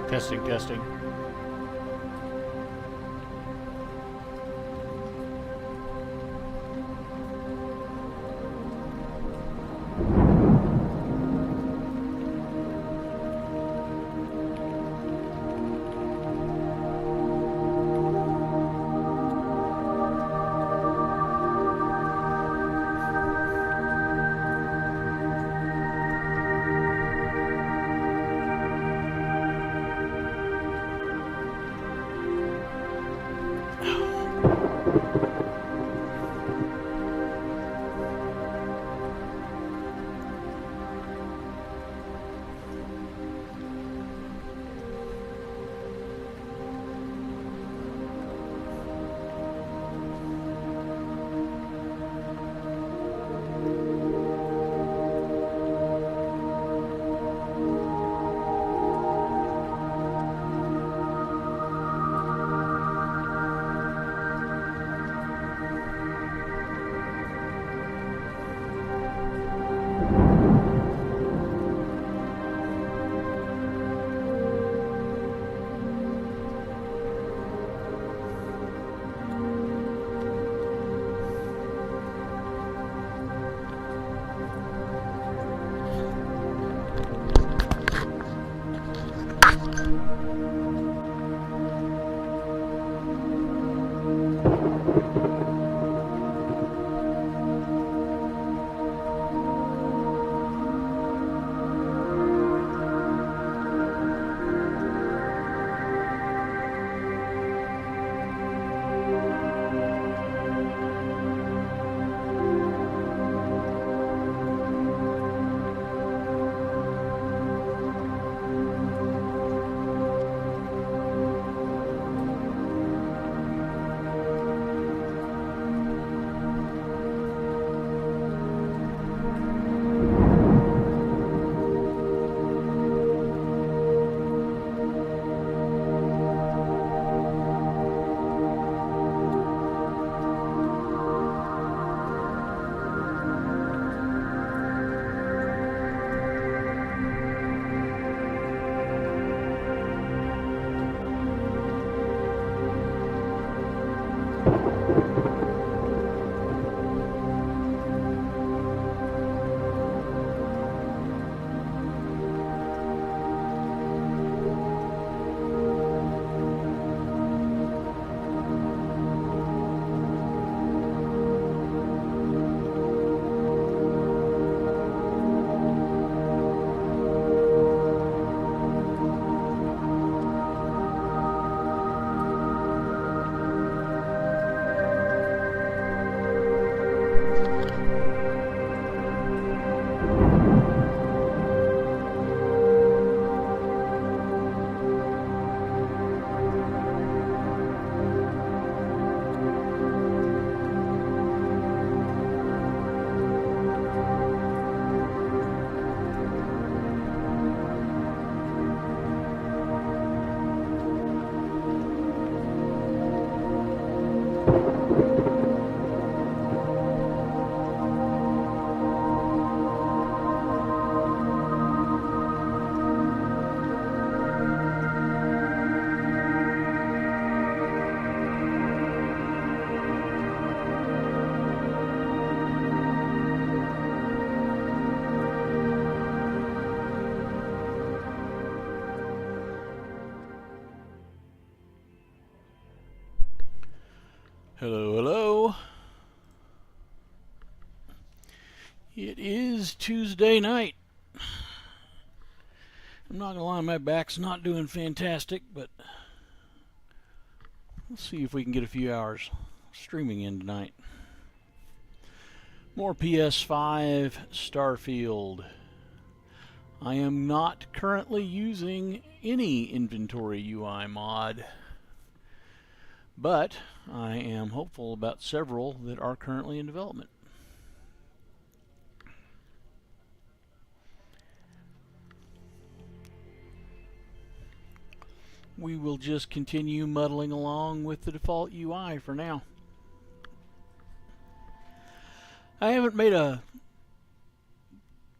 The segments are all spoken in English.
Testing, testing. Hello, hello. It is Tuesday night. I'm not gonna lie, my back's not doing fantastic, but let's see if we can get a few hours streaming in tonight. More PS5 Starfield. I am not currently using any inventory UI mod, but I am hopeful about several that are currently in development. We will just continue muddling along with the default UI for now. I haven't made a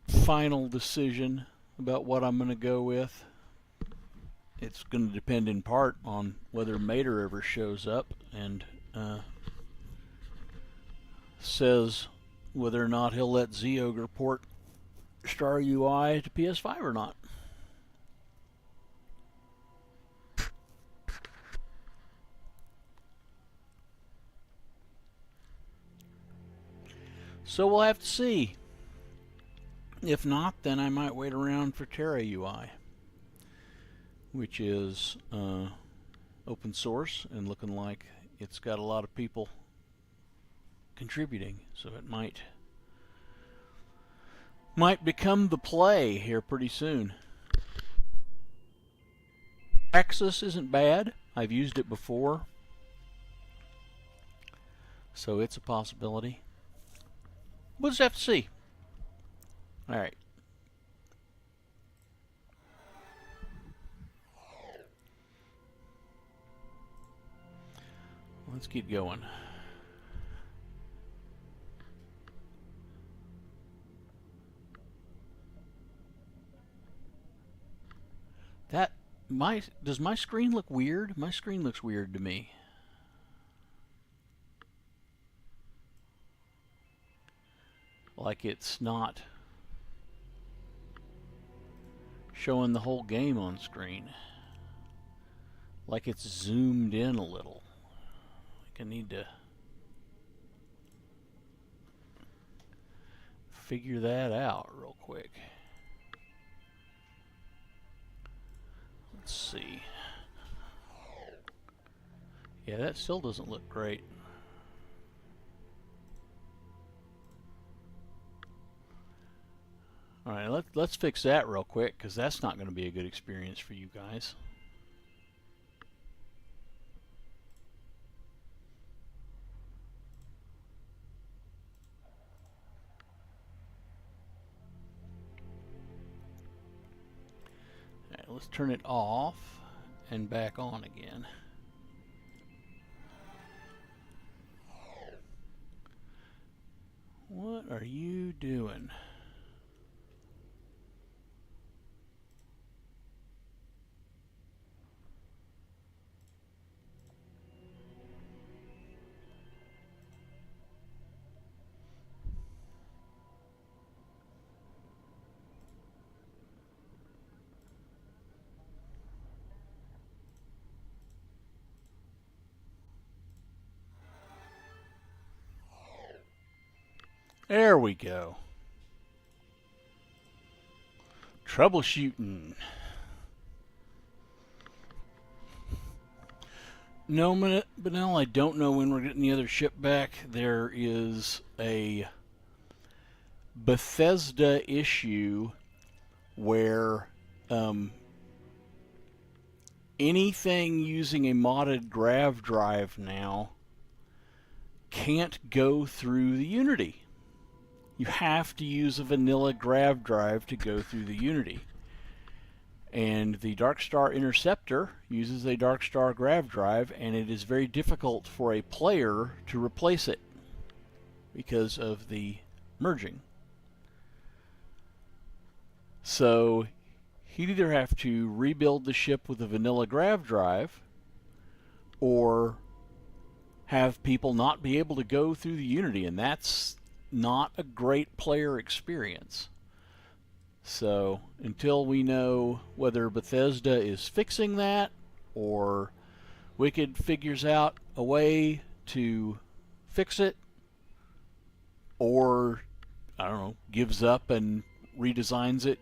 final decision about what I'm going to go with it's going to depend in part on whether Mater ever shows up and says whether or not he'll let Zogre port Star UI to PS5 or not. So we'll have to see. If not, then I might wait around for Terra UI, which is open source and looking like it's got a lot of people contributing, so it might become the play here pretty soon. Axis isn't bad. I've used it before, so it's a possibility. We'll just have to see. Alright. Let's keep going. Does my screen look weird? My screen looks weird to me. Like it's not showing the whole game on screen. Like it's zoomed in a little. Like I need to figure that out real quick. Let's see. Yeah, that still doesn't look great. Alright, let's fix that real quick, because that's not going to be a good experience for you guys. Alright, let's turn it off and back on again. What are you doing? There we go. Troubleshooting. No, Benell, I don't know when we're getting the other ship back. There is a Bethesda issue where anything using a modded grav drive now can't go through the Unity. You have to use a vanilla grav drive to go through the Unity. And the Darkstar Interceptor uses a Darkstar grav drive, and it is very difficult for a player to replace it because of the merging. So he'd either have to rebuild the ship with a vanilla grav drive or have people not be able to go through the Unity, and that's not a great player experience. So until we know whether Bethesda is fixing that or Wicked figures out a way to fix it, or I don't know, gives up and redesigns it,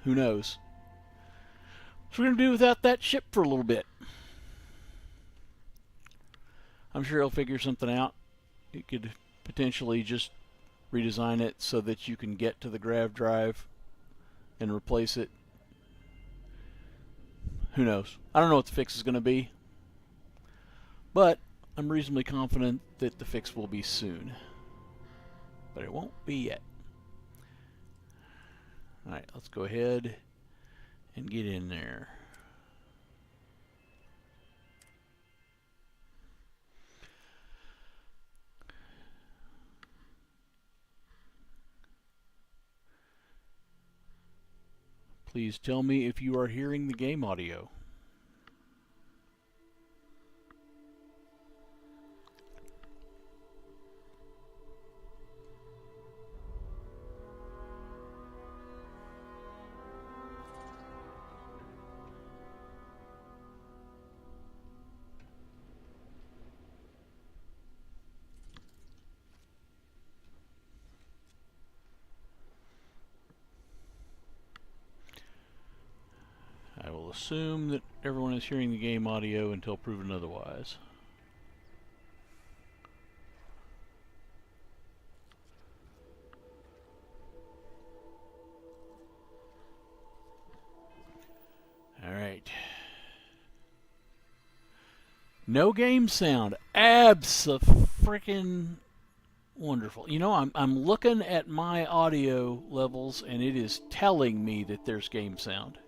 who knows. So we're going to do without that ship for a little bit. I'm sure he'll figure something out. It could potentially just redesign it so that you can get to the grav drive and replace it. Who knows? I don't know what the fix is going to be, but I'm reasonably confident that the fix will be soon. But it won't be yet. Alright, let's go ahead and get in there. Please tell me if you are hearing the game audio. will assume that everyone is hearing the game audio until proven otherwise. Alright. No game sound. Abso-freaking wonderful. You know, I'm looking at my audio levels and it is telling me that there's game sound.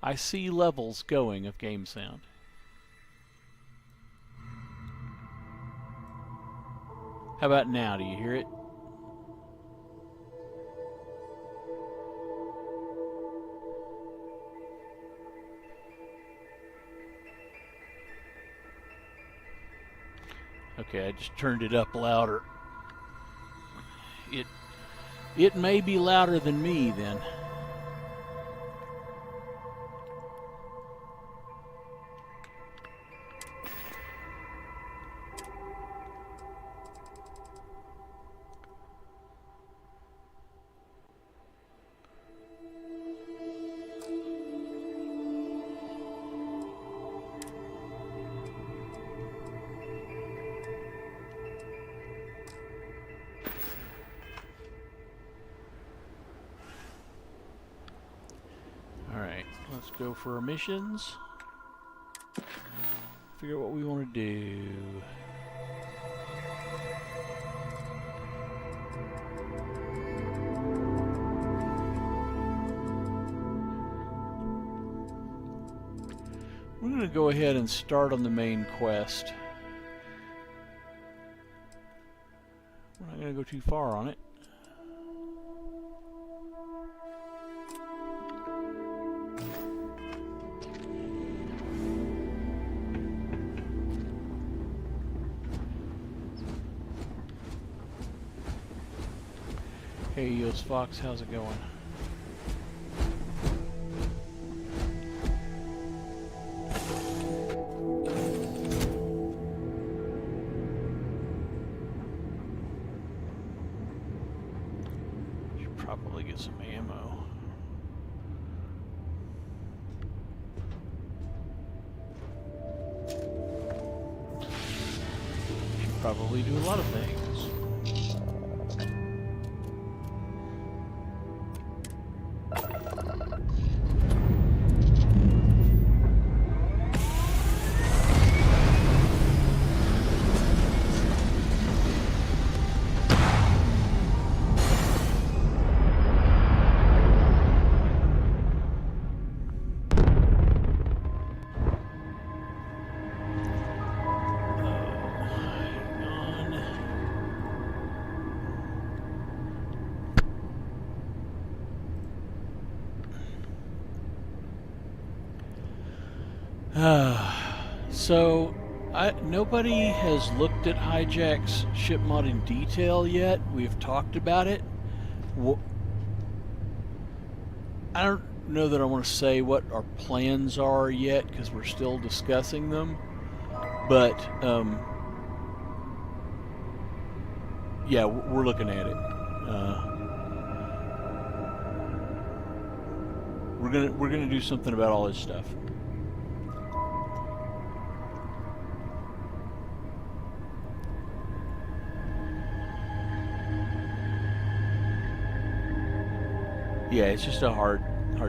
I see levels going of game sound. How about now? Do you hear it? Okay, I just turned it up louder. It may be louder than me then. Let's go for our missions. Figure out what we want to do. We're going to go ahead and start on the main quest. We're not going to go too far on it. Hey, Yost Fox, how's it going? Should probably get some ammo. Should probably do a lot of things. So, nobody has looked at Hijack's ship mod in detail yet. We've talked about it. I don't know that I want to say what our plans are yet because we're still discussing them. But, yeah, we're looking at it. We're gonna do something about all this stuff. Yeah, it's just a hard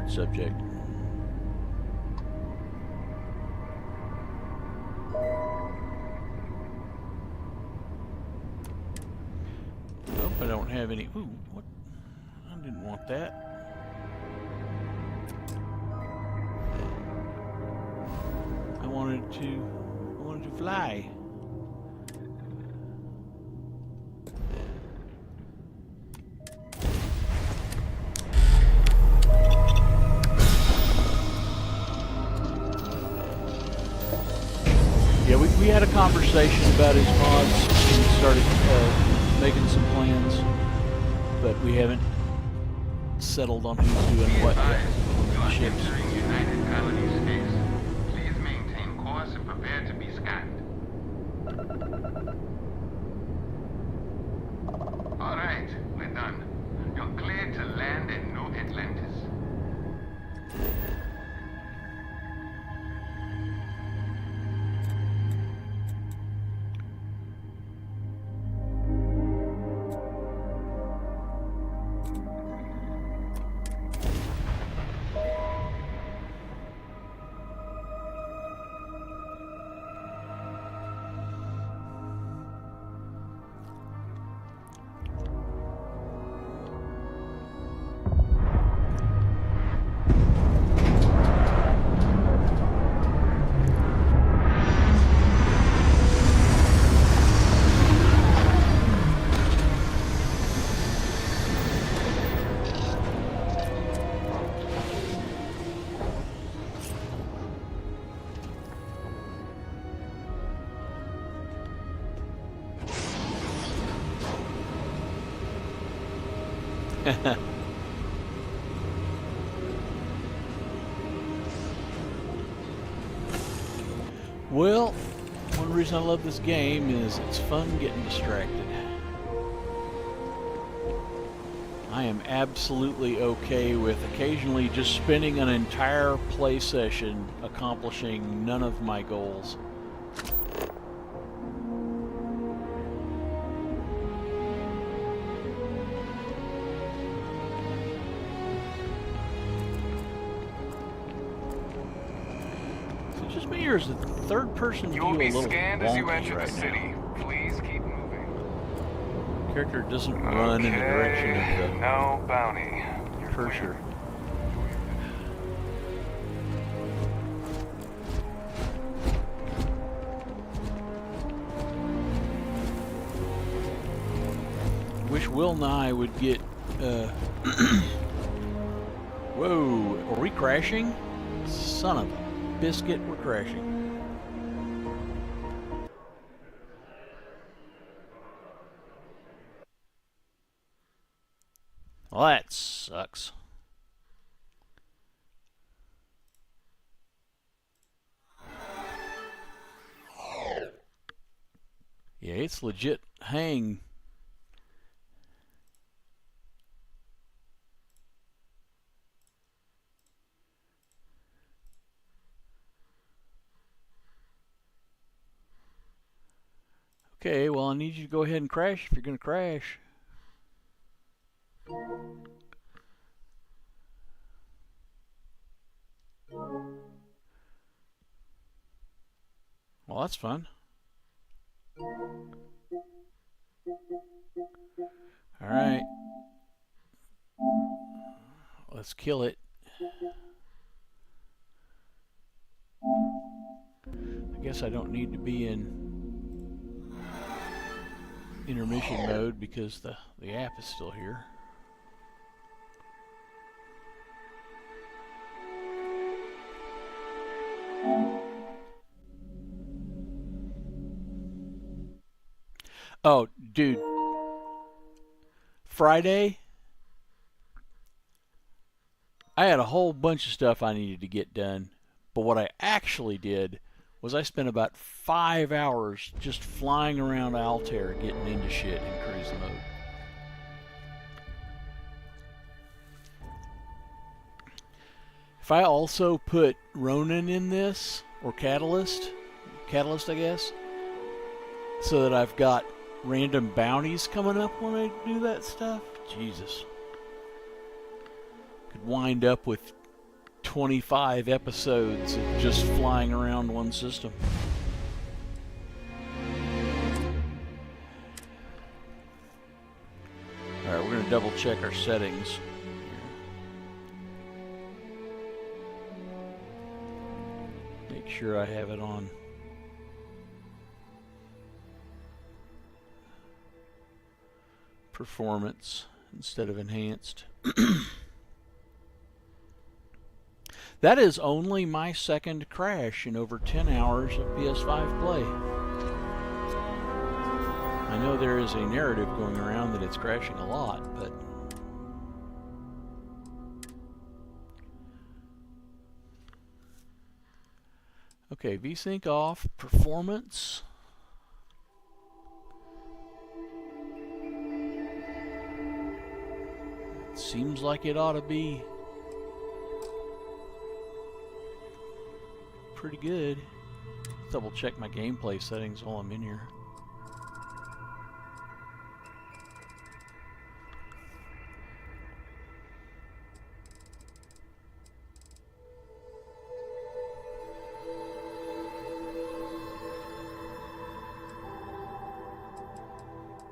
subject. Nope, I don't have any. Ooh, what? I didn't want that. I wanted to fly. Yeah, we had a conversation about his mods and started making some plans, but we haven't settled on who's doing what yet. Ships. United Colony space. Please maintain course and prepare to be scanned. All right. right, we're done. You're cleared to land in New Atlantis. Well, one reason I love this game is it's fun getting distracted. I am absolutely okay with occasionally just spending an entire play session accomplishing none of my goals. Just me, or is the third person view a You'll be little scanned as you wonky enter right the city. now? Please keep moving. Character doesn't run in the direction of the No bounty. You're cursor. Wish Will Nye would get. Whoa, are we crashing? Son of a biscuit, we're crashing. Well, that sucks. Yeah, it's legit hang. Okay, well, I need you to go ahead and crash if you're going to crash. Well, that's fun. Alright. Let's kill it. I guess I don't need to be in intermission mode because the app is still here. Oh, dude. Friday, I had a whole bunch of stuff I needed to get done, but what I actually did was I spent about 5 hours just flying around Altair getting into shit in cruise mode. If I also put Ronin in this, or Catalyst I guess, so that I've got random bounties coming up when I do that stuff, Jesus. Could wind up with 25 episodes of just flying around one system. Alright, we're going to double check our settings. Make sure I have it on. Performance instead of enhanced. That is only my second crash in over 10 hours of PS5 play. I know there is a narrative going around that it's crashing a lot, but okay, VSync off, performance. seems like it ought to be pretty good. Double check my gameplay settings while I'm in here.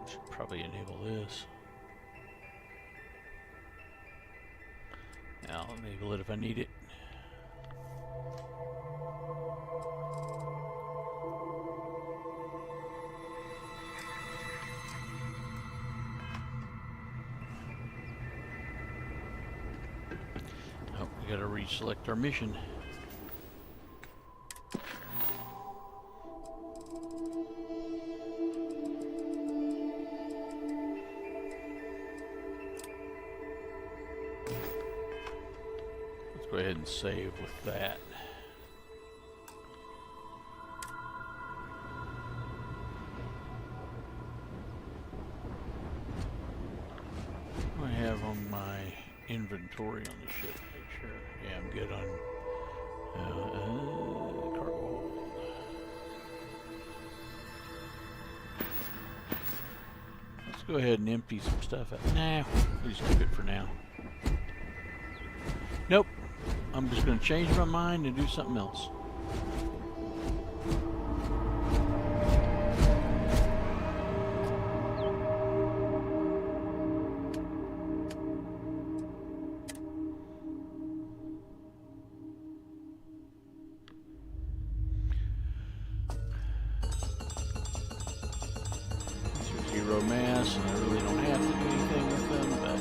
Should probably enable this. Now I'll enable it if I need it. Oh, we gotta reselect our mission. Go ahead and save with that. What do I have on my inventory on the ship? Make sure. Yeah, I'm good on cargo hold. Let's go ahead and empty some stuff out. Nah, we'll just keep it for now. Nope. I'm just going to change my mind and do something else. These are 0 mass, and I really don't have to do anything with them, but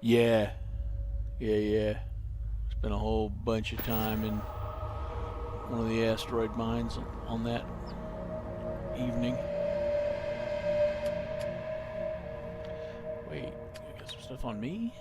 yeah. Spent a whole bunch of time in one of the asteroid mines on that evening. Wait, I got some stuff on me?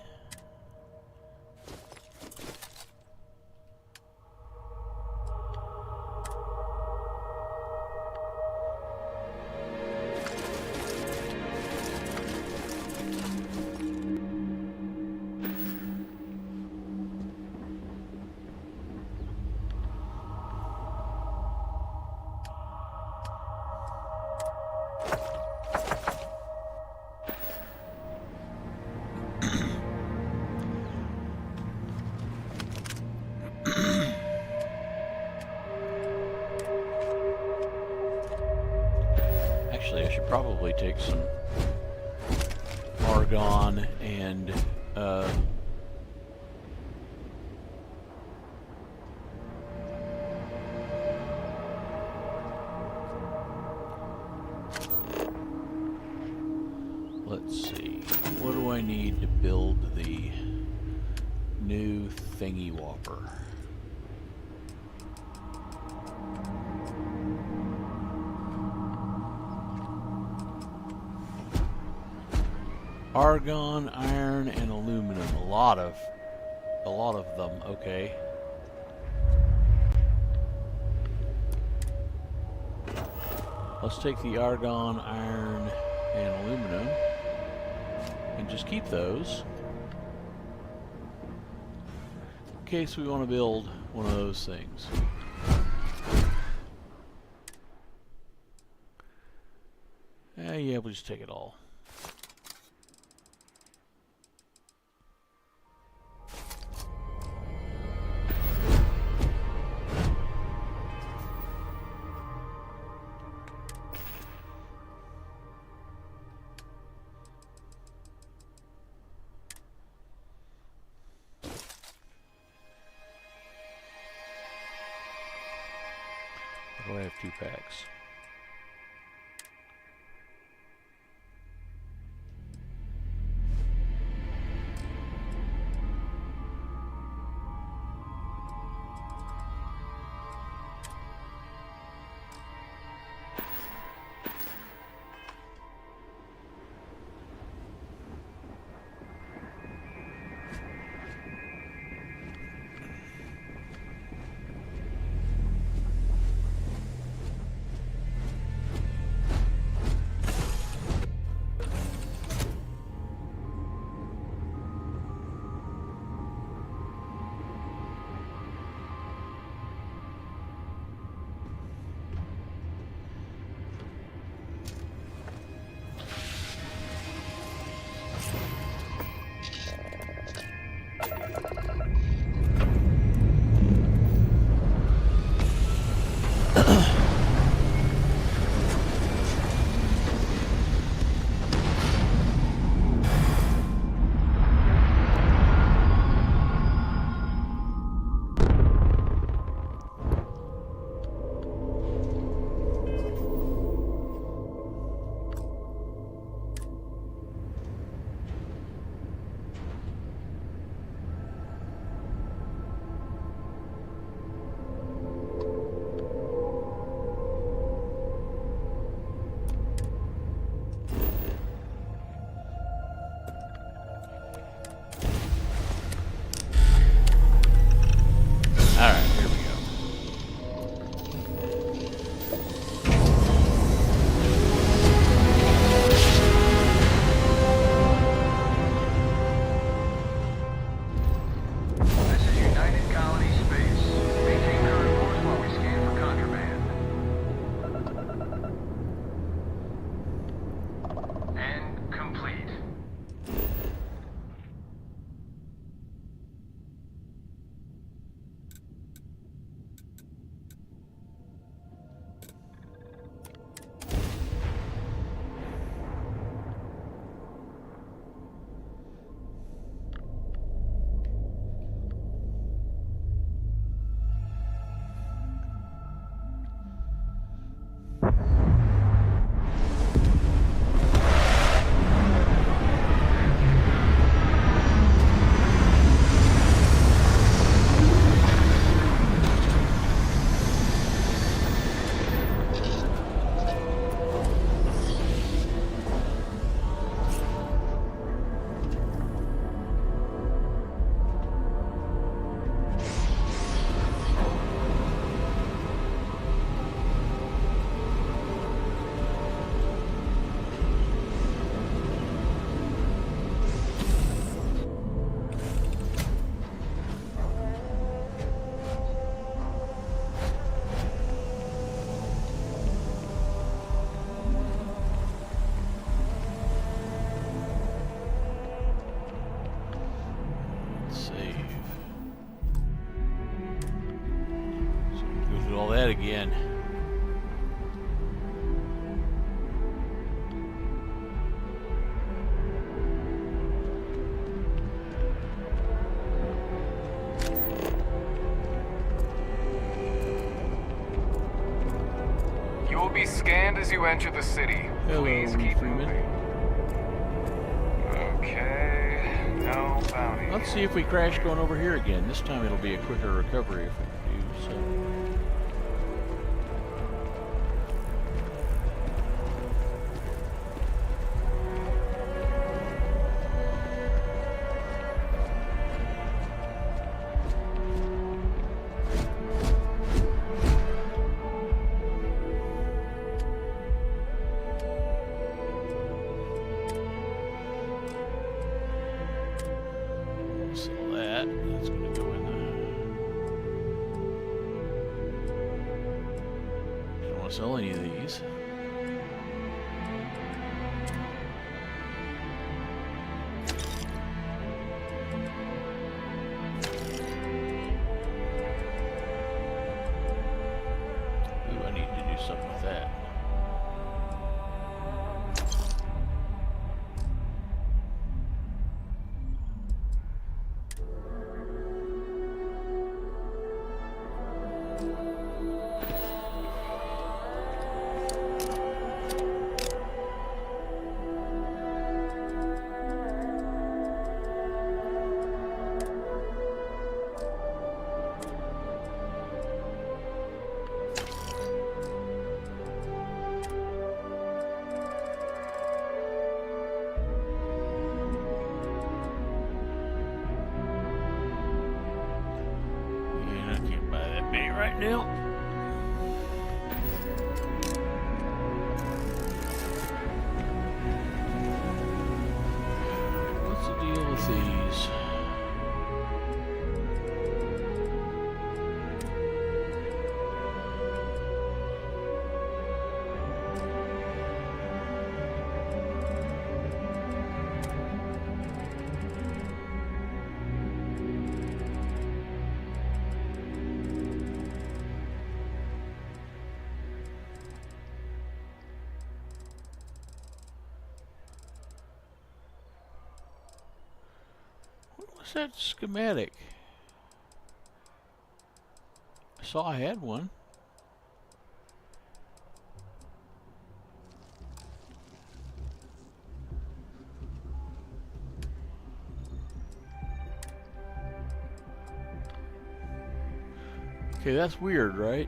Actually, I should probably take some argon and let's see, what do I need to build the new thingy whopper? Argon, iron, and aluminum. A lot of them. Okay. Let's take the argon, iron, and aluminum, and just keep those in case we want to build one of those things. Yeah, we'll just take it all. I have 2 packs. that again. You will be scanned as you enter the city. Hello, Please keep Freeman. moving. Okay, no bounty. Let's see if we crash going over here again. This time it'll be a quicker recovery if we do so. That's going to go in there. Don't want to sell any of these. Ooh, I need to do something with that. Right now. What's the deal with these? What's that schematic? I saw I had one. Okay, that's weird, right?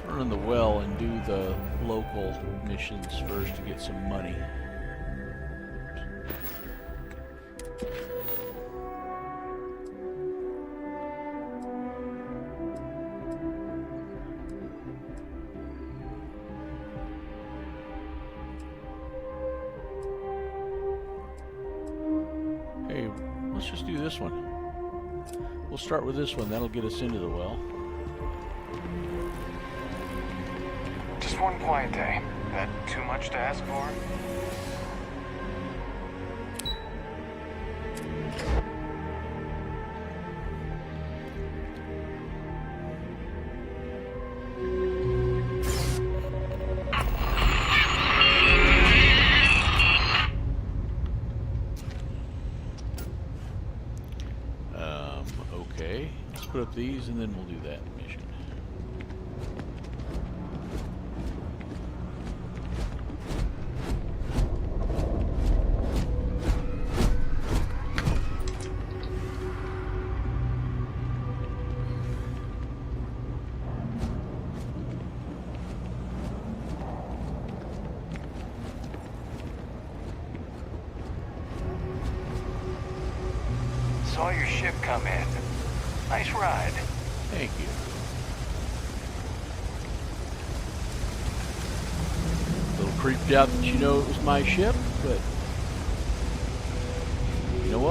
Run the well and do the local missions first to get some money. Hey, let's just do this one. We'll start with this one. That'll get us into the well. Just one quiet day. That too much to ask for? Okay. Let's put up these and then we'll do that mission. Saw your ship come in. Nice ride. Thank you. A little creeped out that you know it was my ship, but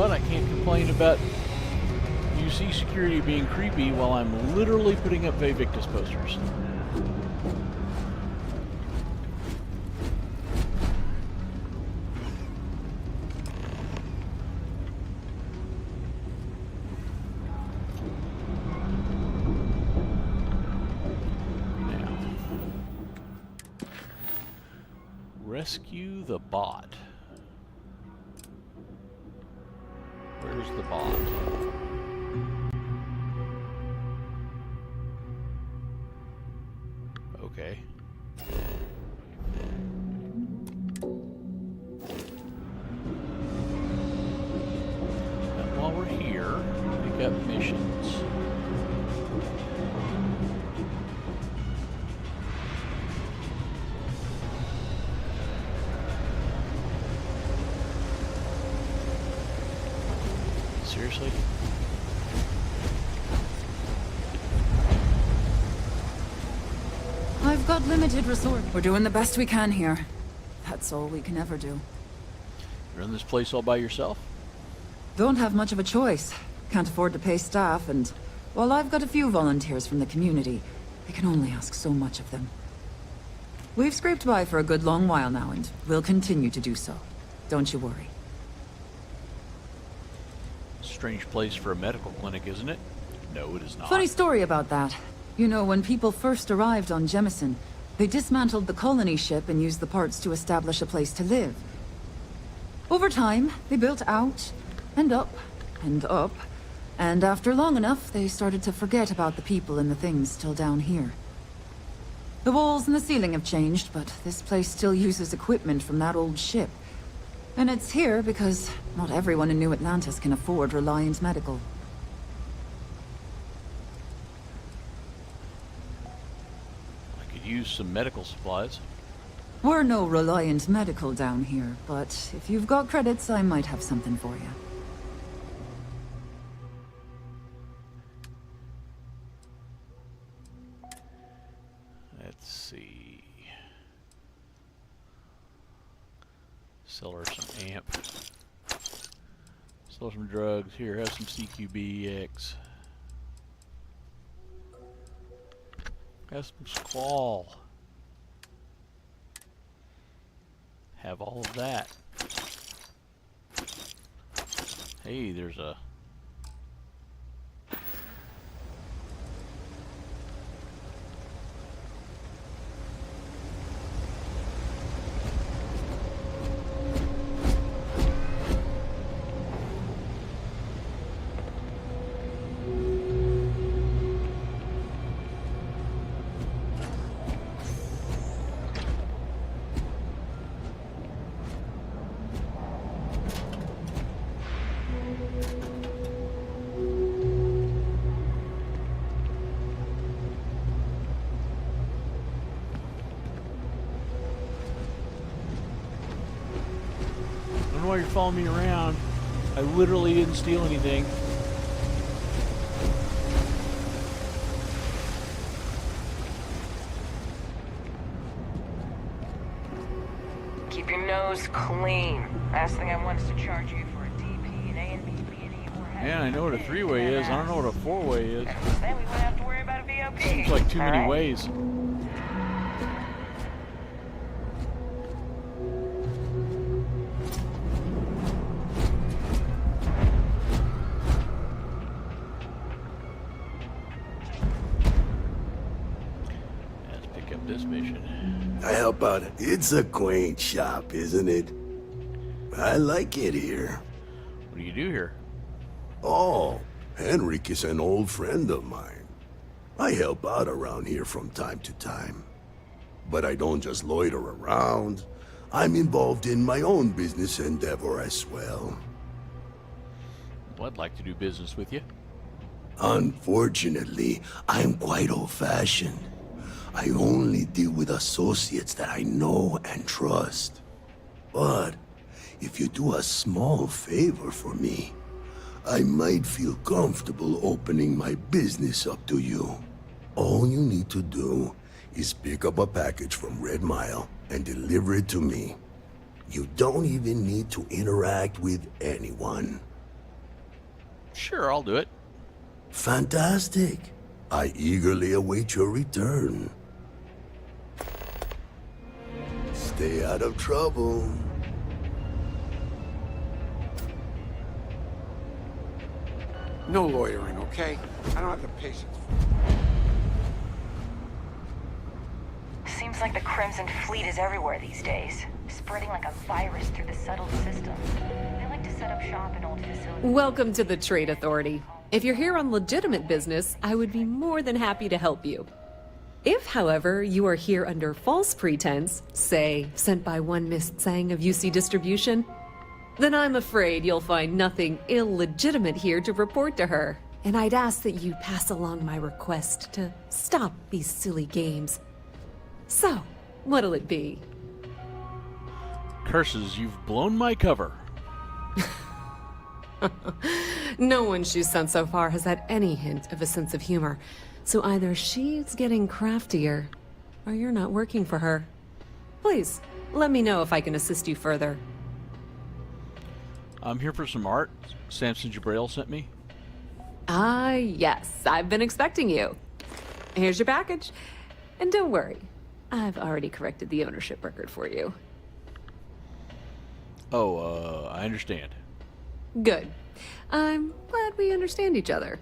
But I can't complain about UC security being creepy while I'm literally putting up Vivictus posters. Rescue the bot. Where's the bot? Okay. And while we're here, pick up missions. Seriously? I've got limited resource. We're doing the best we can here. That's all we can ever do. You run this place all by yourself? Don't have much of a choice. Can't afford to pay staff, and while I've got a few volunteers from the community, I can only ask so much of them. We've scraped by for a good long while now, and we'll continue to do so. Don't you worry. Strange place for a medical clinic, isn't it? No, it is not. Funny story about that. You know, when people first arrived on Jemison, they dismantled the colony ship and used the parts to establish a place to live. Over time, they built out, and up, and up, and after long enough, they started to forget about the people and the things still down here. The walls and the ceiling have changed, but this place still uses equipment from that old ship. And it's here because not everyone in New Atlantis can afford Reliant Medical. I could use some medical supplies. We're no Reliant Medical down here, but if you've got credits, I might have something for you. Let's see. Sell her some amp. Sell some drugs. Here, have some CQBX. Have some squall. Have all of that. Hey, there's a... I don't know why you're following me around. I literally didn't steal anything. Keep your nose clean. Last thing I want is to charge you for a DP, an A and B, B and E, or Yeah, I know what a three-way is. I don't know what a four-way is. Then we wouldn't have to worry about a VOP. Seems like too many All right? ways. Let's pick up this mission. I help out. It's a quaint shop, isn't it? I like it here. What do you do here? Oh, Henrik is an old friend of mine. I help out around here from time to time. But I don't just loiter around. I'm involved in my own business endeavor as well. Well, I'd like to do business with you. Unfortunately, I'm quite old-fashioned. I only deal with associates that I know and trust. But if you do a small favor for me, I might feel comfortable opening my business up to you. All you need to do is pick up a package from Red Mile and deliver it to me. You don't even need to interact with anyone. Sure, I'll do it. Fantastic. I eagerly await your return. Stay out of trouble. No loitering, okay? I don't have the patience. Seems like the Crimson Fleet is everywhere these days, spreading like a virus through the settled system. They like to set up shop in old facilities. Welcome to the Trade Authority. If you're here on legitimate business, I would be more than happy to help you. If, however, you are here under false pretense, say, sent by one Miss Tsang of UC Distribution, then I'm afraid you'll find nothing illegitimate here to report to her. And I'd ask that you pass along my request to stop these silly games. So, what'll it be? Curses, you've blown my cover. No one she's sent so far has had any hint of a sense of humor. So either she's getting craftier, or you're not working for her. Please, let me know if I can assist you further. I'm here for some art. Samson Jabrail sent me. Ah, yes, I've been expecting you. Here's your package. And don't worry, I've already corrected the ownership record for you. Oh, I understand. Good. I'm glad we understand each other.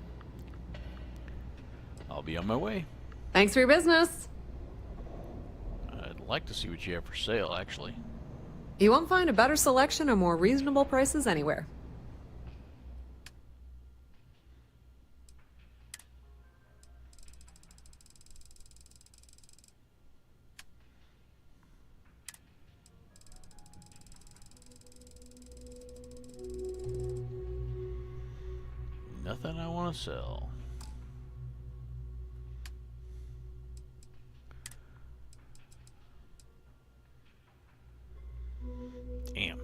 I'll be on my way. Thanks for your business. I'd like to see what you have for sale, actually. You won't find a better selection or more reasonable prices anywhere. Nothing I want to sell. Damn.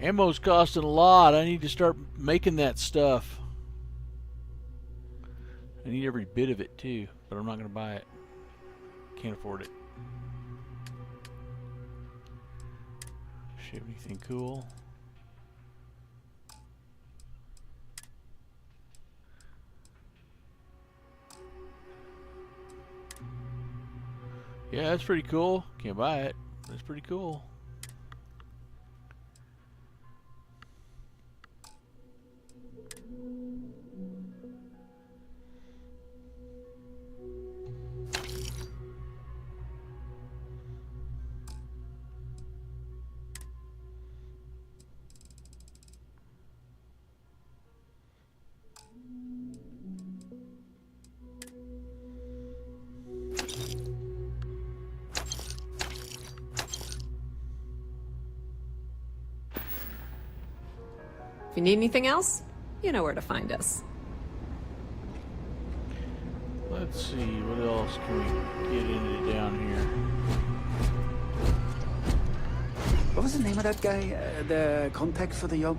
Ammo's costing a lot. I need to start making that stuff. I need every bit of it too, but I'm not going to buy it. Can't afford it. Ship anything cool? Yeah, that's pretty cool. Can't buy it. That's pretty cool. If you need anything else, you know where to find us. Let's see, what else can we get into down here? What was the name of that guy? The contact for the job?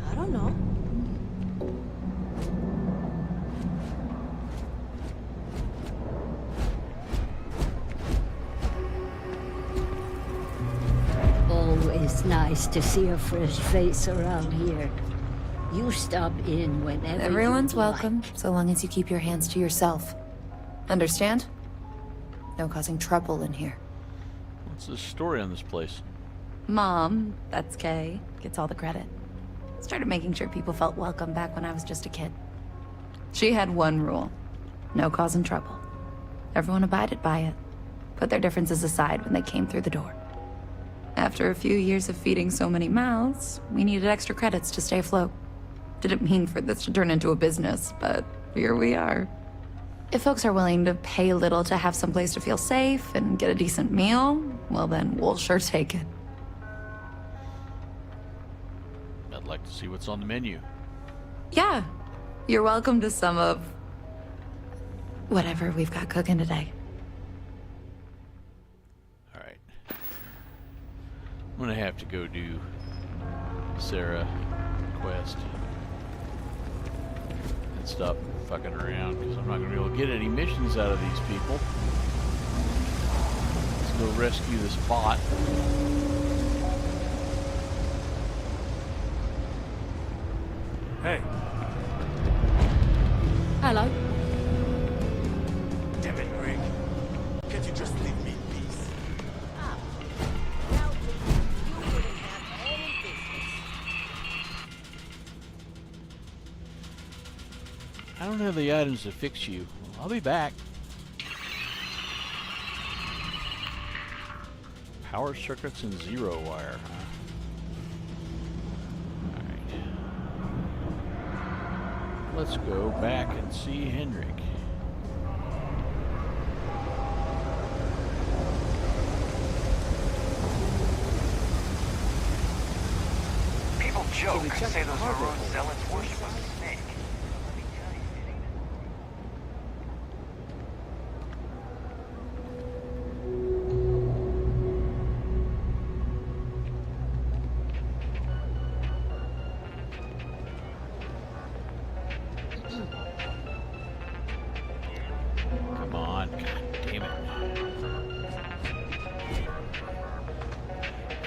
I don't know. Always nice to see a fresh face around here. You stop in whenever Everyone's you'd like. welcome, so long as you keep your hands to yourself. Understand? No causing trouble in here. What's the story on this place? Mom, that's Kay, gets all the credit. Started making sure people felt welcome back when I was just a kid. She had one rule. No causing trouble. Everyone abided by it. Put their differences aside when they came through the door. After a few years of feeding so many mouths, we needed extra credits to stay afloat. Didn't mean for this to turn into a business, but here we are. If folks are willing to pay little to have someplace to feel safe and get a decent meal, well then, we'll sure take it. I'd like to see what's on the menu. Yeah, you're welcome to some of whatever we've got cooking today. Alright. I'm gonna have to go do Sarah quest and stop fucking around because I'm not gonna be able to get any missions out of these people. Let's go rescue this bot. Hey. Hello. Damn it, Greg. Can't you just leave me in peace? I don't have the items to fix you. I'll be back. Power circuits and zero wire, huh? Alright. Let's go back and see Hendrik. People joke and say those maroon zealots worship a snake. Come on. God damn it.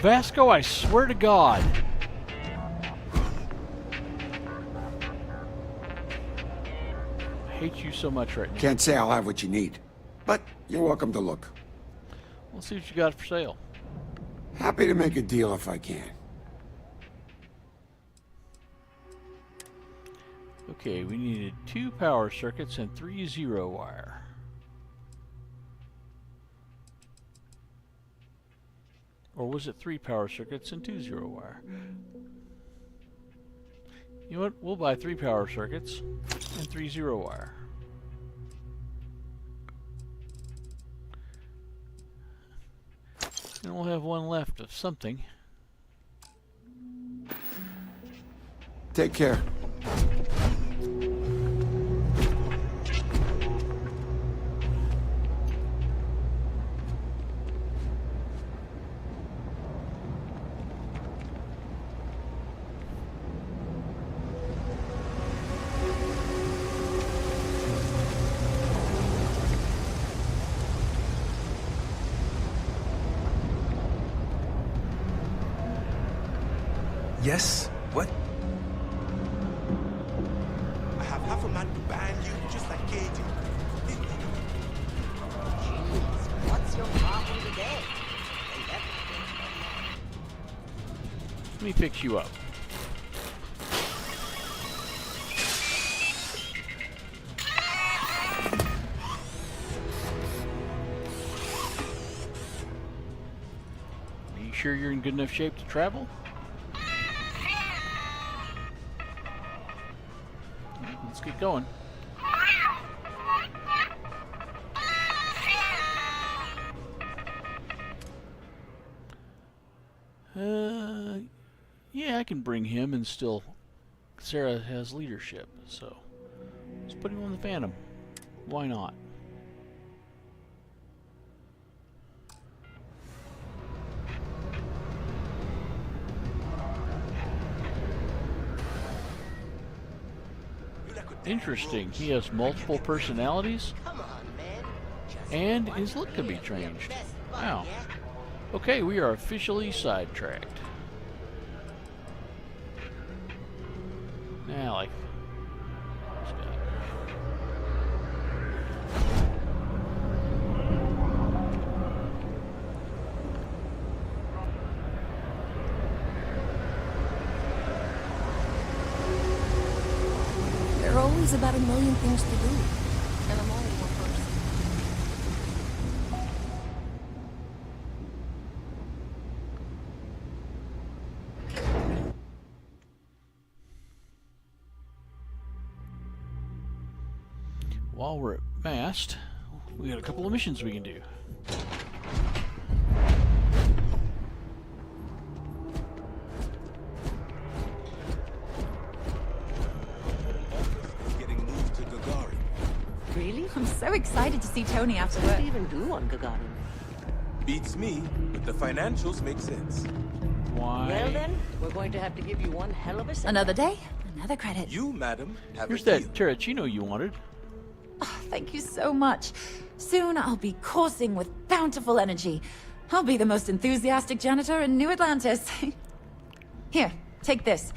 Vasco, I swear to God. I hate you so much right now. Can't say I'll have what you need, but you're welcome to look. Let's see what you got for sale. Happy to make a deal if I can. Okay, we needed 2 power circuits and 3 zero wire. Or was it 3 power circuits and 2 zero wire? You know what? We'll buy 3 power circuits and 3 zero wire. And we'll have 1 left of something. Take care. Yes? What? I have half a man to ban you, just like Katie. What's your problem today? Let me fix you up. Are you sure you're in good enough shape to travel? Let's get going. Yeah, I can bring him, and still Sarah has leadership, so let's put him on the Phantom. Why not? Interesting. He has multiple personalities, and his look can be changed. Wow. Okay, we are officially sidetracked. Now, like, There are always about a million things to do, and I'm only one person. while we're at Mast, we got a couple of missions we can do. Really? I'm so excited to see Tony after work. What do you even do on Gagarin? Beats me, but the financials make sense. Why? Well then, we're going to have to give you one hell of a send. Another day, another credit. You, madam, have Here's a that deal. Terracino you wanted. Oh, thank you so much. Soon I'll be coursing with bountiful energy. I'll be the most enthusiastic janitor in New Atlantis. Here, take this.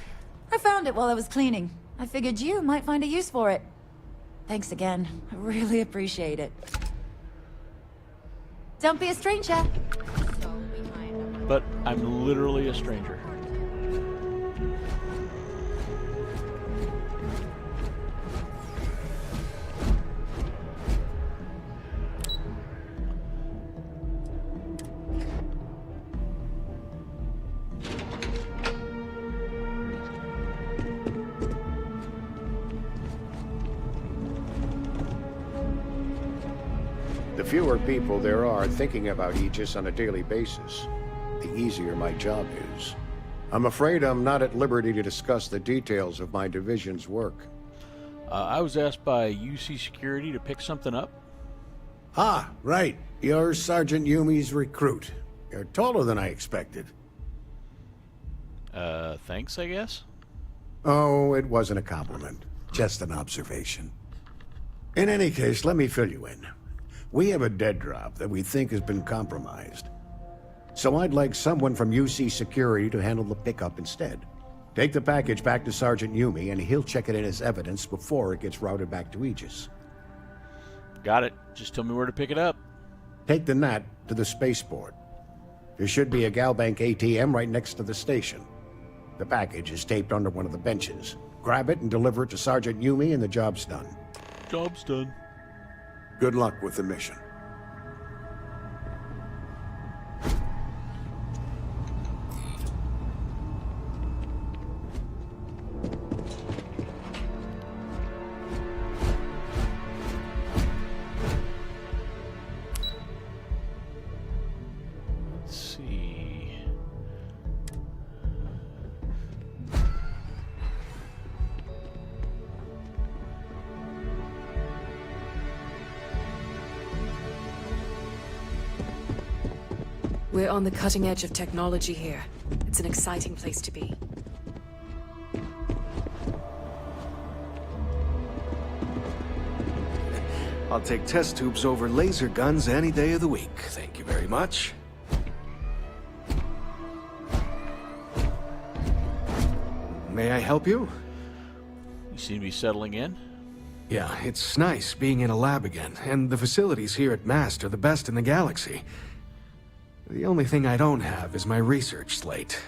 I found it while I was cleaning. I figured you might find a use for it. Thanks again. I really appreciate it. Don't be a stranger. But I'm literally a stranger. The fewer people there are thinking about Aegis on a daily basis, the easier my job is. I'm afraid I'm not at liberty to discuss the details of my division's work. I was asked by UC Security to pick something up. Ah, right. You're Sergeant Yumi's recruit. You're taller than I expected. Thanks, I guess? Oh, it wasn't a compliment. Just an observation. In any case, let me fill you in. We have a dead drop that we think has been compromised. So I'd like someone from UC Security to handle the pickup instead. Take the package back to Sergeant Yumi, and he'll check it in as evidence before it gets routed back to Aegis. Got it. Just tell me where to pick it up. Take the Nat to the spaceport. There should be a Galbank ATM right next to the station. The package is taped under one of the benches. Grab it and deliver it to Sergeant Yumi, and the job's done. Job's done. Good luck with the mission. Let's see. We're on the cutting edge of technology here. It's an exciting place to be. I'll take test tubes over laser guns any day of the week. Thank you very much. May I help you? You seem to be settling in. Yeah, it's nice being in a lab again, and the facilities here at MAST are the best in the galaxy. The only thing I don't have is my research slate.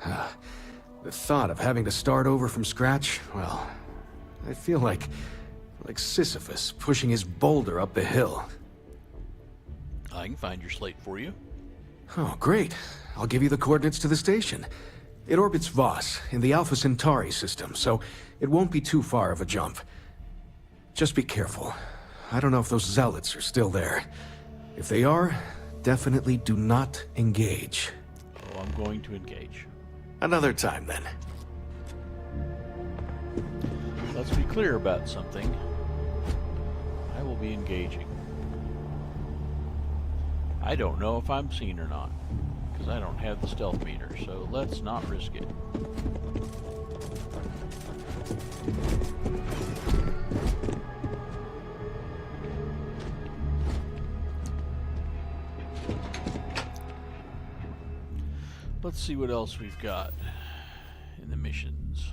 The thought of having to start over from scratch, well, I feel like Sisyphus pushing his boulder up the hill. I can find your slate for you. Oh, great. I'll give you the coordinates to the station. It orbits Voss in the Alpha Centauri system, so it won't be too far of a jump. Just be careful. I don't know if those zealots are still there. If they are, definitely do not engage. Oh, I'm going to engage. Another time, then. Let's be clear about something. I will be engaging. I don't know if I'm seen or not, because I don't have the stealth meter, so let's not risk it. Let's see what else we've got in the missions.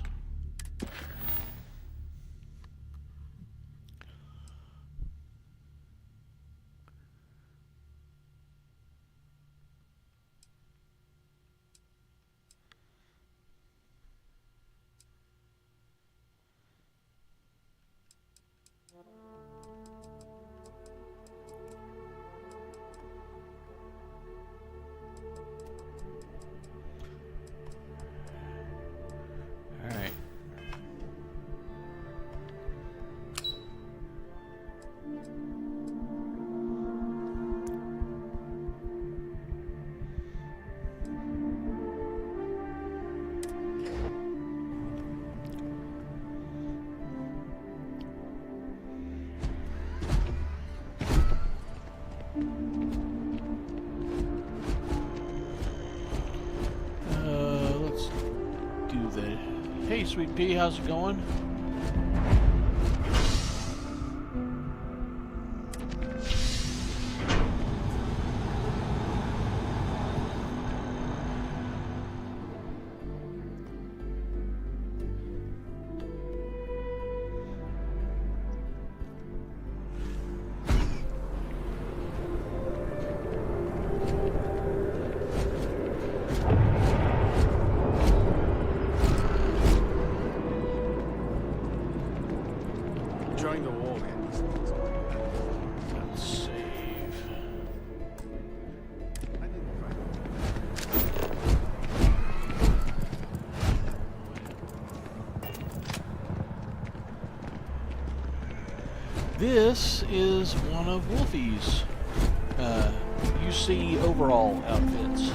Alright. Let's do the... Hey, Sweet Pea, how's it going? This is one of Wolfie's UC overall outfits.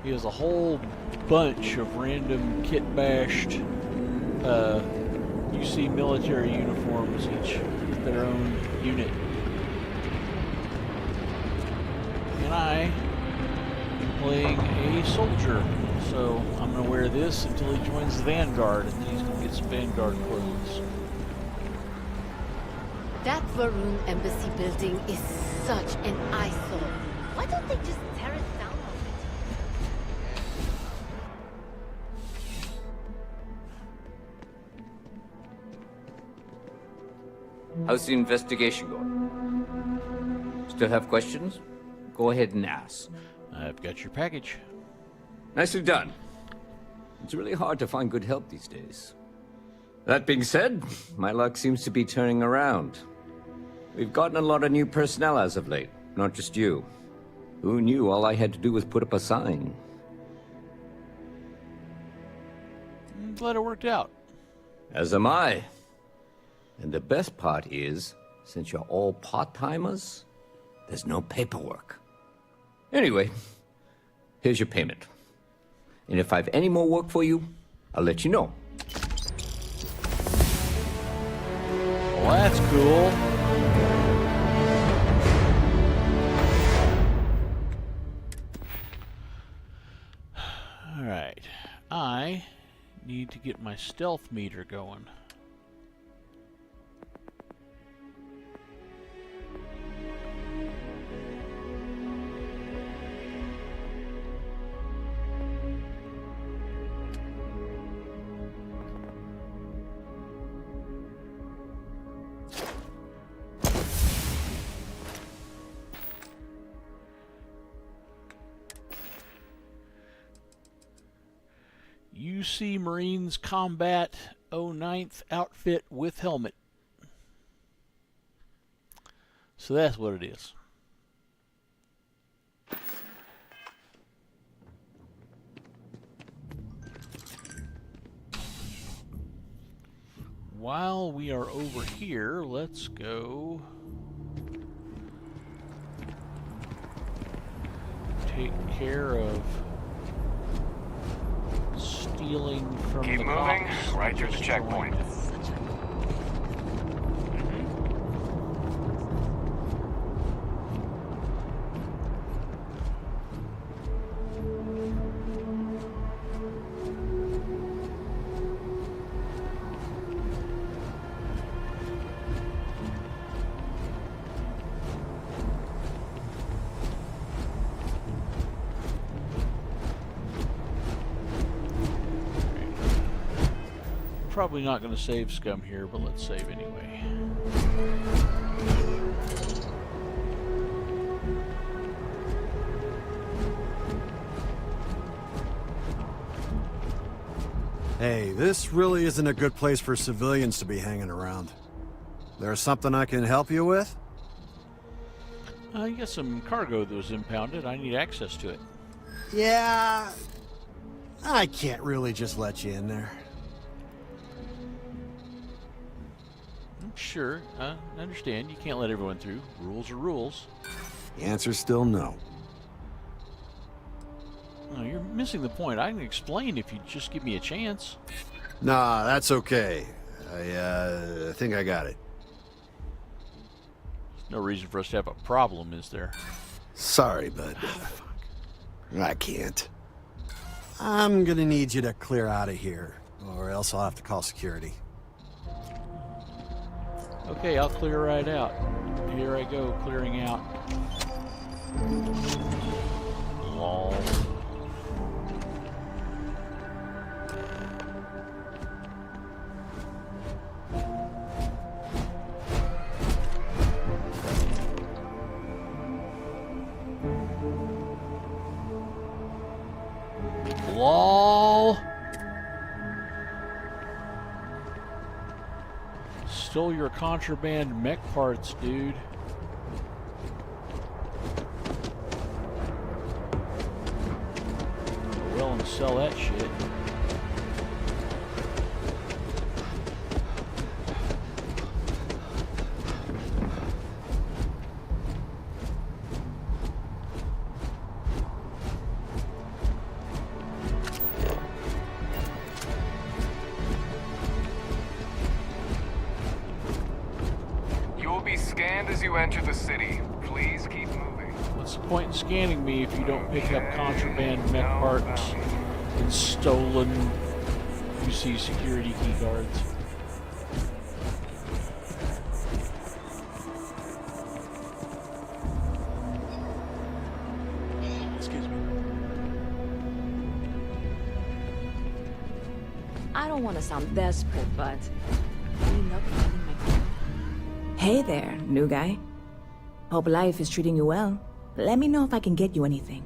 He has a whole bunch of random kit-bashed UC military uniforms, each their own unit. And I am playing a soldier, so I'm going to wear this until he joins the Vanguard, and then he's going to get some Vanguard clothes. That Varun embassy building is such an eyesore. Why don't they just tear it down already? How's the investigation going? Still have questions? Go ahead and ask. I've got your package. Nicely done. It's really hard to find good help these days. That being said, my luck seems to be turning around. We've gotten a lot of new personnel as of late, not just you. Who knew all I had to do was put up a sign? I'm glad it worked out. As am I. And the best part is, since you're all part-timers, there's no paperwork. Anyway, here's your payment. And if I have any more work for you, I'll let you know. Well, that's cool. Alright, I need to get my stealth meter going. UC Marines Combat 09th outfit with helmet. So that's what it is. While we are over here, let's go take care of stealing from Keep the moving, cops. right through the checkpoint. Probably not going to save scum here, but let's save anyway. Hey, this really isn't a good place for civilians to be hanging around. There's something I can help you with? I got some cargo that was impounded. I need access to it. Yeah, I can't really just let you in there. Sure, I understand. You can't let everyone through. Rules are rules. The answer's still no. Oh, you're missing the point. I can explain if you just give me a chance. Nah, that's okay. I think I got it. There's no reason for us to have a problem, is there? Sorry, bud. I can't. I'm gonna need you to clear out of here, or else I'll have to call security. Okay, I'll clear right out. Here I go, clearing out. Lol. LOL. Stole your contraband mech parts, dude. Go well and sell that shit. to enter the city. Please keep moving. What's the point in scanning me if you don't pick up contraband mech parts and stolen UC security key cards? Excuse me. I don't want to sound desperate, but any luck finding my car? Hey there, new guy. Hope life is treating you well. Let me know if I can get you anything.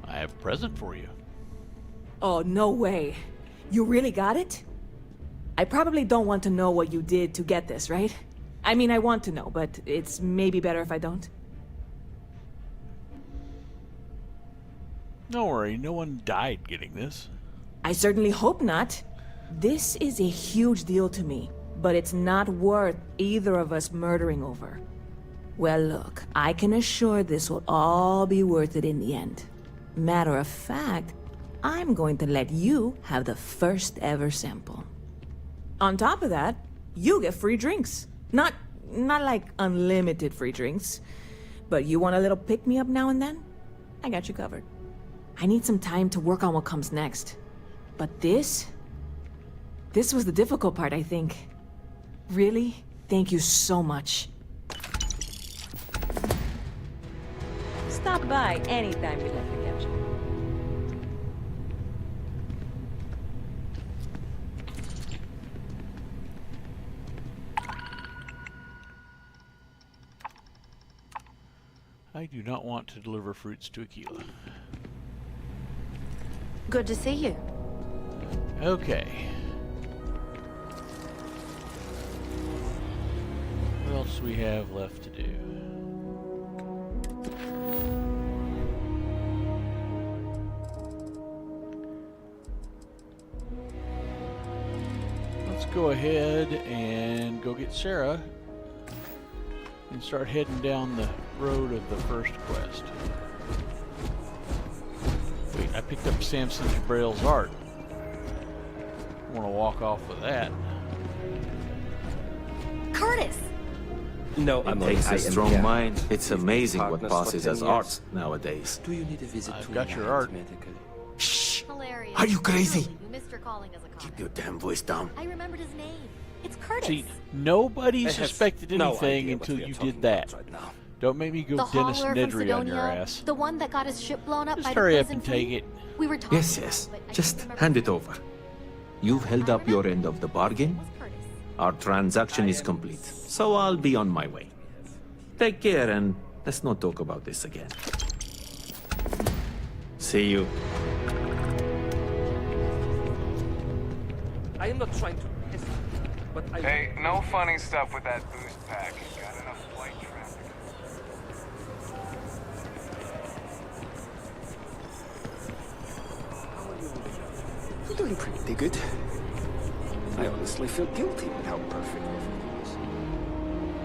I have a present for you. Oh, no way. You really got it? I probably don't want to know what you did to get this, right? I mean, I want to know, but it's maybe better if I don't. Don't worry, no one died getting this. I certainly hope not. This is a huge deal to me, but it's not worth either of us murdering over. Well, look, I can assure this will all be worth it in the end. Matter of fact, I'm going to let you have the first ever sample. On top of that, you get free drinks. Not like unlimited free drinks, but you want a little pick-me-up now and then? I got you covered. I need some time to work on what comes next. But this was the difficult part, I think. Really, thank you so much. Stop by anytime you'd like to catch up. I do not want to deliver fruits to Aquila. Good to see you. Okay. What else do we have left to do? Let's go ahead and go get Sarah and start heading down the road of the first quest. Wait, I picked up Samson Jabrail's art. I want to walk off with that. Curtis! No, it takes a strong mind. It's amazing what passes as art nowadays. Do you need a visit I've to got your art. Shh! Hilarious. Are you crazy? Surely you missed your calling as a cop. Keep your damn voice down. I remembered his name. It's Curtis. See, nobody I have suspected no anything idea what until we are you talking did that. about right now. Don't make me go The Dennis hauler from Nedry on your Sidonia, ass. the one that got his ship blown up Just by hurry the up prison and take fleet? it. We were talking Yes, about yes. it, but I Just can't hand it remember. over. You've held up your end of the bargain. It was Curtis. Our transaction is complete, so I'll be on my way. Take care and let's not talk about this again. See you. I am not trying to piss you, but I... Hey, no funny stuff with that boost pack. Got enough flight traffic. You're doing pretty good. I honestly feel guilty with how perfect everything is.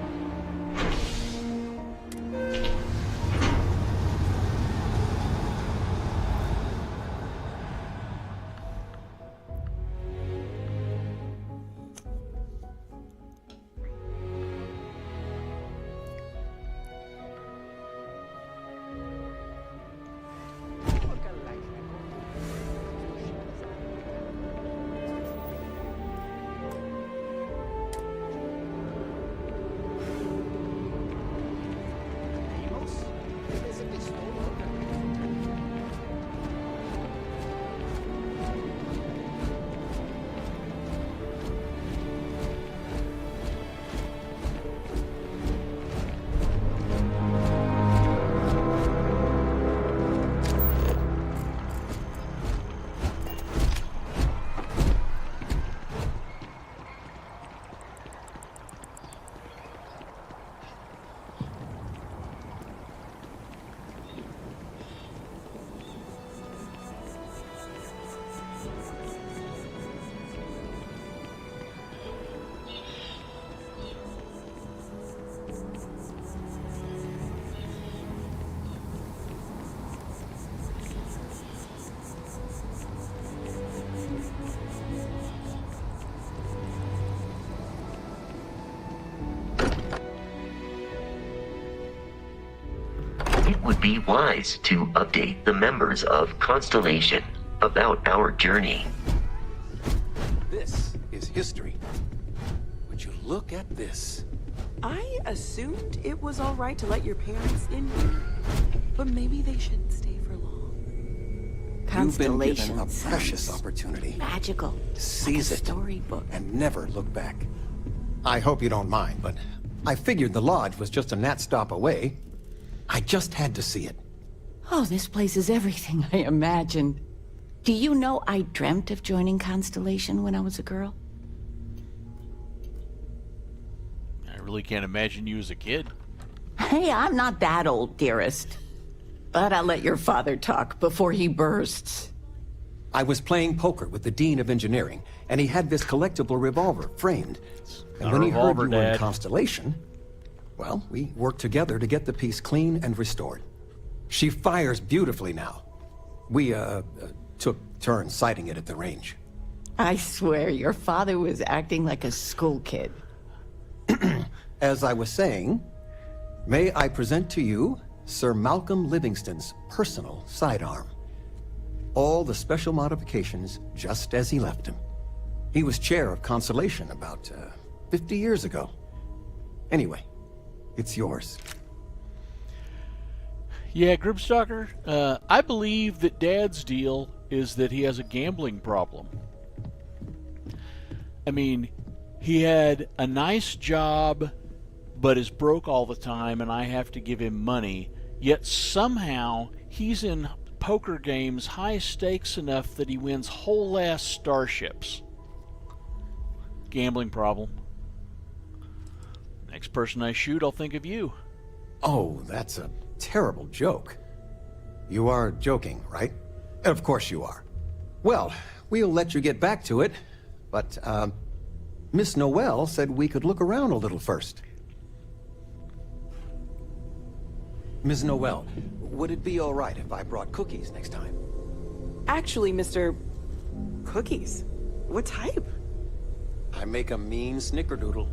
be wise to update the members of Constellation about our journey. This is history. Would you look at this? I assumed it was all right to let your parents in here, but maybe they shouldn't stay for long. You've been given a precious opportunity. Magical. Seize like a it storybook. and never look back. I hope you don't mind, but I figured the lodge was just a gnat stop away. I just had to see it. Oh, this place is everything I imagined. Do you know I dreamt of joining Constellation when I was a girl? I really can't imagine you as a kid. Hey, I'm not that old, dearest. But I'll let your father talk before he bursts. I was playing poker with the Dean of Engineering, and he had this collectible revolver framed. And when he heard you were in Constellation, well, we worked together to get the piece clean and restored. She fires beautifully now. We, took turns sighting it at the range. I swear, your father was acting like a school kid. As I was saying, may I present to you Sir Malcolm Livingston's personal sidearm. All the special modifications just as he left him. He was chair of Constellation about 50 years ago. Anyway, it's yours. Yeah, Grimstalker, I believe that Dad's deal is that he has a gambling problem. I mean, he had a nice job, but is broke all the time, and I have to give him money. Yet somehow, he's in poker games high stakes enough that he wins whole-ass starships. Gambling problem. Next person I shoot, I'll think of you. Oh, that's a terrible joke. You are joking, right? Of course you are. Well, we'll let you get back to it, but, Miss Noel said we could look around a little first. Ms. Noel, would it be all right if I brought cookies next time? Actually, Mr. Cookies. What type? I make a mean snickerdoodle.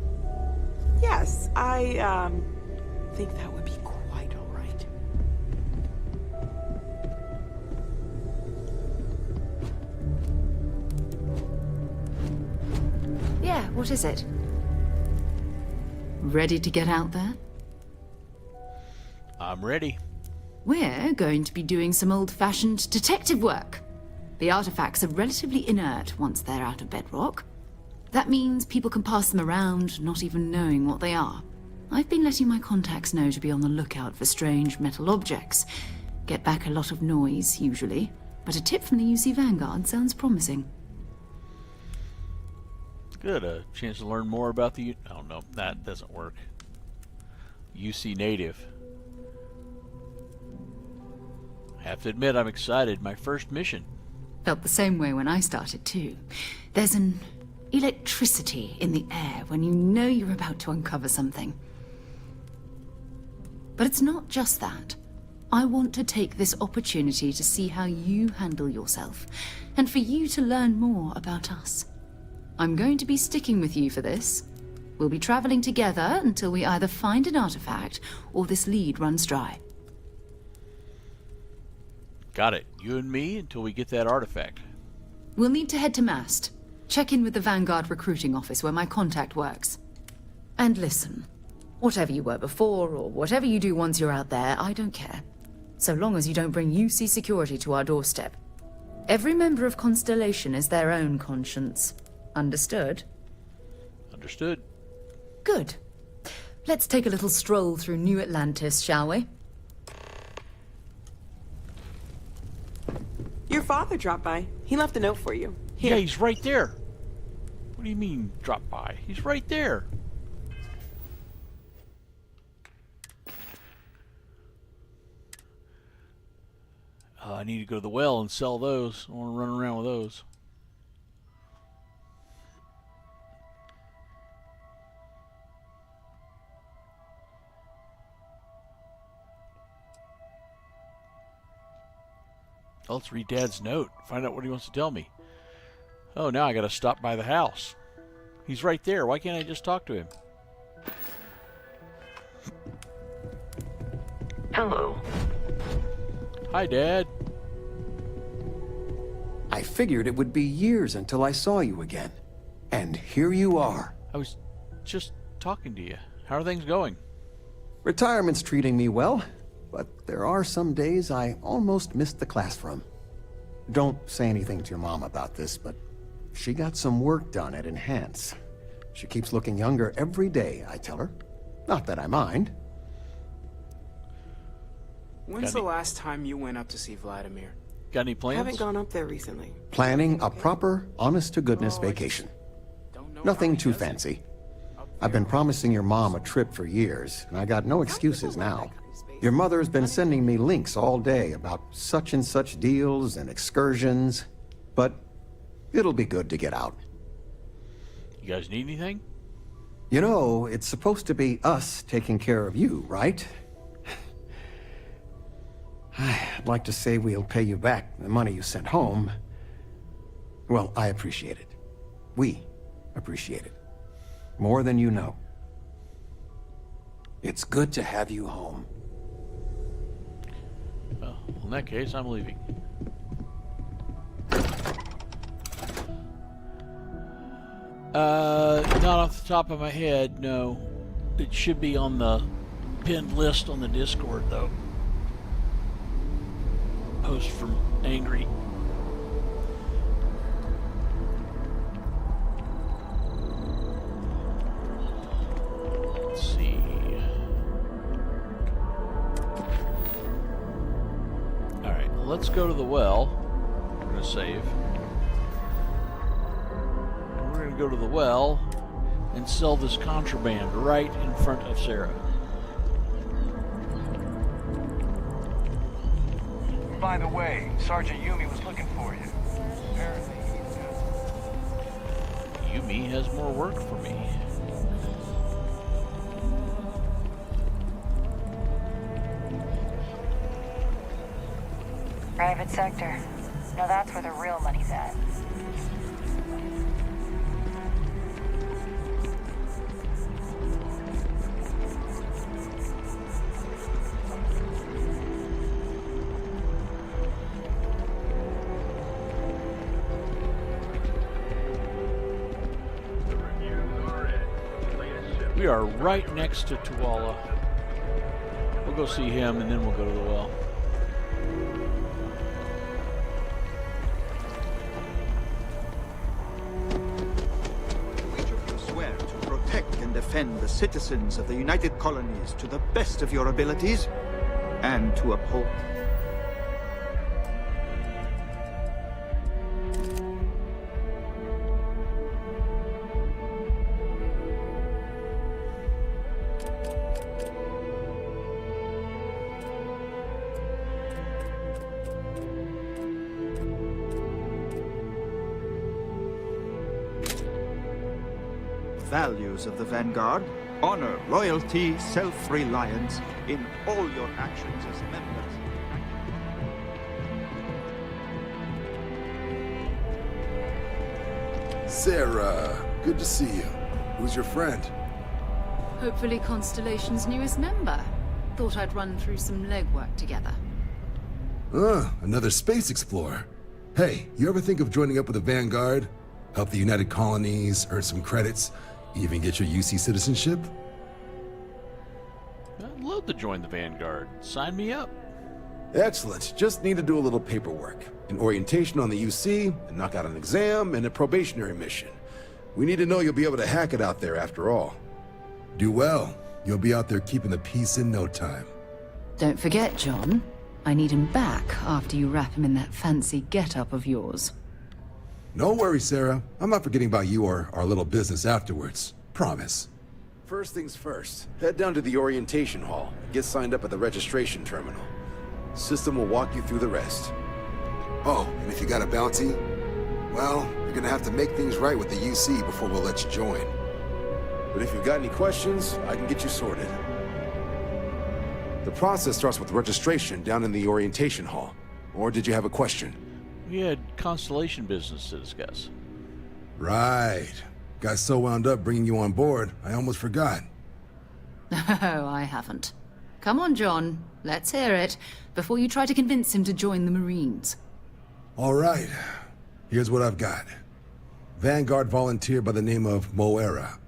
Yes, I, think that would be quite all right. Yeah, what is it? Ready to get out there? I'm ready. We're going to be doing some old-fashioned detective work. The artifacts are relatively inert once they're out of bedrock. That means people can pass them around, not even knowing what they are. I've been letting my contacts know to be on the lookout for strange metal objects. Get back a lot of noise, usually, but a tip from the UC Vanguard sounds promising. Good, a chance to learn more about the... Oh, no, that doesn't work. UC native. I have to admit, I'm excited. My first mission. Felt the same way when I started, too. There's an electricity in the air when you know you're about to uncover something. But it's not just that. I want to take this opportunity to see how you handle yourself, and for you to learn more about us. I'm going to be sticking with you for this. We'll be traveling together until we either find an artifact or this lead runs dry. Got it. You and me until we get that artifact. We'll need to head to Mast. Check in with the Vanguard recruiting office where my contact works. And listen, whatever you were before or whatever you do once you're out there, I don't care. So long as you don't bring UC security to our doorstep. Every member of Constellation is their own conscience. Understood? Understood. Good. Let's take a little stroll through New Atlantis, shall we? Your father dropped by. He left a note for you. Here. Yeah, he's right there. What do you mean, drop by? He's right there. I need to go to the well and sell those. I want to run around with those. Oh, let's read Dad's note. Find out what he wants to tell me. Oh, now I got to stop by the house. He's right there. Why can't I just talk to him? Hello. Hi, Dad. I figured it would be years until I saw you again. And here you are. I was just talking to you. How are things going? Retirement's treating me well, but there are some days I almost missed the classroom. Don't say anything to your mom about this, but she got some work done at Enhance. She keeps looking younger every day, I tell her. Not that I mind. When's the last time you went up to see Vladimir? Got any plans? I haven't gone up there recently. Planning a proper, honest-to-goodness vacation. Nothing too fancy. I've been promising your mom a trip for years, and I got no excuses now. Your mother's been sending me links all day about such and such deals and excursions, but it'll be good to get out. You guys need anything? You know, it's supposed to be us taking care of you, right? I'd like to say we'll pay you back the money you sent home. Well, I appreciate it. We appreciate it. More than you know. It's good to have you home. Well, in that case, I'm leaving. Not off the top of my head, no. It should be on the pinned list on the Discord, though. Post from Angry. Let's see. Alright, let's go to the well. We're going to save. And we're going to go to the well and sell this contraband right in front of Sarah. By the way, Sergeant Yumi was looking for you. Apparently Yumi has more work for me. Private sector. Now that's where the real money's at. We are right next to Tuala. We'll go see him and then we'll go to the well. Each of you swear to protect and defend the citizens of the United Colonies to the best of your abilities, and to uphold. Values of the Vanguard, honor, loyalty, self-reliance in all your actions as members. Sarah, good to see you. Who's your friend? Hopefully Constellation's newest member. Thought I'd run through some legwork together. Another space explorer. Hey, you ever think of joining up with the Vanguard? Help the United Colonies, earn some credits, even get your UC citizenship? I'd love to join the Vanguard. Sign me up. Excellent. Just need to do a little paperwork. An orientation on the UC, and knock out an exam, and a probationary mission. We need to know you'll be able to hack it out there after all. Do well. You'll be out there keeping the peace in no time. Don't forget, John. I need him back after you wrap him in that fancy get-up of yours. No worries, Sarah. I'm not forgetting about you or our little business afterwards. Promise. First things first, head down to the orientation hall and get signed up at the registration terminal. System will walk you through the rest. Oh, and if you got a bounty, well, you're gonna have to make things right with the UC before we'll let you join. But if you've got any questions, I can get you sorted. The process starts with registration down in the orientation hall. Or did you have a question? We had Constellation business to discuss. Right. Got so wound up bringing you on board, I almost forgot. Oh, I haven't. Come on, John. Let's hear it, before you try to convince him to join the Marines. All right. Here's what I've got. Vanguard volunteer by the name of Moera.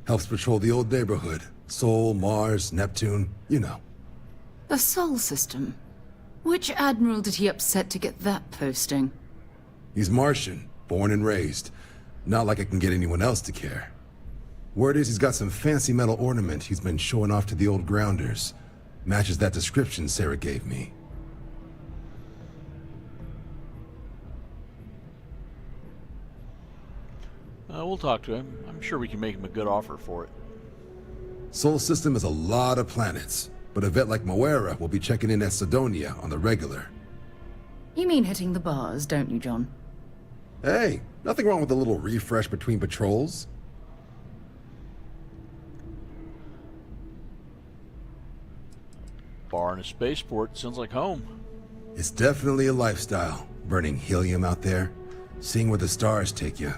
Helps patrol the old neighborhood. Sol, Mars, Neptune, you know. The Sol system. Which admiral did he upset to get that posting? He's Martian, born and raised. Not like I can get anyone else to care. Word is he's got some fancy metal ornament he's been showing off to the old grounders. Matches that description Sarah gave me. We'll talk to him. I'm sure we can make him a good offer for it. Sol system is a lot of planets, but a vet like Moera will be checking in at Sidonia on the regular. You mean hitting the bars, don't you, John? Hey, nothing wrong with a little refresh between patrols. Bar in a spaceport sounds like home. It's definitely a lifestyle, burning helium out there, seeing where the stars take you.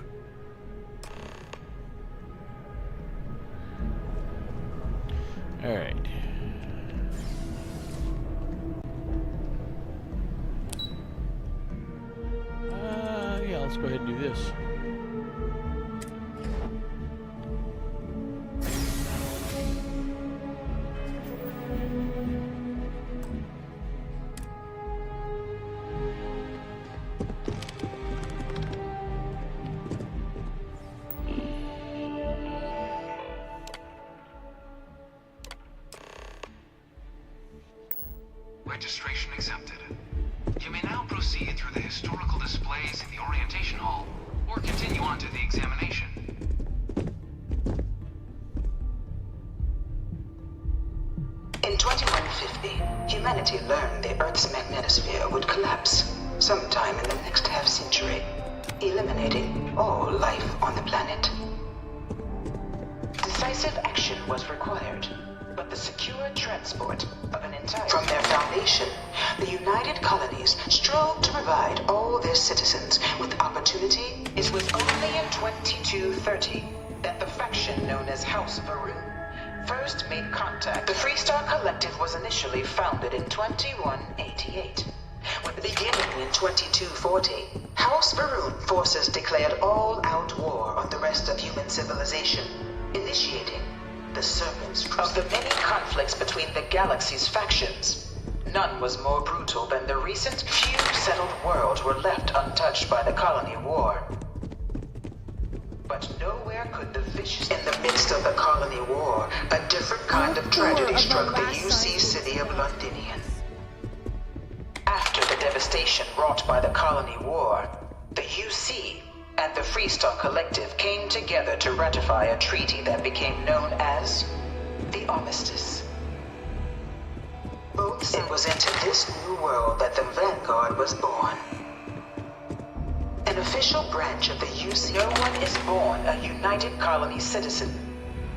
All right. Yeah, let's go ahead and do this. Registration accepted. You may now proceed through the historical displays in the orientation hall, or continue on to the examination. In 2150, humanity learned the Earth's magnetosphere would collapse sometime in the next half-century, eliminating all life on the planet. Decisive action was required, but the secure transport of an entire... From their foundation, the United Colonies strove to provide all their citizens with opportunity. It was only in 2230 that the faction known as House Varun first made contact. The Freestar Collective was initially founded in 2188. With the beginning in 2240, House Varun forces declared all-out war on the rest of human civilization, initiating the Serpent's Crusade. Of the many conflicts between the galaxy's factions, none was more brutal than the recent few settled worlds were left untouched by the colony war. But nowhere could the vicious... In the midst of the colony war, a different kind of tragedy struck the UC city of Londinian. After the devastation wrought by the colony war, the UC and the Freestar Collective came together to ratify a treaty that became known as the Armistice. It was into this new world that the Vanguard was born. An official branch of the UC. No one is born a United Colony citizen.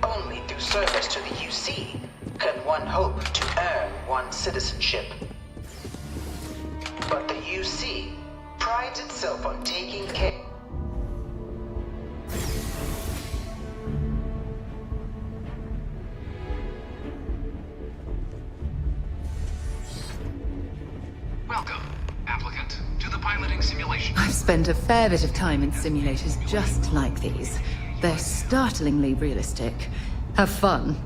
Only through service to the UC can one hope to earn one's citizenship. But the UC prides itself on taking care... Welcome, applicant, to the piloting simulation. I've spent a fair bit of time in simulators just like these. They're startlingly realistic. Have fun.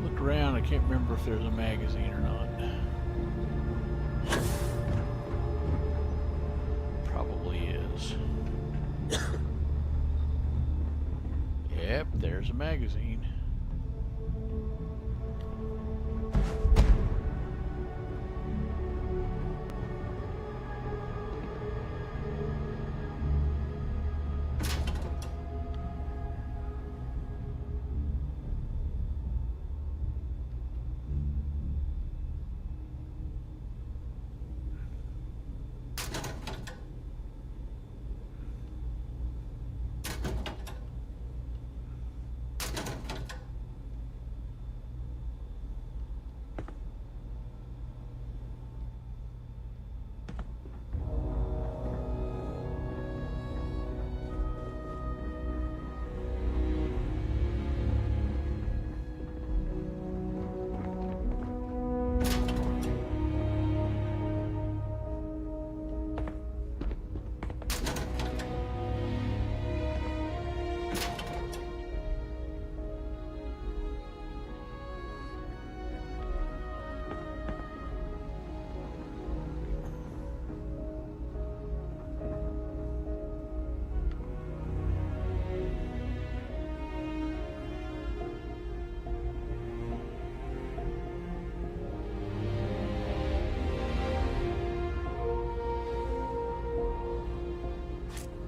Look around, I can't remember if there's a magazine or not. Probably is. Yep, there's a magazine.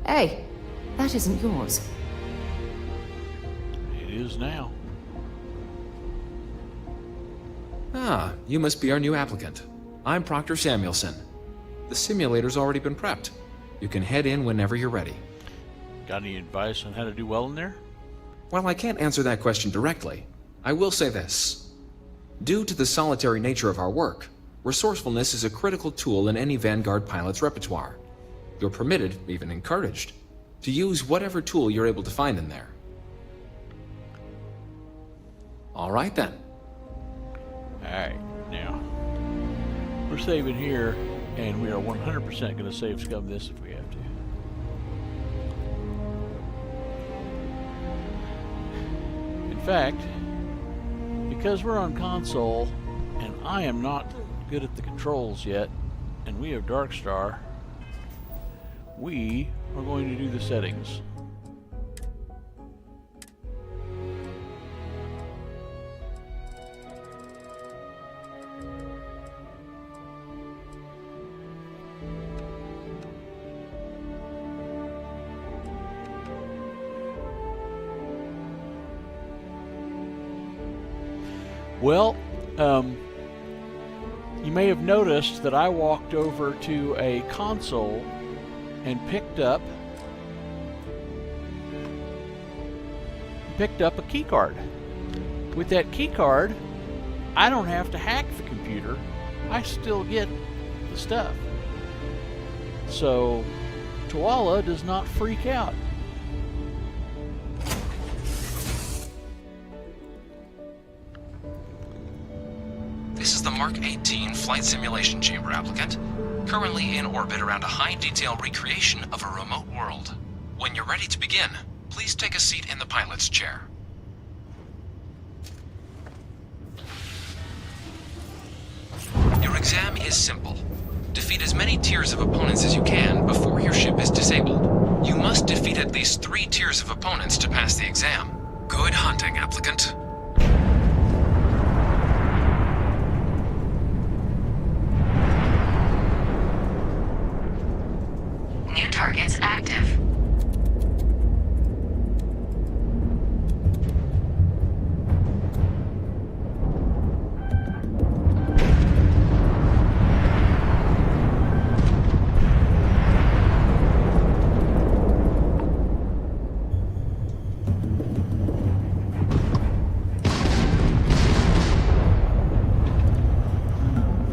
Hey, that isn't yours. It is now. Ah, you must be our new applicant. I'm Proctor Samuelson. The simulator's already been prepped. You can head in whenever you're ready. Got any advice on how to do well in there? While I can't answer that question directly, I will say this. Due to the solitary nature of our work, resourcefulness is a critical tool in any Vanguard pilot's repertoire. You're permitted, even encouraged, to use whatever tool you're able to find in there. All right then. Alright, now, we're saving here, and we are 100% going to save scum this if we have to. In fact, because we're on console, and I am not good at the controls yet, and we have Darkstar, we are going to do the settings. Well, you may have noticed that I walked over to a console and picked up a key card. With that key card, I don't have to hack the computer. I still get the stuff. So, Tuala does not freak out. This is the Mark 18 Flight Simulation Chamber applicant, currently in orbit around a high-detail recreation of a remote world. When you're ready to begin, please take a seat in the pilot's chair. Your exam is simple. Defeat as many tiers of opponents as you can before your ship is disabled. You must defeat at least 3 tiers of opponents to pass the exam. Good hunting, applicant. New targets active.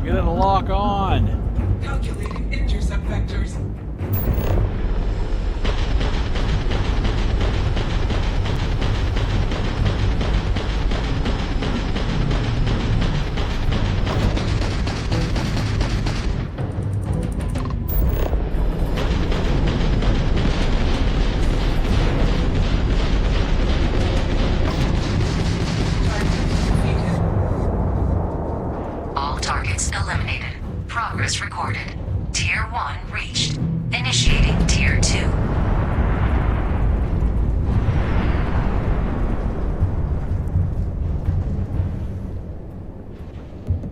Get it to lock on. Calculating intercept vectors. All targets eliminated. Progress recorded. Tier 1 reached. Initiating Tier 2.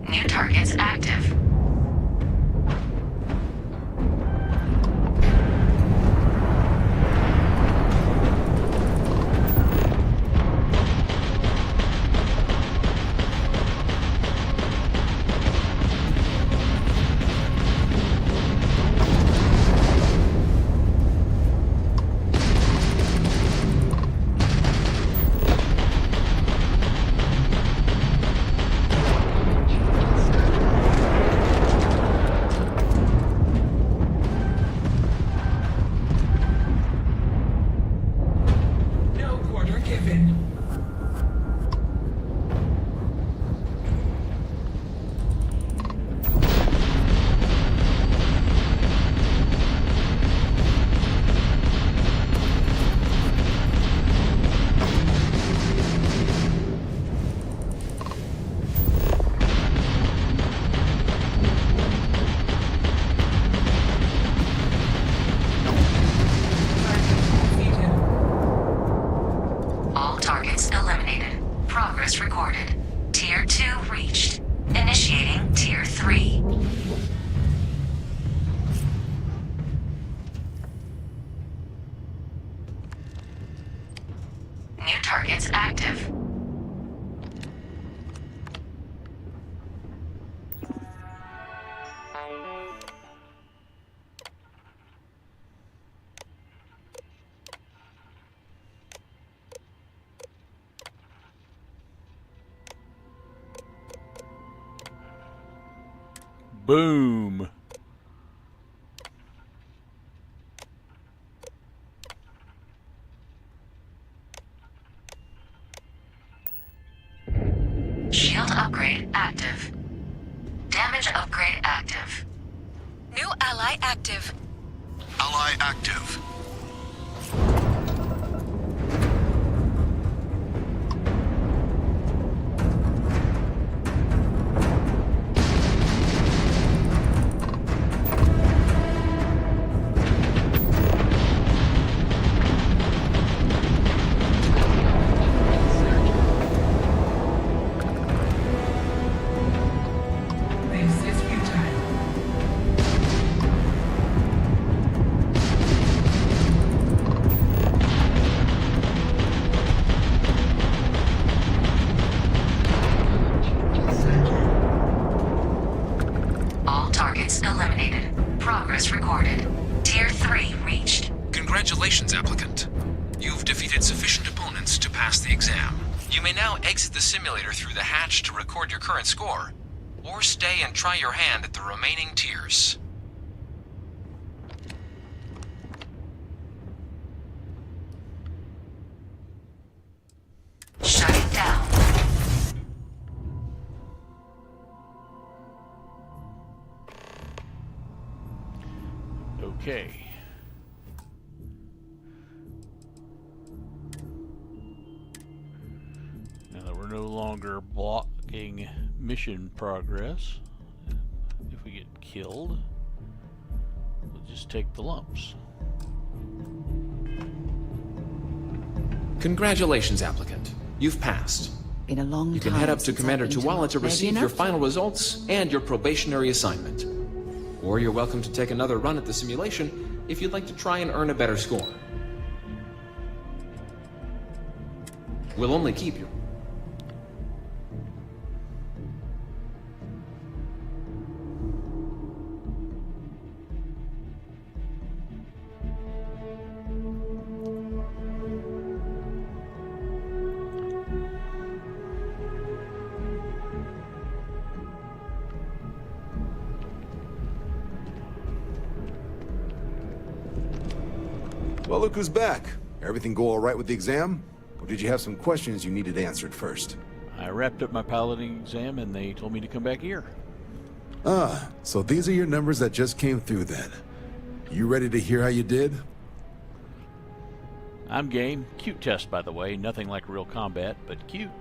New targets active. No quarter given. All targets eliminated. Progress recorded. Tier 2 reached. Initiating Tier 3. Boom. Shield upgrade active. Damage upgrade active. New ally active. Ally active. All targets eliminated. Progress recorded. Tier 3 reached. Congratulations, applicant. You've defeated sufficient opponents to pass the exam. You may now exit the simulator through the hatch to record your current score, or stay and try your hand at the remaining tiers. Shut it down. Okay. Now that we're no longer blocking mission progress, if we get killed, we'll just take the lumps. Congratulations, applicant. You've passed. Been a long time. You can head up to since Commander I've been Tuwala to maybe receive your enough? final results and your probationary assignment. Or you're welcome to take another run at the simulation if you'd like to try and earn a better score. We'll only keep you. Well, look who's back. Everything go all right with the exam? Or did you have some questions you needed answered first? I wrapped up my piloting exam and they told me to come back here. Ah, so these are your numbers that just came through then. You ready to hear how you did? I'm game. Cute test, by the way. Nothing like real combat, but cute.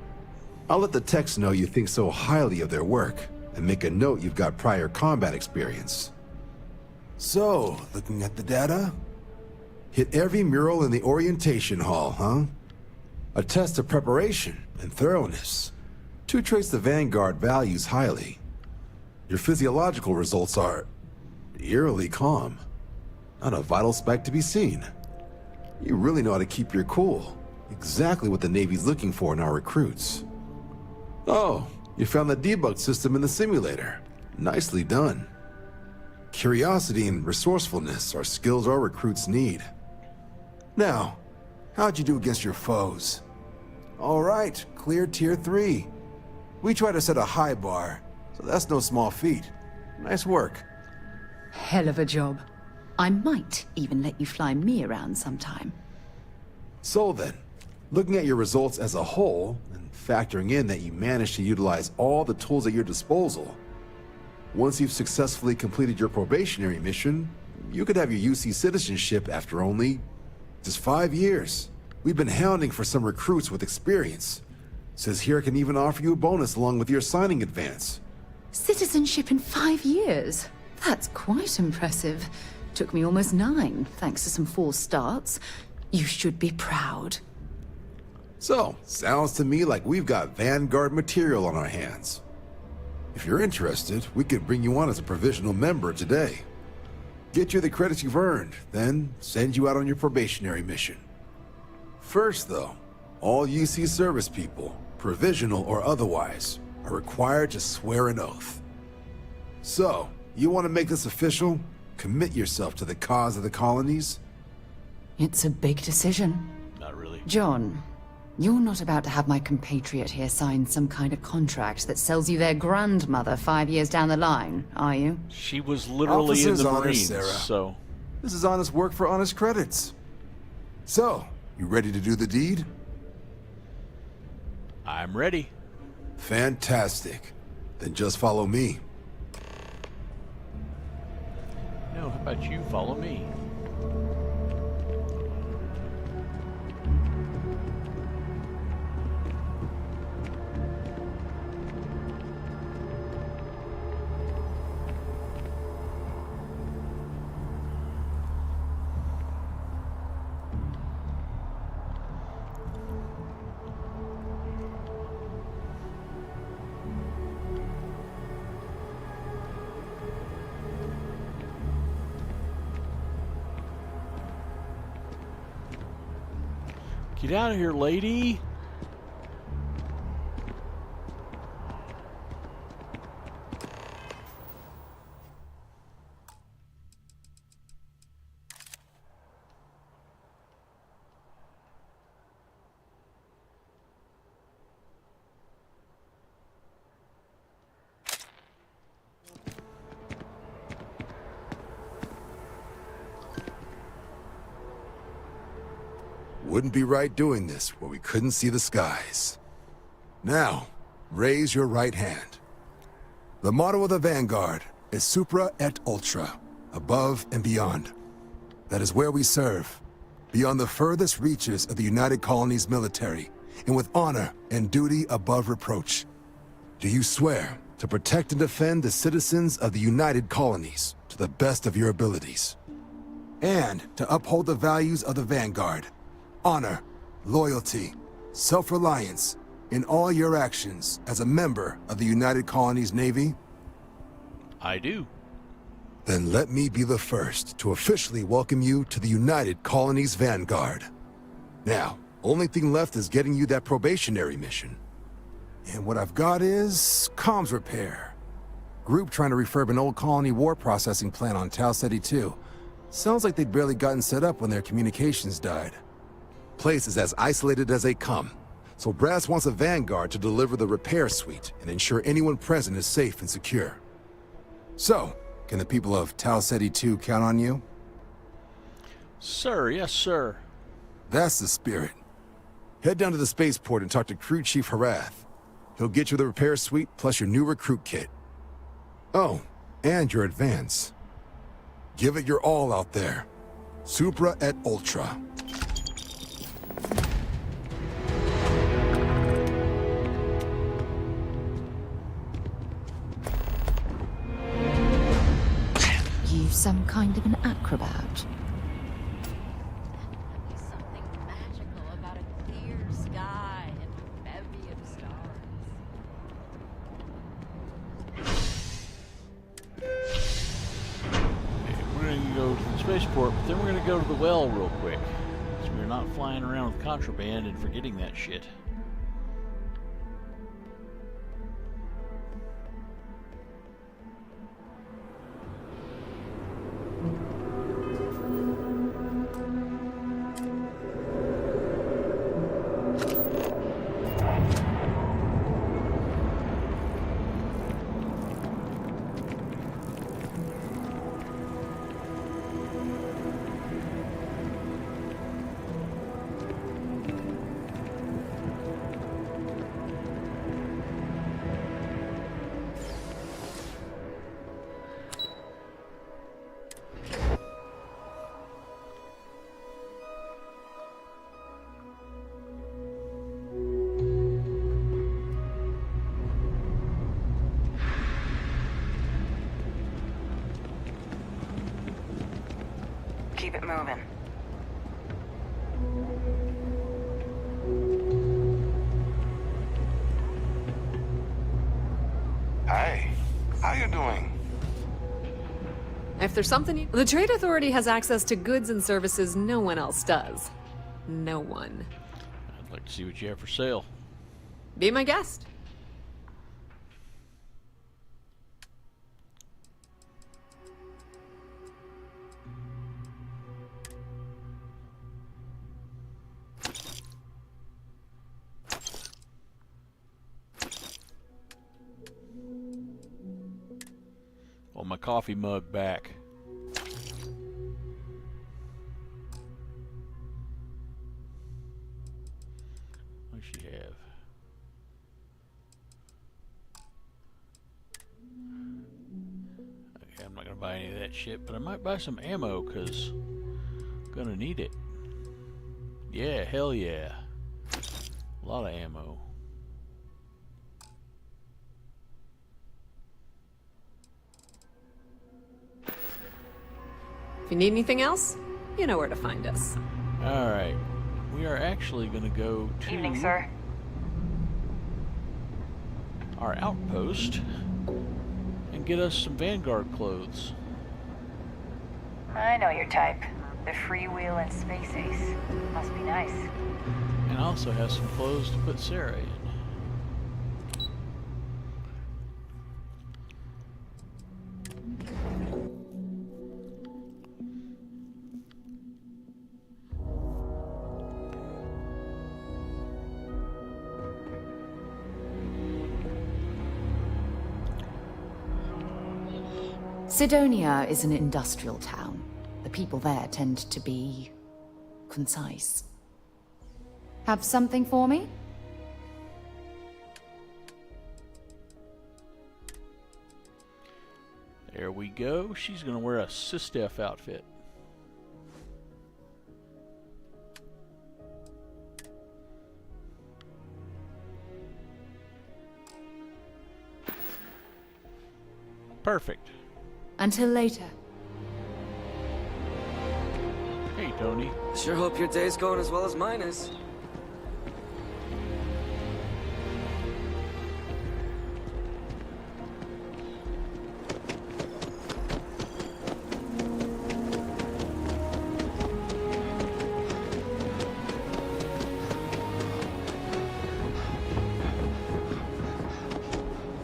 I'll let the techs know you think so highly of their work, and make a note you've got prior combat experience. So, looking at the data? Hit every mural in the orientation hall, huh? A test of preparation and thoroughness. Two traits the Vanguard values highly. Your physiological results are eerily calm. Not a vital spike to be seen. You really know how to keep your cool. Exactly what the Navy's looking for in our recruits. Oh, you found the debug system in the simulator. Nicely done. Curiosity and resourcefulness are skills our recruits need. Now, how'd you do against your foes? All right, clear tier 3. We try to set a high bar, so that's no small feat. Nice work. Hell of a job. I might even let you fly me around sometime. So then, looking at your results as a whole, and factoring in that you managed to utilize all the tools at your disposal, once you've successfully completed your probationary mission, you could have your UC citizenship after only just 5 years. We've been hounding for some recruits with experience. Says here I can even offer you a bonus along with your signing advance. Citizenship in 5 years? That's quite impressive. Took me almost 9, thanks to some false starts. You should be proud. So, sounds to me like we've got Vanguard material on our hands. If you're interested, we could bring you on as a provisional member today. Get you the credits you've earned, then send you out on your probationary mission. First, though, all UC service people, provisional or otherwise, are required to swear an oath. So, you want to make this official? Commit yourself to the cause of the colonies? It's a big decision. Not really. John, You're not about to have my compatriot here sign some kind of contract that sells you their grandmother 5 years down the line, are you? She was literally in the Marines, so... This is honest work for honest credits. So, you ready to do the deed? I'm ready. Fantastic. Then just follow me. No, how about you follow me? Get out of here, lady. Wouldn't be right doing this where we couldn't see the skies. Now, raise your right hand. The motto of the Vanguard is Supra et Ultra, above and beyond. That is where we serve, beyond the furthest reaches of the United Colonies military, and with honor and duty above reproach. Do you swear to protect and defend the citizens of the United Colonies to the best of your abilities? And to uphold the values of the Vanguard, honor, loyalty, self-reliance in all your actions as a member of the United Colonies Navy? I do. Then let me be the first to officially welcome you to the United Colonies Vanguard. Now, only thing left is getting you that probationary mission. And what I've got is comms repair. Group trying to refurb an old colony war processing plant on Tau Ceti 2. Sounds like they'd barely gotten set up when their communications died. Place is as isolated as they come, so Brass wants a Vanguard to deliver the repair suite and ensure anyone present is safe and secure. So, can the people of Tau Ceti 2 count on you? Sir, yes, sir. That's the spirit. Head down to the spaceport and talk to Crew Chief Harath. He'll get you the repair suite plus your new recruit kit. Oh, and your advance. Give it your all out there. Supra et Ultra. You some kind of an acrobat? Something magical about a clear sky and a bevy of stars. We're going to go to the spaceport, but then we're going to go to the well real quick. So we're not flying around with contraband and forgetting that shit. Keep it moving. Hey, how you doing? If there's something the Trade Authority has access to goods and services no one else does. No one. I'd like to see what you have for sale. Be my guest. my coffee mug back. What does she have? Okay, I'm not gonna buy any of that shit, but I might buy some ammo because I'm gonna need it. Yeah, hell yeah. A lot of ammo. If you need anything else, you know where to find us. Alright. We are actually going to go to Evening, sir. our outpost and get us some Vanguard clothes. I know your type. The freewheel and space ace. Must be nice. And I also have some clothes to put Sarah in. Sidonia is an industrial town. The people there tend to be concise. Have something for me? There we go. She's going to wear a Sistef outfit. Perfect. Until later. Hey, Tony. Sure hope your day's going as well as mine is.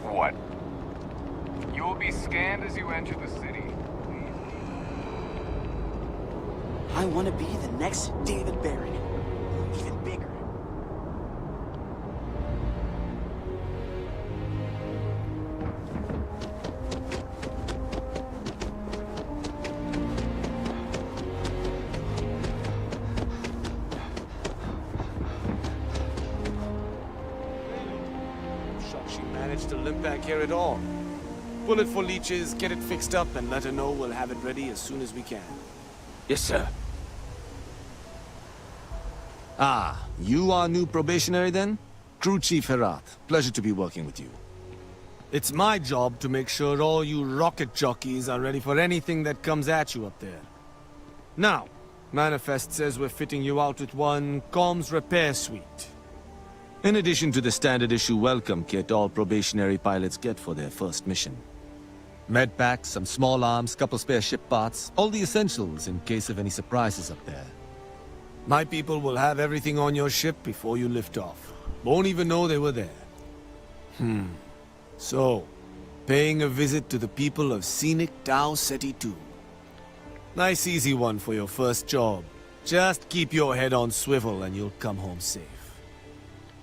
What? You will be scanned as you enter the city. I want to be the next David Barron. Even bigger. Shocked she managed to limp back here at all. Bullet for leeches, get it fixed up, and let her know we'll have it ready as soon as we can. Yes, sir. Ah, you are new probationary then? Crew Chief Herat. Pleasure to be working with you. It's my job to make sure all you rocket jockeys are ready for anything that comes at you up there. Now, Manifest says we're fitting you out with one comms repair suite. In addition to the standard issue welcome kit all probationary pilots get for their first mission. Med packs, some small arms, couple spare ship parts, all the essentials in case of any surprises up there. My people will have everything on your ship before you lift off. Won't even know they were there. So, paying a visit to the people of scenic Tau Ceti 2. Nice easy one for your first job. Just keep your head on swivel and you'll come home safe.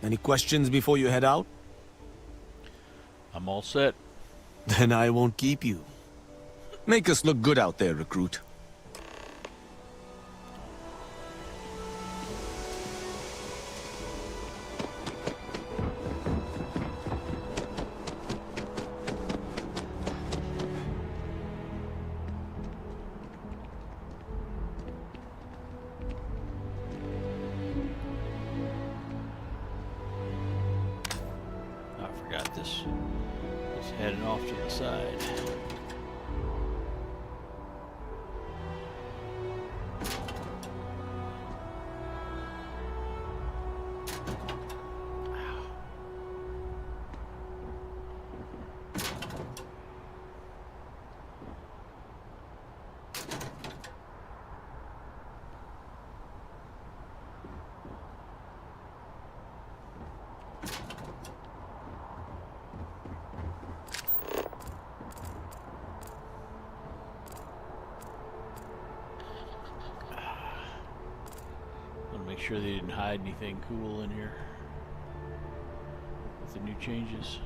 Any questions before you head out? I'm all set. Then I won't keep you. Make us look good out there, recruit. I forgot this. It's heading off to the side. Make sure they didn't hide anything cool in here with the new changes.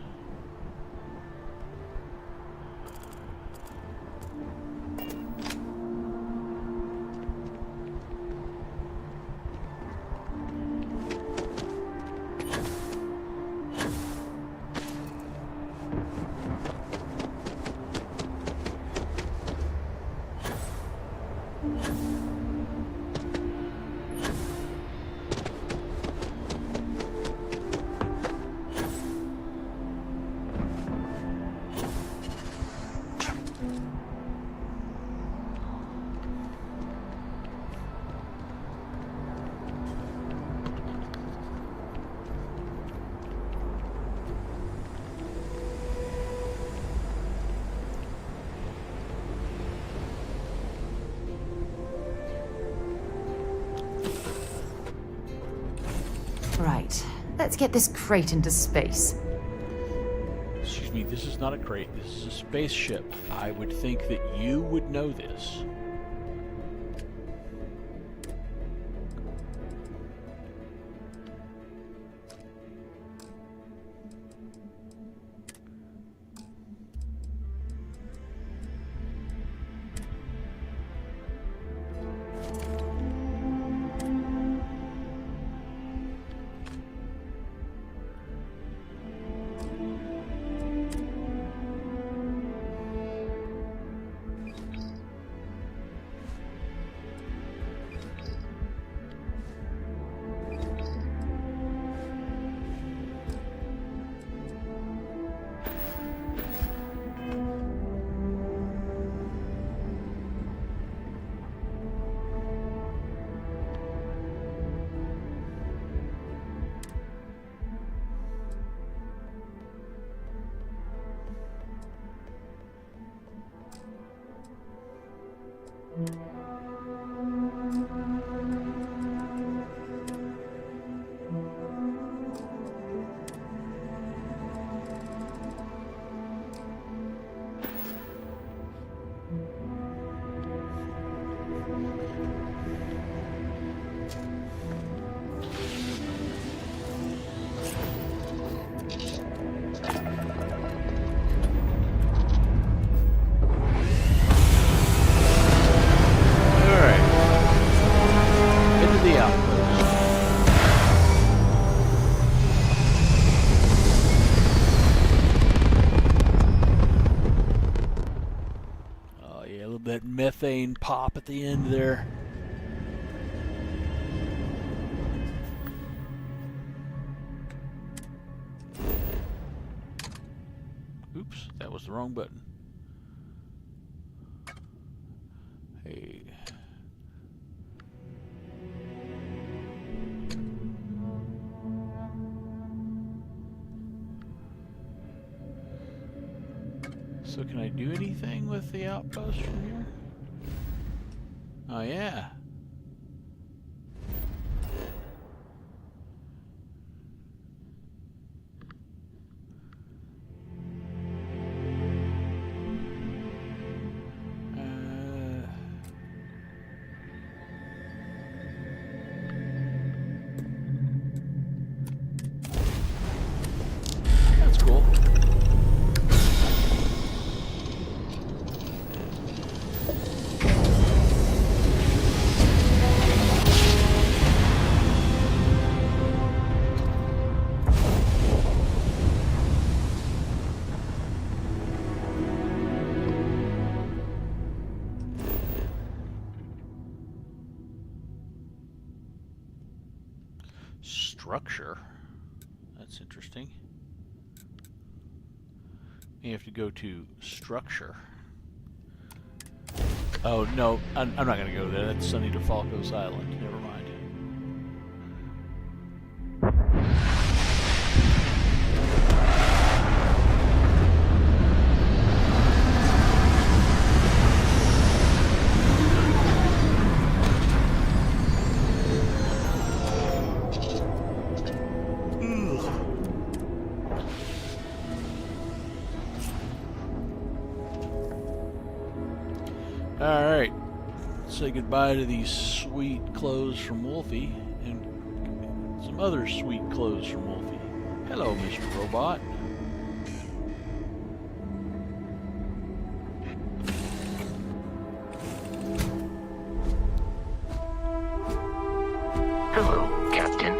Let's get this crate into space. Excuse me, this is not a crate. This is a spaceship. I would think that you would know this. That methane pop at the end there. Oops, that was the wrong button. Hey. So can I do anything with the outpost from here? Oh yeah. That's cool. Structure. That's interesting. You have to go to structure. Oh no, I'm not going to go there. That's Sonny DeFalco's island. Never mind. Alright, say goodbye to these sweet clothes from Wolfie and some other sweet clothes from Wolfie. Hello, Mr. Robot. Hello, Captain.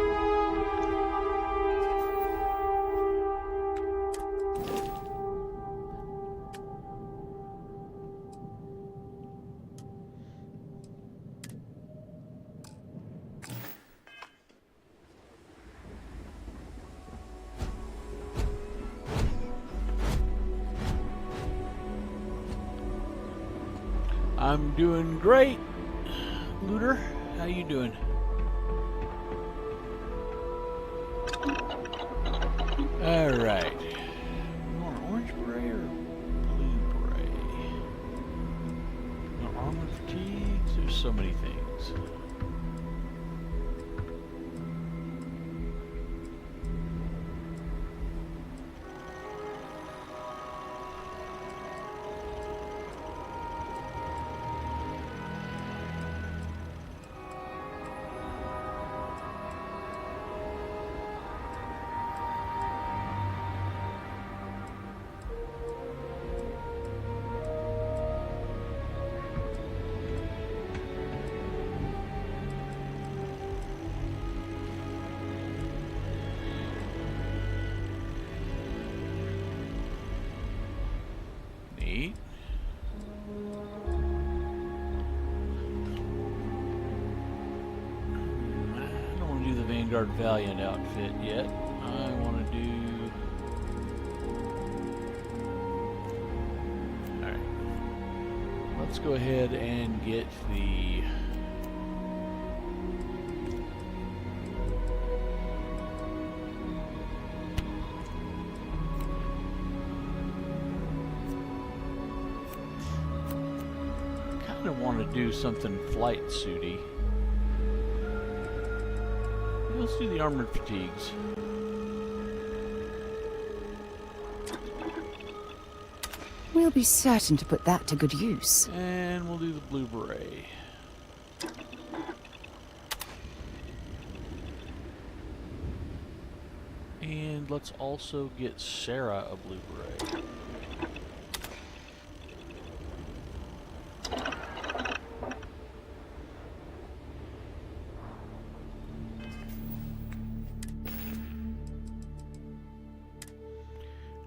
I'm doing great, Looter. How you doing? All right. You want an orange beret or blue beret? No armor fatigues. There's so many things. Neat. I don't want to do the Vanguard Valiant outfit yet. I want to do... Alright. Let's go ahead and get the... I want to do something flight suity. Let's do the armored fatigues. We'll be certain to put that to good use. And we'll do the blue beret. And let's also get Sarah a blue beret.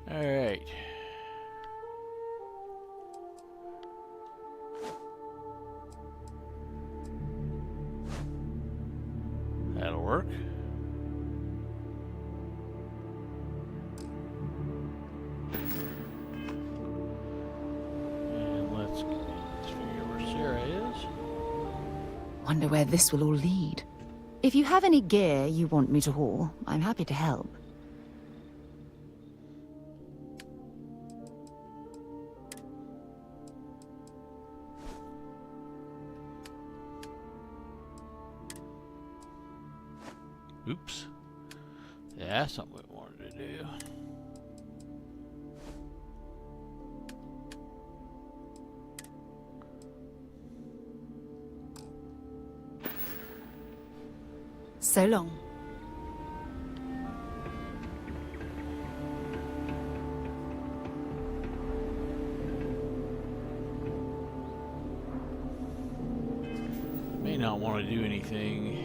Alright. That'll work. And let's figure where Sarah is. Wonder where this will all lead. If you have any gear you want me to haul, I'm happy to help. Oops. Yeah, that's not what we wanted to do. So long. May not want to do anything.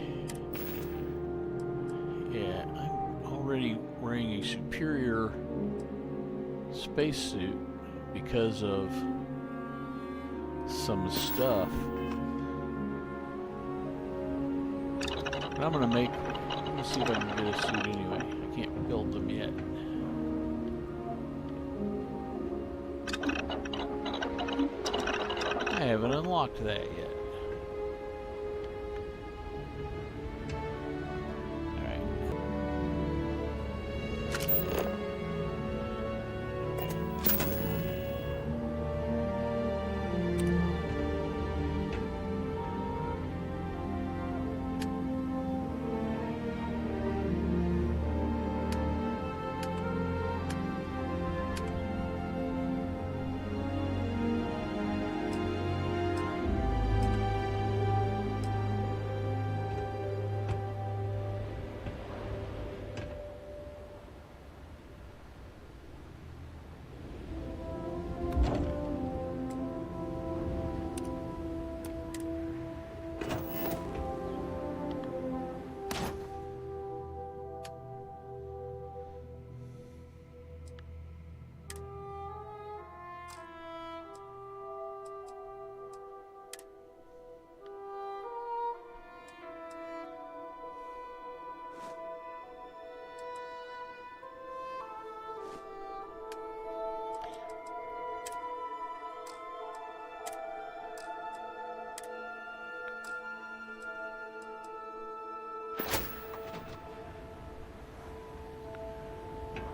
Yeah, I'm already wearing a superior spacesuit because of some stuff. But I'm gonna let's see if I can get a suit anyway. I can't build them yet. I haven't unlocked that yet.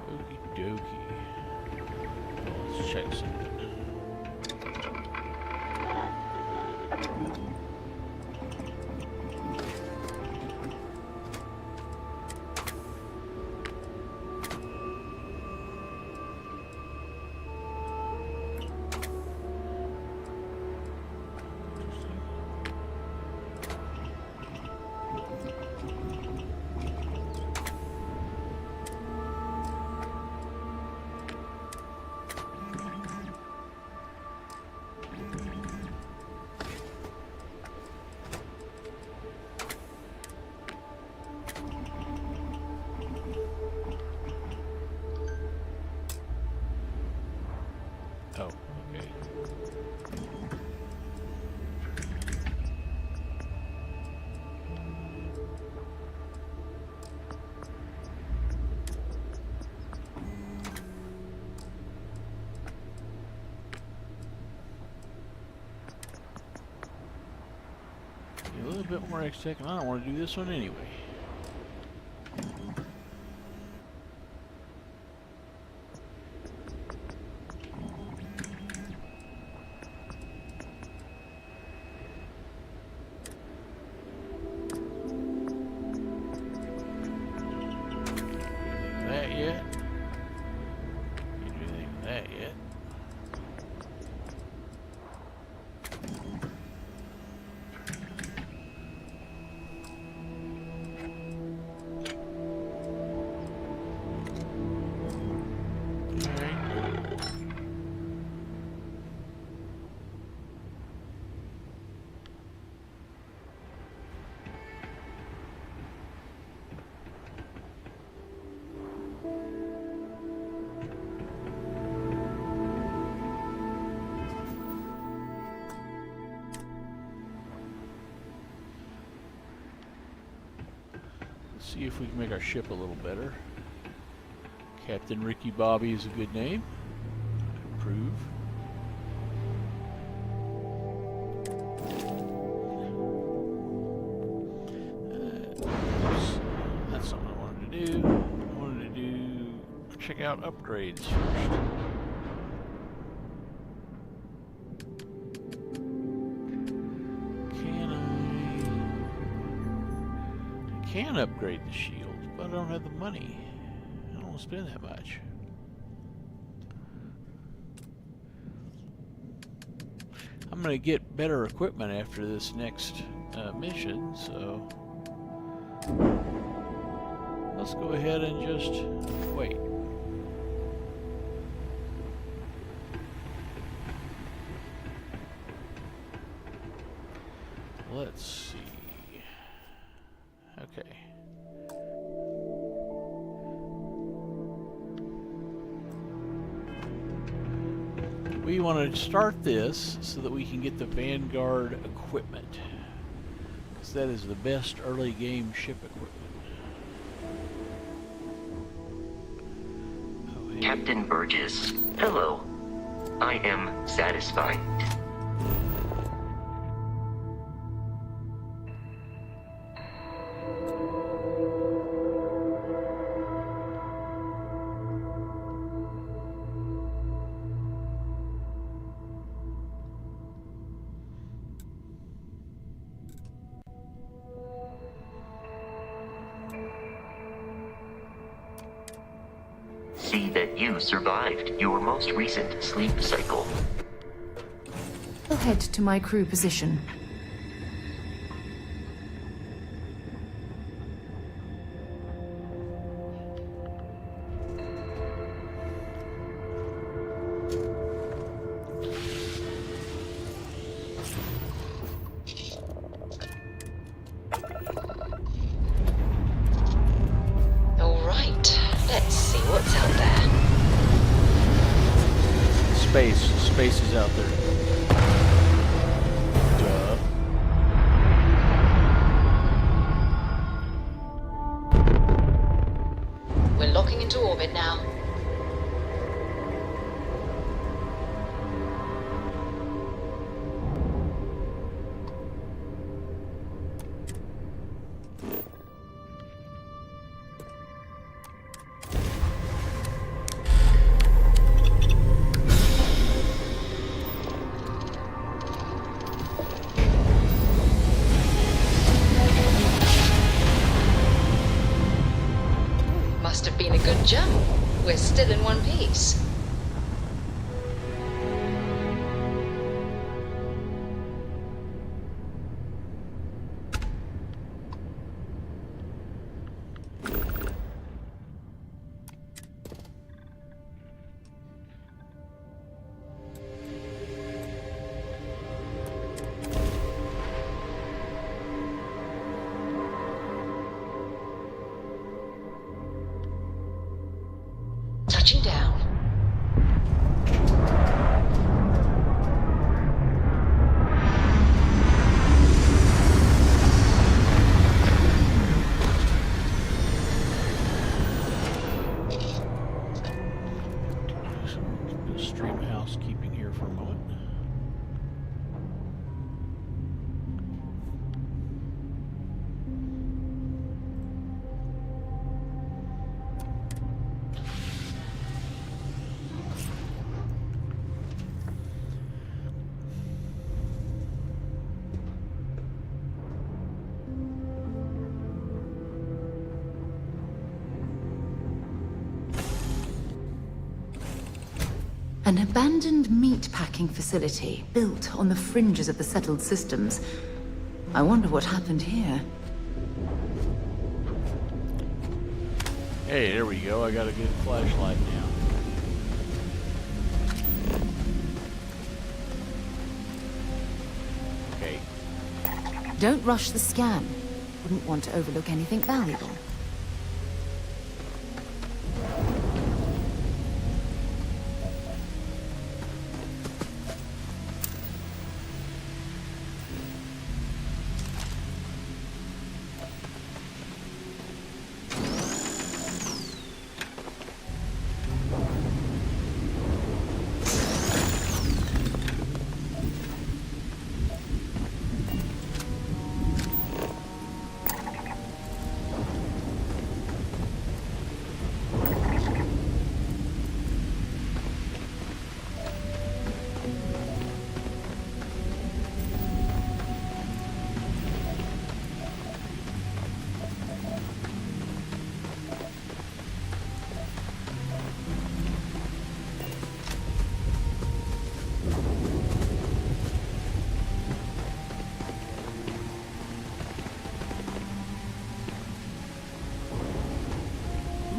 Okie dokie. Let's check something. Oh, okay. A little bit more X-Tech, and I don't want to do this one anyway. That yet? Can't do anything with that yet. See if we can make our ship a little better. Captain Ricky Bobby is a good name. Approve. That's something I wanted to do. I wanted to do check out upgrades first. I can upgrade the shield, but I don't have the money. I don't want to spend that much. I'm going to get better equipment after this next mission, so let's go ahead and just wait. Let's see. Okay. We want to start this so that we can get the Vanguard equipment, because that is the best early game ship equipment. Oh, hey. Captain Burgess, hello. I am satisfied. See that you survived your most recent sleep cycle. I'll head to my crew position. Space is out there. Duh. We're locking into orbit now. Must have been a good jump. We're still in one piece. Touching down. Stream housekeeping here for a moment. An abandoned meat-packing facility built on the fringes of the settled systems. I wonder what happened here. Hey, there we go. I got a good flashlight now. Okay. Don't rush the scan. Wouldn't want to overlook anything valuable.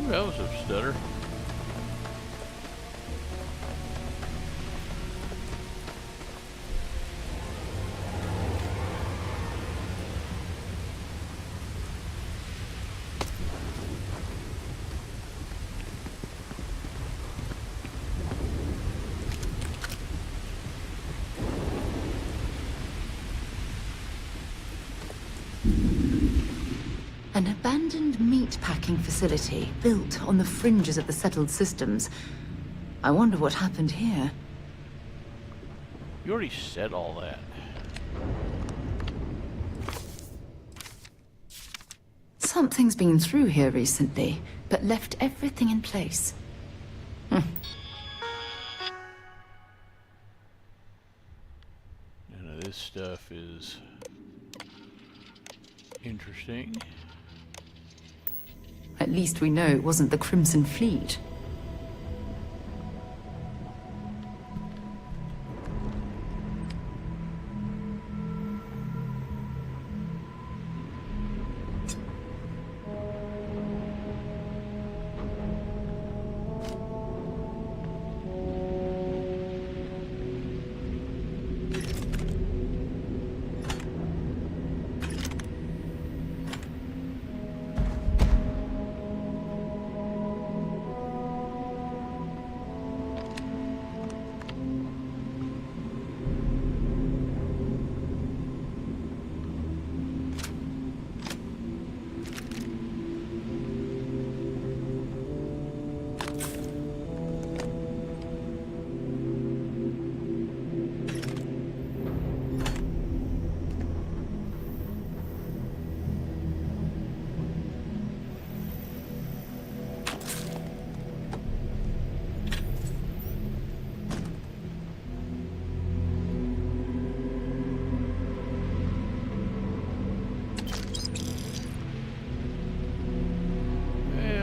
That was a stutter. An abandoned meat-packing facility built on the fringes of the settled systems. I wonder what happened here. You already said all that. Something's been through here recently, but left everything in place. None of this stuff is interesting. At least we know it wasn't the Crimson Fleet.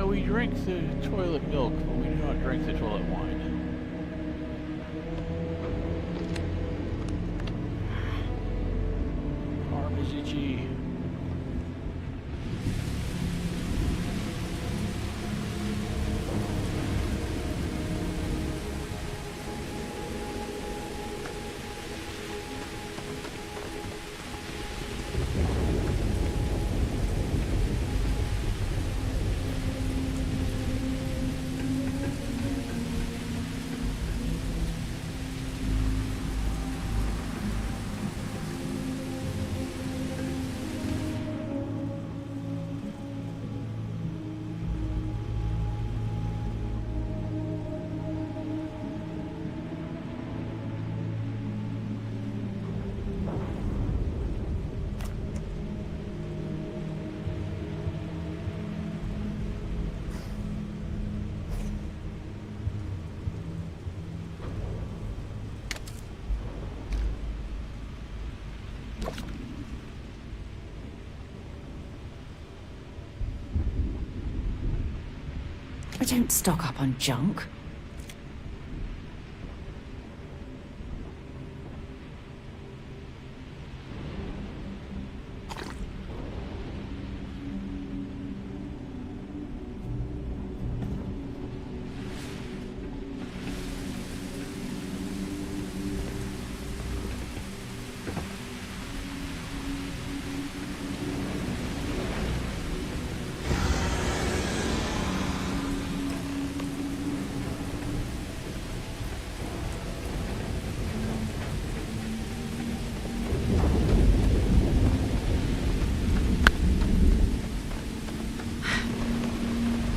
We drink the toilet milk, but we do not drink the toilet wine. Arm is itchy. I don't stock up on junk.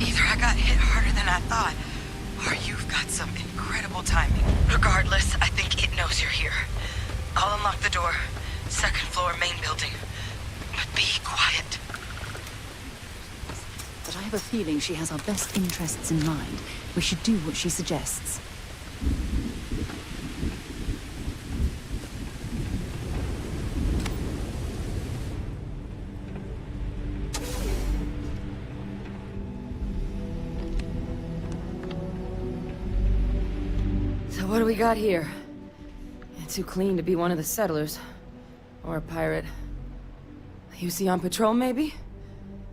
Either I got hit harder than I thought, or you've got some incredible timing. Regardless, I think it knows you're here. I'll unlock the door. Second floor, main building. But be quiet. But I have a feeling she has our best interests in mind. We should do what she suggests. So what do we got here? You're too clean to be one of the settlers. Or a pirate. You see on patrol, maybe?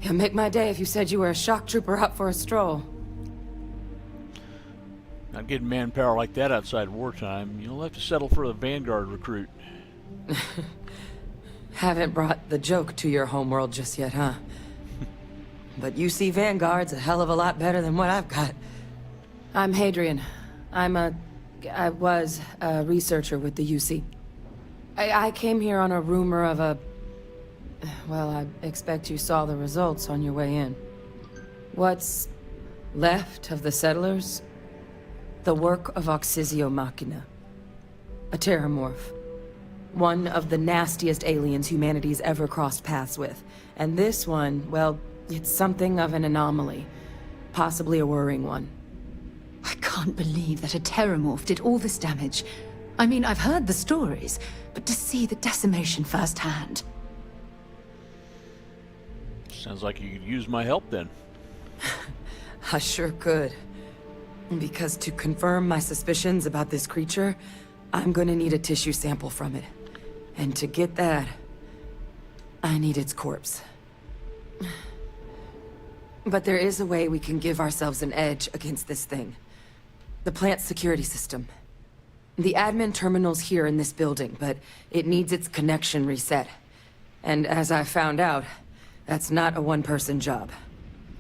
It'd make my day if you said you were a shock trooper out for a stroll. Not getting manpower like that outside wartime. You'll have to settle for a Vanguard recruit. Haven't brought the joke to your homeworld just yet, huh? But you see Vanguard's a hell of a lot better than what I've got. I'm Hadrian. I was a researcher with the UC. I came here on a rumor of a... Well, I expect you saw the results on your way in. What's left of the settlers? The work of Oxysio Machina. A terramorph. One of the nastiest aliens humanity's ever crossed paths with. And this one, well, it's something of an anomaly. Possibly a worrying one. I can't believe that a terramorph did all this damage. I mean, I've heard the stories, but to see the decimation firsthand... Sounds like you could use my help then. I sure could. Because to confirm my suspicions about this creature, I'm gonna need a tissue sample from it. And to get that, I need its corpse. But there is a way we can give ourselves an edge against this thing. The plant's security system. The admin terminal's here in this building, but it needs its connection reset. And as I found out, that's not a one-person job.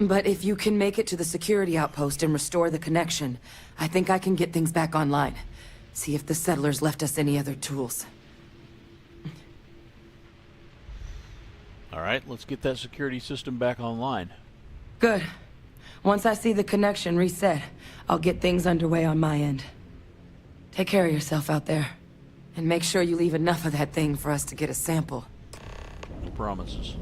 But if you can make it to the security outpost and restore the connection, I think I can get things back online. See if the settlers left us any other tools. Alright, let's get that security system back online. Good. Once I see the connection reset, I'll get things underway on my end. Take care of yourself out there. And make sure you leave enough of that thing for us to get a sample. No promises.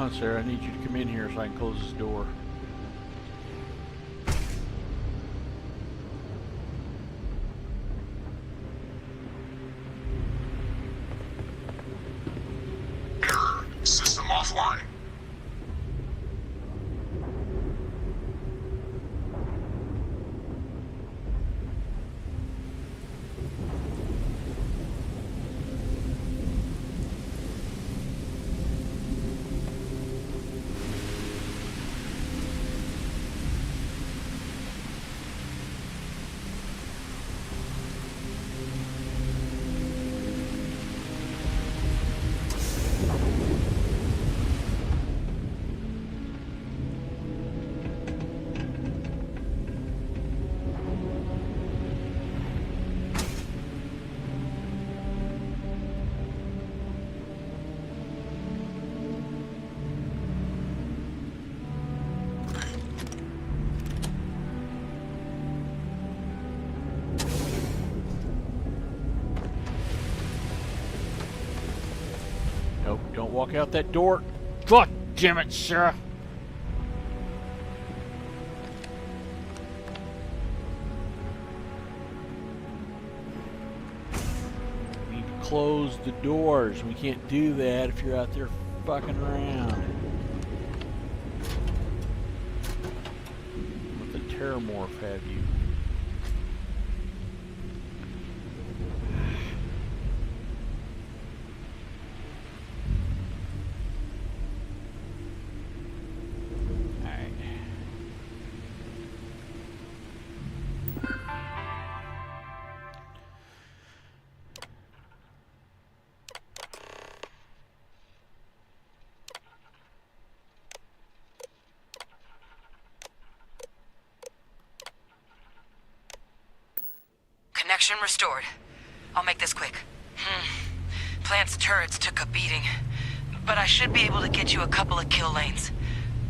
Come on, Sarah, I need you to come in here so I can close this door. Error. System offline. Nope, don't walk out that door. Fuck, damn it, Sarah. We need to close the doors. We can't do that if you're out there fucking around. What the Terramorph have you? Connection restored. I'll make this quick. Plant's turrets took a beating, but I should be able to get you a couple of kill lanes.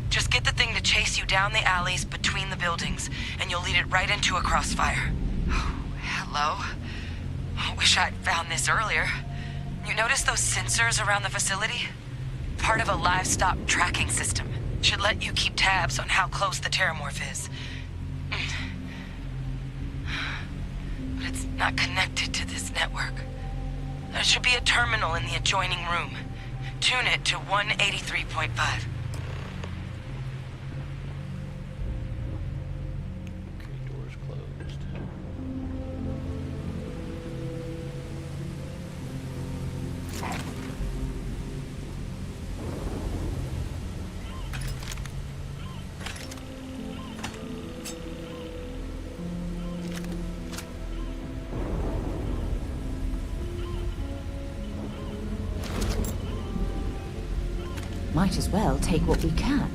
Just get the thing to chase you down the alleys between the buildings, and you'll lead it right into a crossfire. Oh, hello. Wish I'd found this earlier. You notice those sensors around the facility? Part of a livestock tracking system. Should let you keep tabs on how close the Terramorph is. But it's not connected to this network. There should be a terminal in the adjoining room. Tune it to 183.5. Might as well take what we can.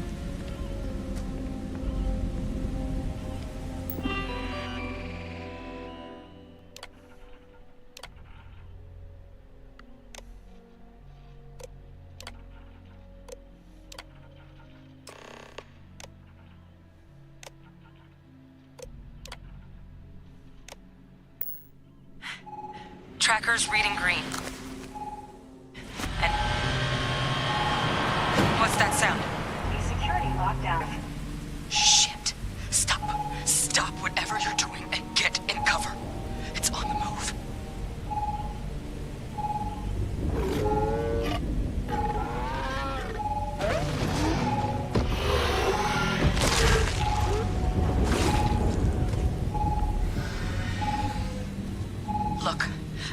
Tracker's reading green. And what's that sound? The security lockdown. Shit. Stop. Stop whatever you're doing and get in cover. It's on the move. Look,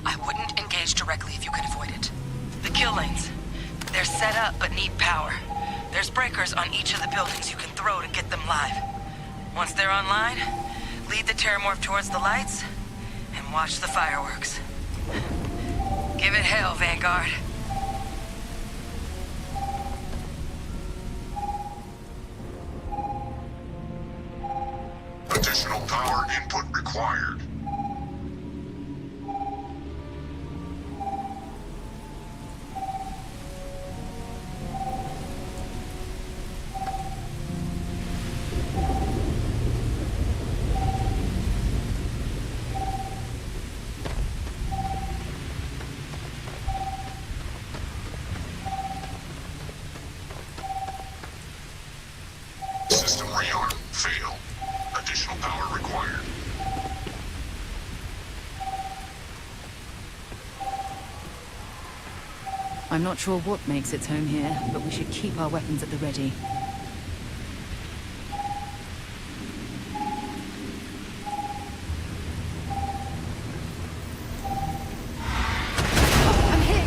I wouldn't engage directly if you could avoid it. The kill lanes. They're set up but need power. There's breakers on each of the buildings you can throw to get them live. Once they're online, lead the Terramorph towards the lights and watch the fireworks. Give it hell, Vanguard. Additional power input required. I'm not sure what makes its home here, but we should keep our weapons at the ready. I'm hit!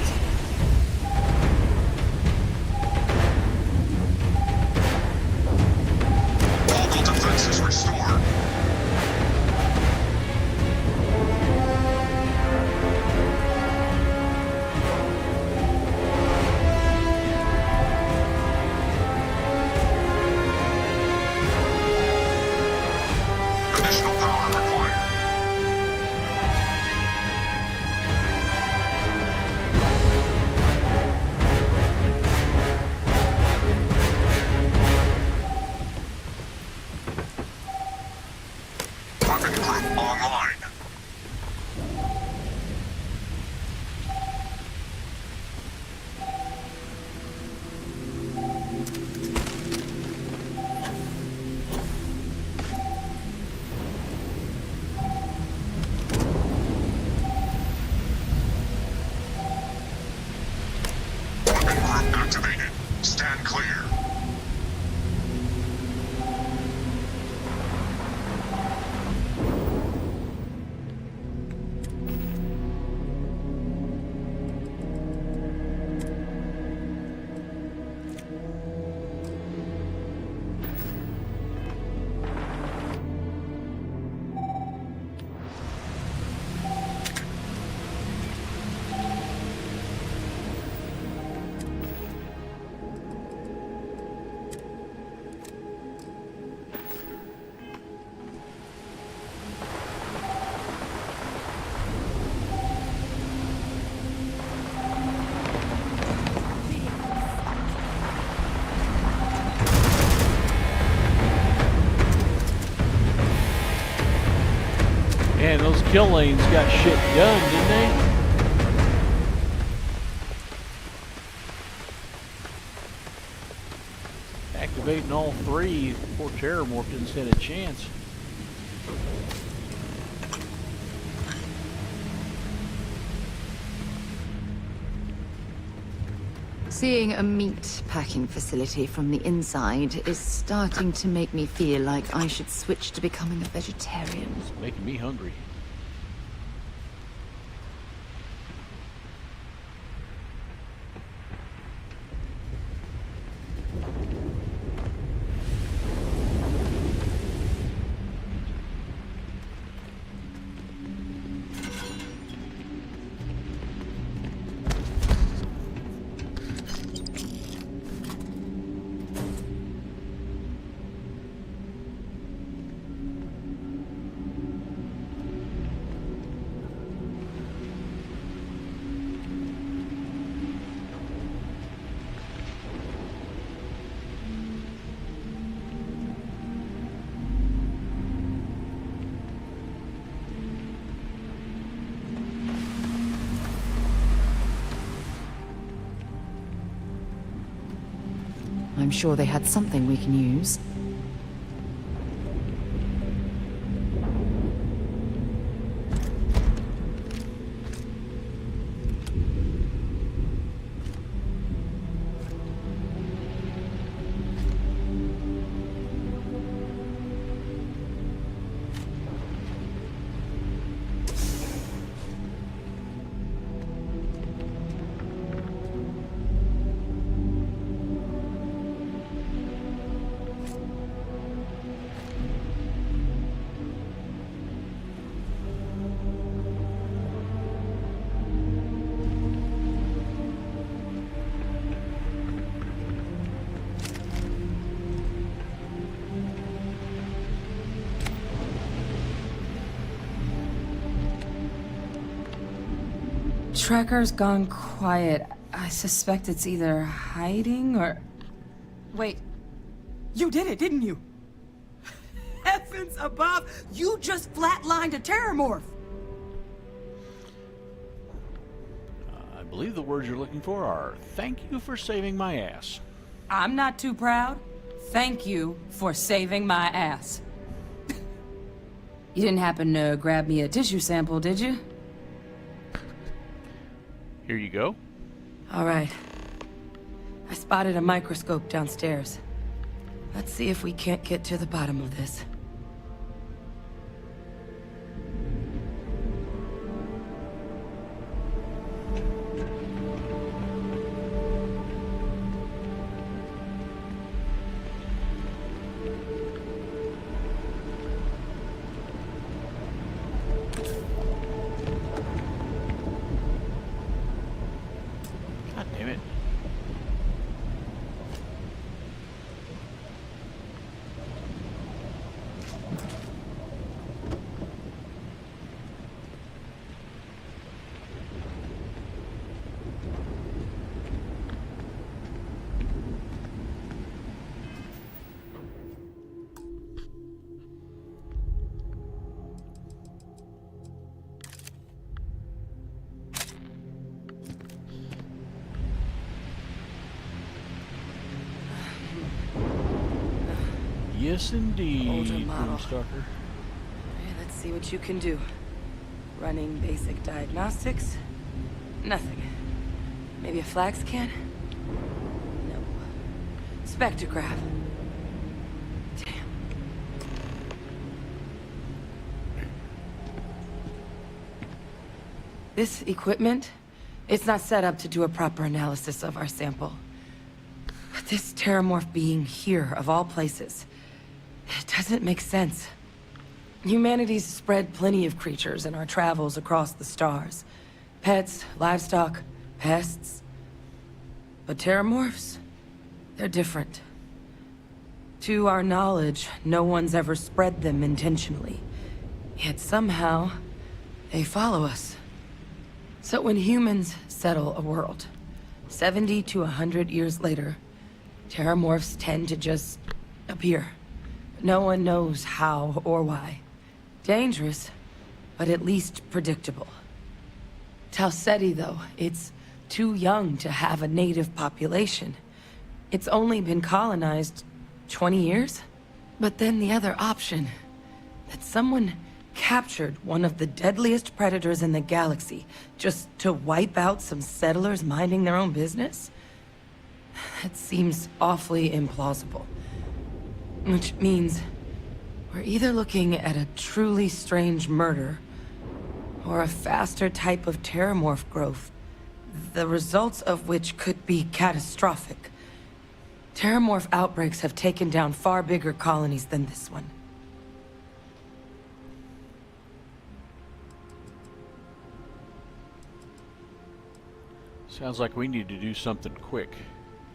Local defenses restored. Additional power required. Weapon group online. Weapon group activated. Stand clear. Man, those kill lanes got shit done, didn't they? Activating all three, poor Terramorph didn't stand a chance. Seeing a meat packing facility from the inside is starting to make me feel like I should switch to becoming a vegetarian. It's making me hungry. I'm sure they had something we can use. Tracker's gone quiet. I suspect it's either hiding or... Wait. You did it, didn't you? Heavens above! You just flatlined a Terramorph! I believe the words you're looking for are, thank you for saving my ass. I'm not too proud. Thank you for saving my ass. You didn't happen to grab me a tissue sample, did you? Here you go. All right. I spotted a microscope downstairs. Let's see if we can't get to the bottom of this. God damn it. Yes, indeed, Older model. Stalker. Okay, let's see what you can do. Running basic diagnostics? Nothing. Maybe a flag scan? No. Spectrograph. Damn. This equipment, it's not set up to do a proper analysis of our sample. But this terramorph being here, of all places, it doesn't make sense. Humanity's spread plenty of creatures in our travels across the stars. Pets, livestock, pests. But terramorphs? They're different. To our knowledge, no one's ever spread them intentionally. Yet somehow, they follow us. So when humans settle a world, 70 to 100 years later, terramorphs tend to just appear. No one knows how or why. Dangerous, but at least predictable. Tau Ceti, though, it's too young to have a native population. It's only been colonized 20 years? But then the other option, that someone captured one of the deadliest predators in the galaxy just to wipe out some settlers minding their own business? That seems awfully implausible. Which means we're either looking at a truly strange murder or a faster type of terramorph growth, the results of which could be catastrophic. Terramorph outbreaks have taken down far bigger colonies than this one. Sounds like we need to do something quick.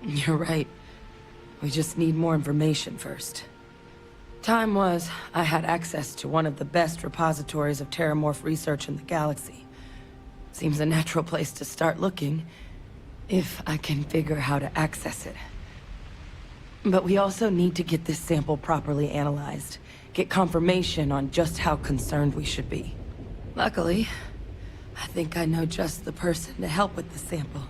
You're right. We just need more information first. Time was, I had access to one of the best repositories of terramorph research in the galaxy. Seems a natural place to start looking, if I can figure how to access it. But we also need to get this sample properly analyzed, get confirmation on just how concerned we should be. Luckily, I think I know just the person to help with the sample.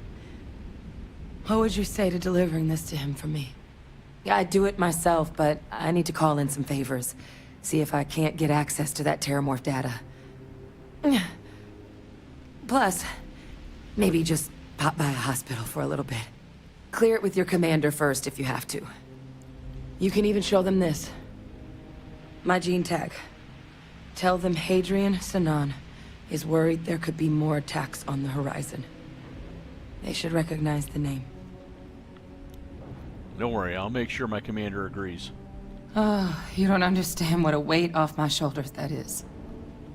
What would you say to delivering this to him for me? I'd do it myself, but I need to call in some favors. See if I can't get access to that terramorph data. Plus, maybe just pop by a hospital for a little bit. Clear it with your commander first if you have to. You can even show them this. My gene tag. Tell them Hadrian Sinan is worried there could be more attacks on the horizon. They should recognize the name. Don't worry, I'll make sure my commander agrees. Oh, you don't understand what a weight off my shoulders that is.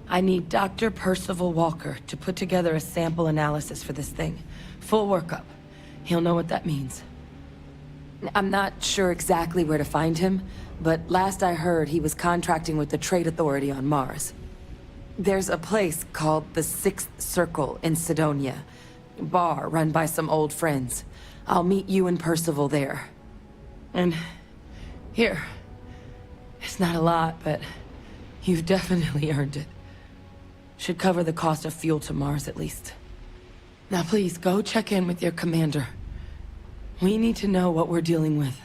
I need Dr. Percival Walker to put together a sample analysis for this thing. Full workup. He'll know what that means. I'm not sure exactly where to find him, but last I heard he was contracting with the Trade Authority on Mars. There's a place called the Sixth Circle in Sidonia. Bar run by some old friends. I'll meet you and Percival there. And here. It's not a lot, but you've definitely earned it. Should cover the cost of fuel to Mars at least. Now please, go check in with your commander. We need to know what we're dealing with.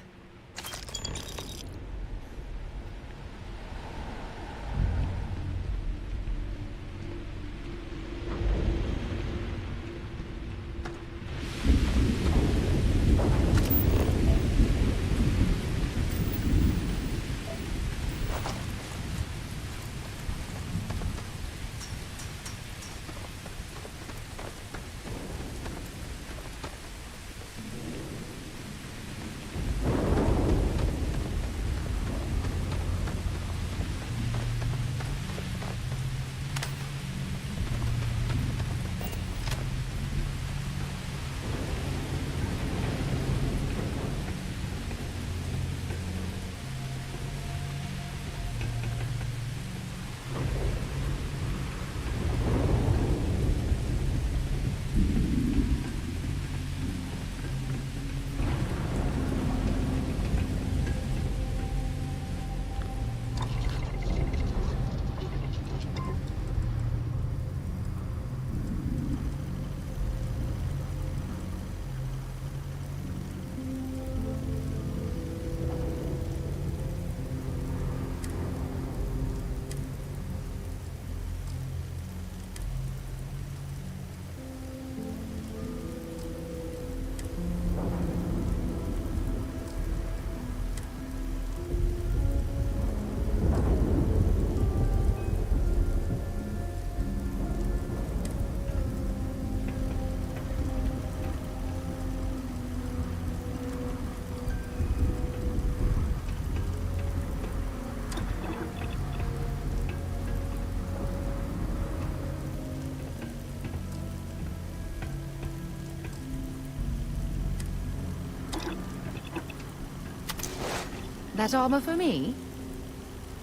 That armor for me?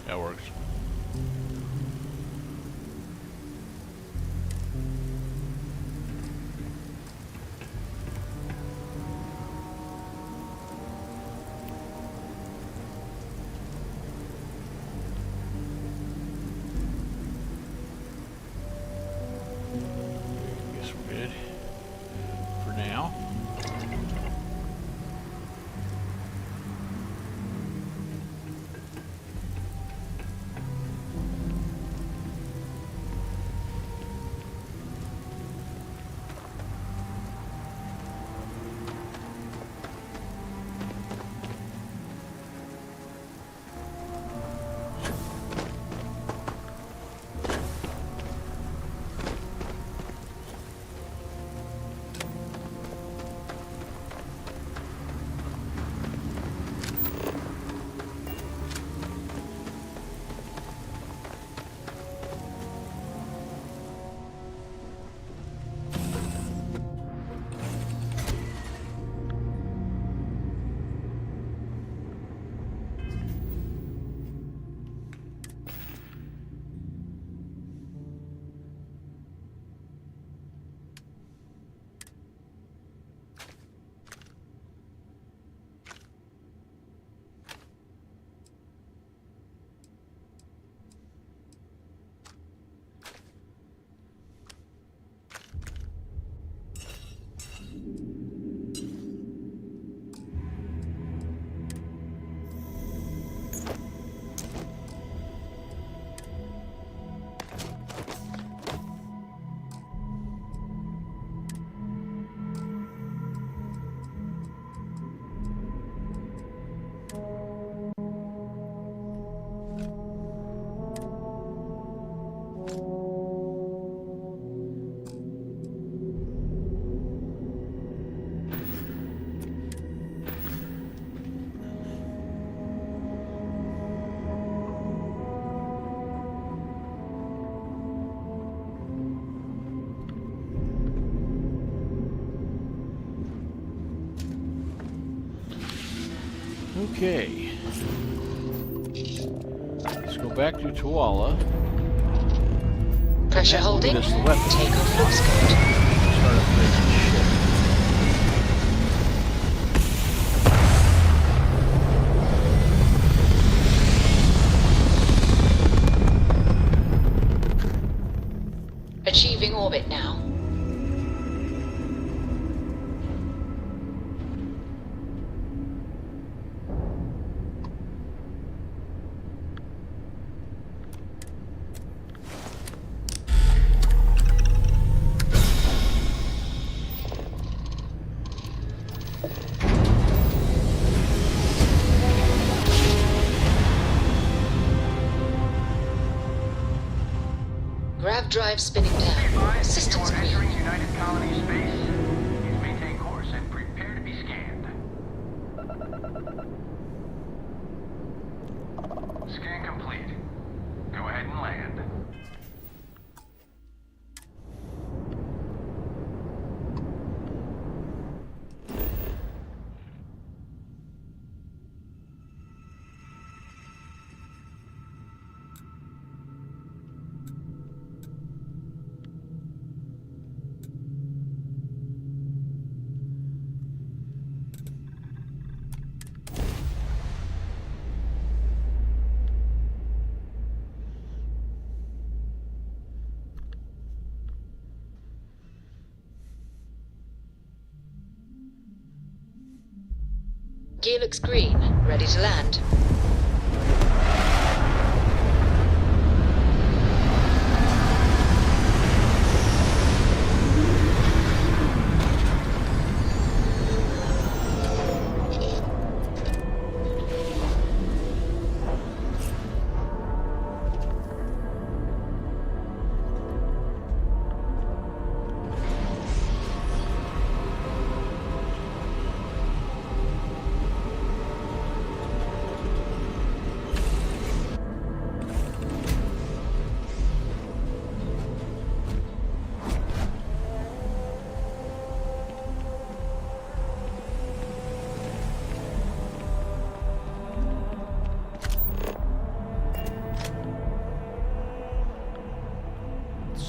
That works. Guess we're good for now. Okay. Let's go back to Tuala. Pressure holding. Takeoff looks good. Start upgrading the ship. Achieving orbit now. Grav drive spinning down. Systems green. United Colony space. Please maintain course and prepare to be scanned. Scan complete. Go ahead and land. Gear looks green. Ready to land.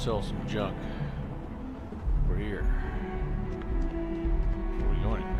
sell some junk over here before we go anywhere.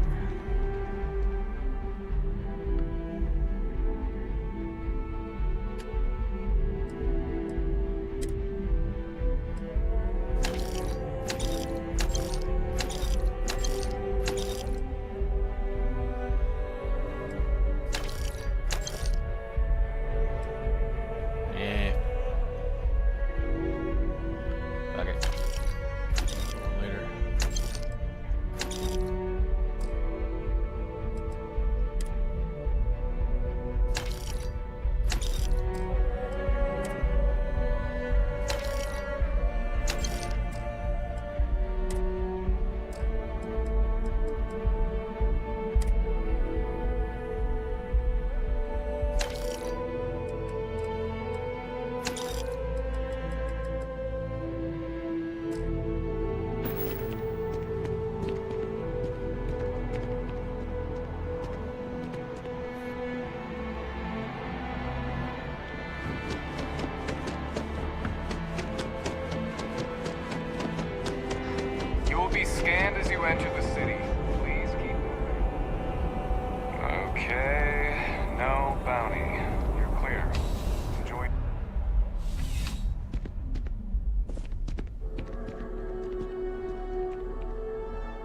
Scanned as you enter the city. Please keep moving. Okay, no bounty. You're clear. Enjoy.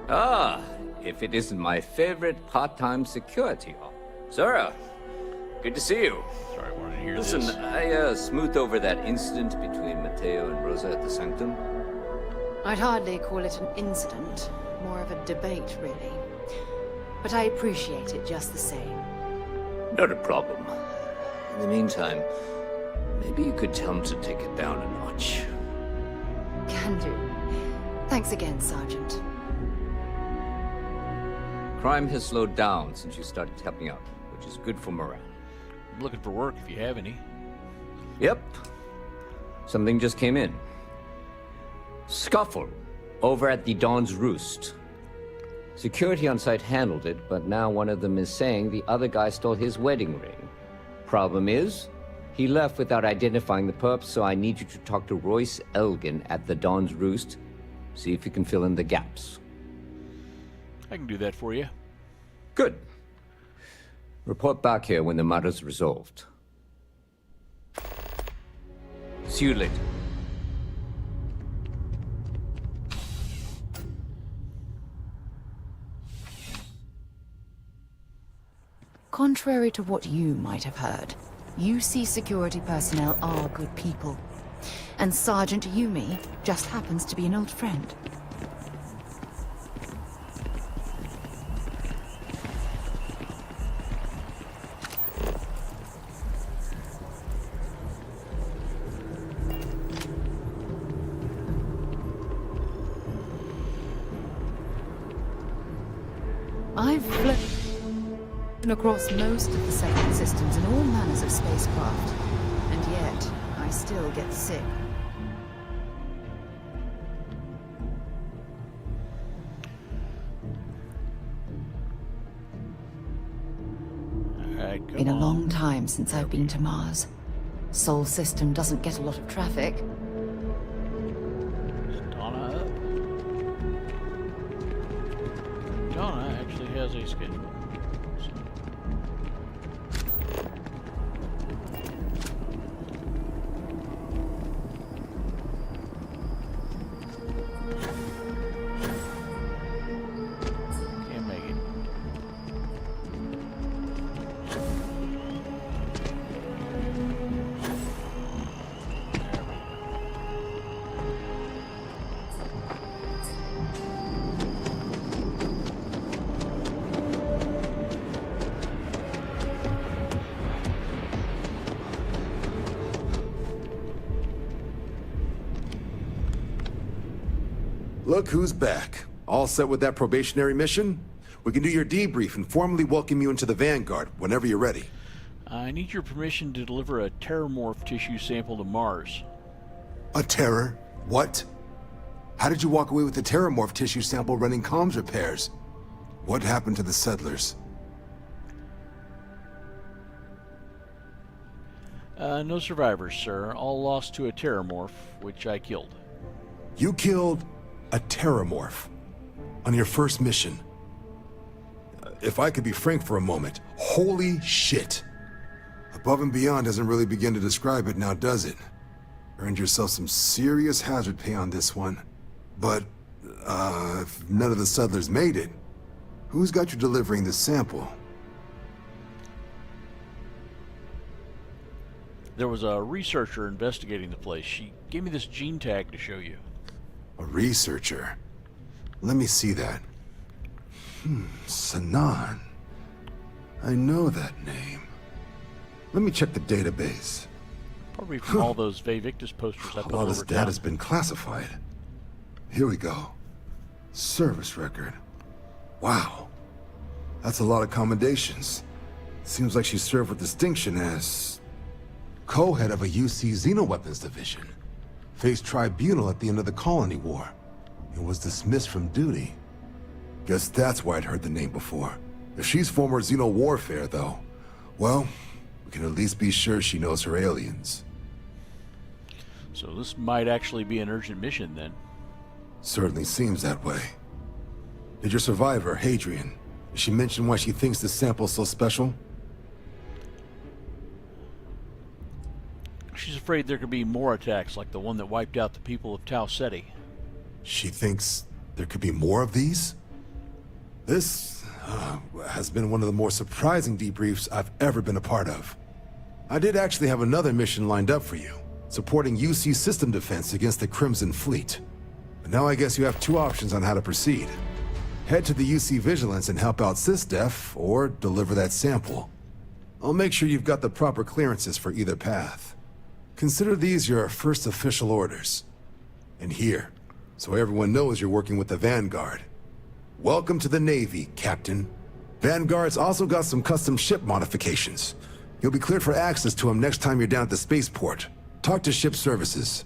Ah, if it isn't my favorite part-time security. Sarah, good to see you. Sorry, I wanted to hear Listen, this. I smoothed over that incident between Mateo and Rosa at the Sanctum. I'd hardly call it an incident, more of a debate, really. But I appreciate it just the same. Not a problem. In the meantime, maybe you could tell him to take it down a notch. Can do. Thanks again, Sergeant. Crime has slowed down since you started helping out, which is good for morale. I'm looking for work if you have any. Yep. Something just came in. Scuffle over at the Dawn's Roost. Security on site handled it, but now one of them is saying the other guy stole his wedding ring. Problem is, he left without identifying the perp, so I need you to talk to Royce Elgin at the Dawn's Roost. See if you can fill in the gaps. I can do that for you. Good. Report back here when the matter's resolved. See you later. Contrary to what you might have heard, UC security personnel are good people. And Sergeant Yumi just happens to be an old friend. I've flown across most of the second systems in all manners of spacecraft, and yet I still get sick. Been a long time since I've been to Mars. Sol system doesn't get a lot of traffic. Donna up. Donna actually has a schedule. Look who's back. All set with that probationary mission? We can do your debrief and formally welcome you into the Vanguard whenever you're ready. I need your permission to deliver a terramorph tissue sample to Mars. A terror? What? How did you walk away with the terramorph tissue sample running comms repairs? What happened to the settlers? No survivors, sir. All lost to a terramorph, which I killed. You killed a terramorph on your first mission. If I could be frank for a moment, holy shit. Above and beyond doesn't really begin to describe it now, does it? Earned yourself some serious hazard pay on this one. But, if none of the settlers made it, who's got you delivering this sample? There was a researcher investigating the place. She gave me this gene tag to show you. A researcher? Let me see that. Sanan. I know that name. Let me check the database. Probably from all those Vevictus posters I put All over this town. data's been classified. Here we go. Service record. Wow. That's a lot of commendations. Seems like she served with distinction as co-head of a UC Xenoweapons division. Faced tribunal at the end of the Colony War. And was dismissed from duty. Guess that's why I'd heard the name before. If she's former Xeno warfare, though, well, we can at least be sure she knows her aliens. So this might actually be an urgent mission then. Certainly seems that way. Did your survivor, Hadrian, did she mention why she thinks this sample's so special? She's afraid there could be more attacks like the one that wiped out the people of Tau Ceti. She thinks there could be more of these? This has been one of the more surprising debriefs I've ever been a part of. I did actually have another mission lined up for you, supporting UC system defense against the Crimson Fleet. But now I guess you have two options on how to proceed. Head to the UC Vigilance and help out SysDef, or deliver that sample. I'll make sure you've got the proper clearances for either path. Consider these your first official orders. And here, so everyone knows you're working with the Vanguard. Welcome to the Navy, Captain. Vanguard's also got some custom ship modifications. You'll be cleared for access to them next time you're down at the spaceport. Talk to ship services.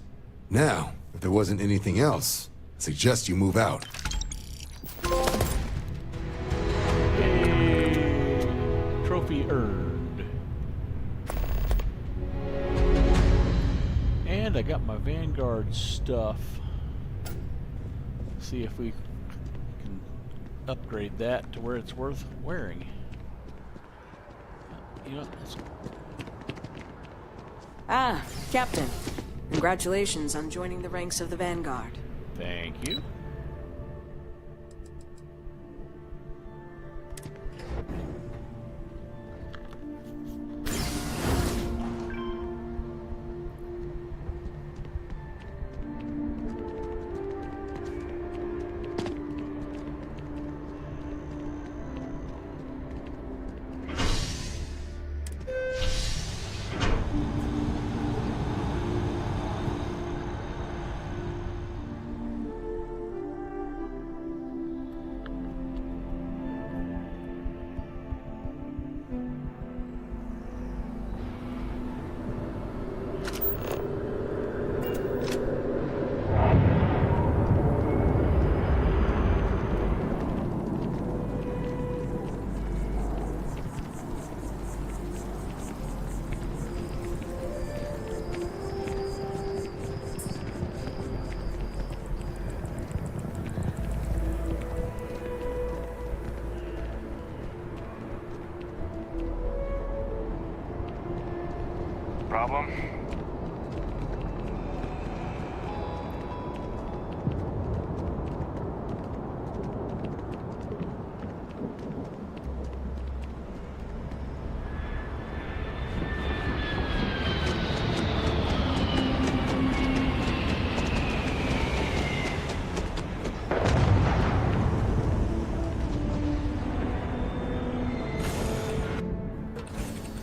Now, if there wasn't anything else, I suggest you move out. Trophy earned. And I got my Vanguard stuff. See if we can upgrade that to where it's worth wearing. You know, Ah, Captain. Congratulations on joining the ranks of the Vanguard. thank you. Problem?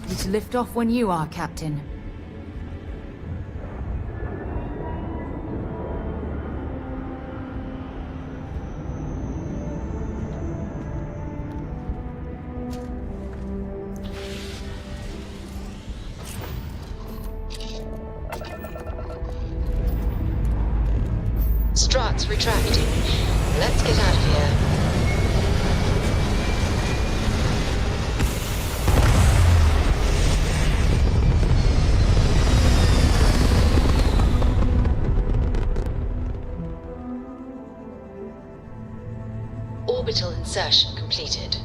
You to lift off when you are, Captain. Struts retracting. Let's get out of here. Orbital insertion completed.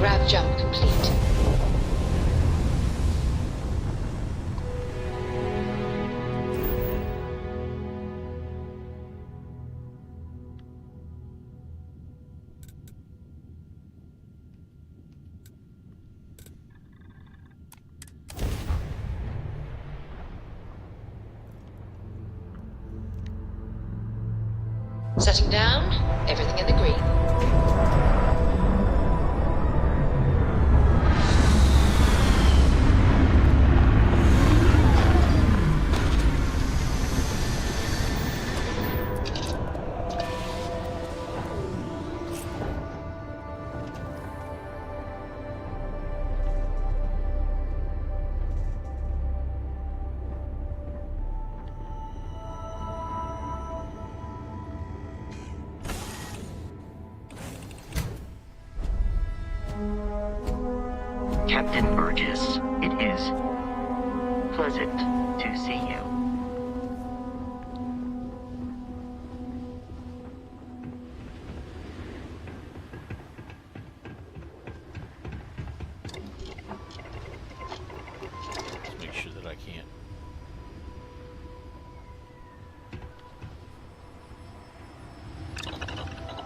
Grav jump complete. Setting down, everything in the green. Captain Burgess, it is pleasant to see you. Let's make sure that I can't.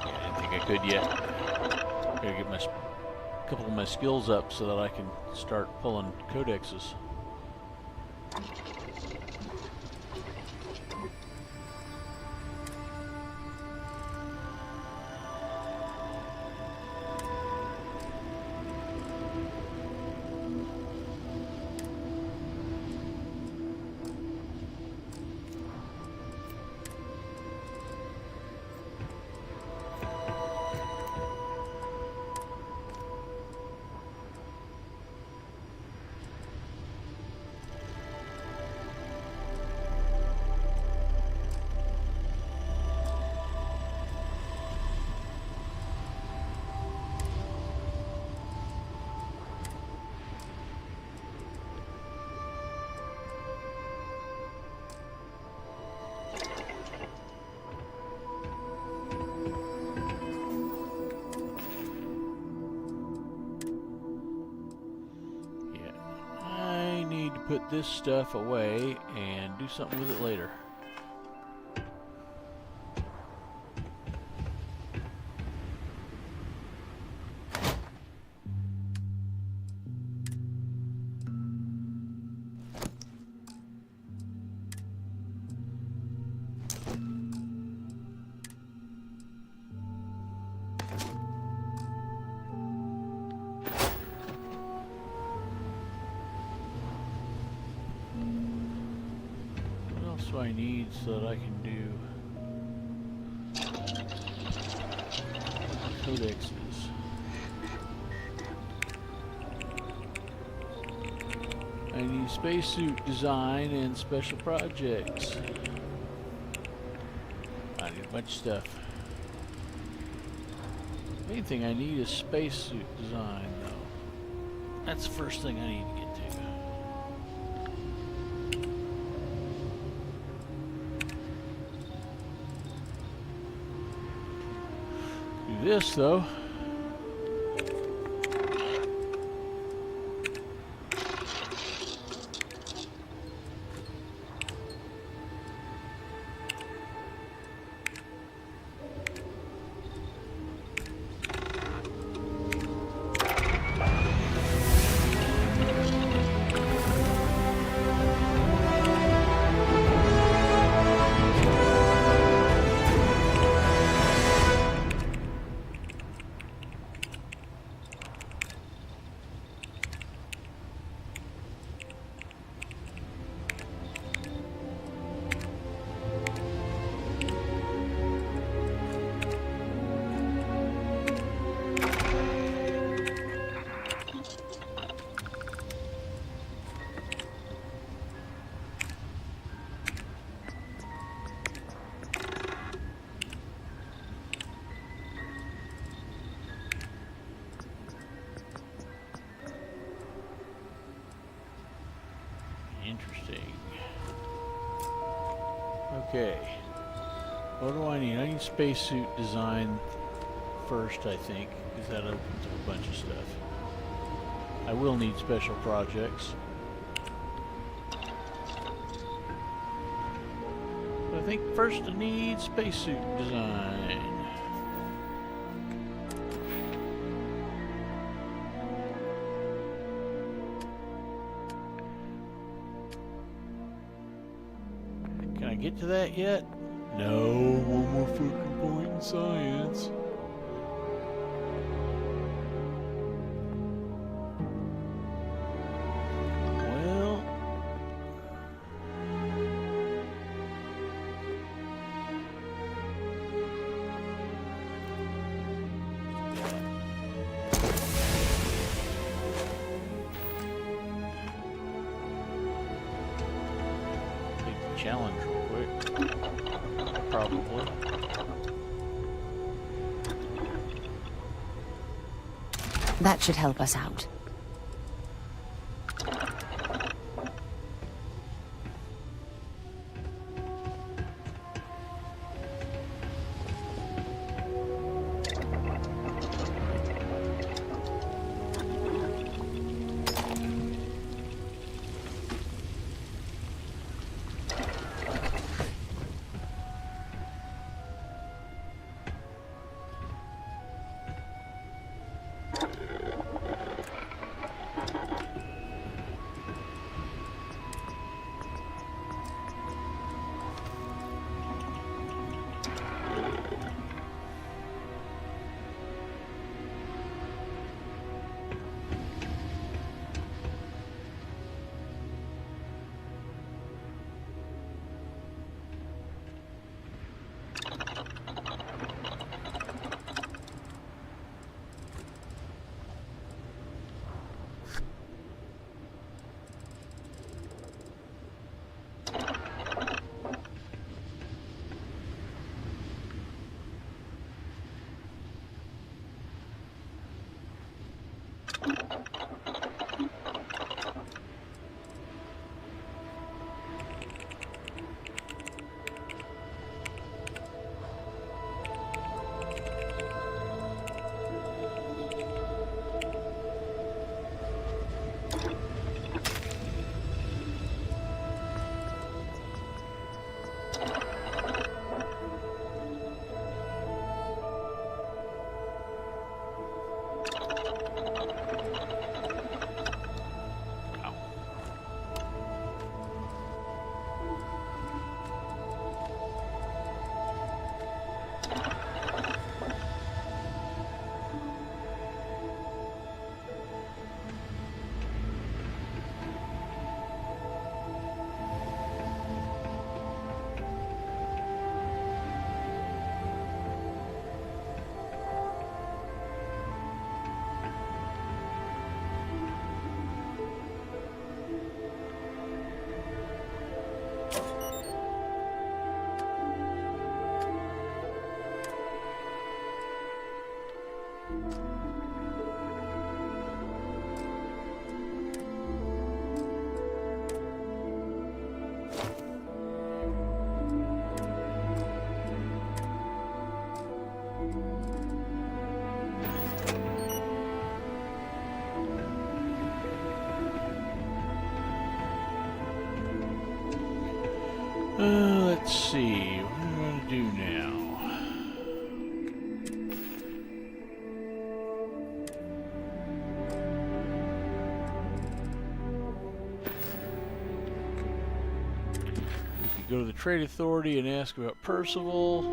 Yeah, I didn't think I could yet. Gotta get my couple of my skills up so that I can start pulling codexes. Put this stuff away and do something with it later. I need so that I can do codexes. I need spacesuit design and special projects. I need a bunch of stuff. Main thing I need is spacesuit design, though. That's the first thing I need to get to. This though, Okay. What do I need? I need spacesuit design first, I think, because that opens up a bunch of stuff. I will need special projects. But I think first I need spacesuit design. Can I get to that yet? No, one more fucking point in science. Well, take the challenge real quick. Probably. That should help us out. Let's see, what am I going to do now? We could go to the Trade Authority and ask about Percival,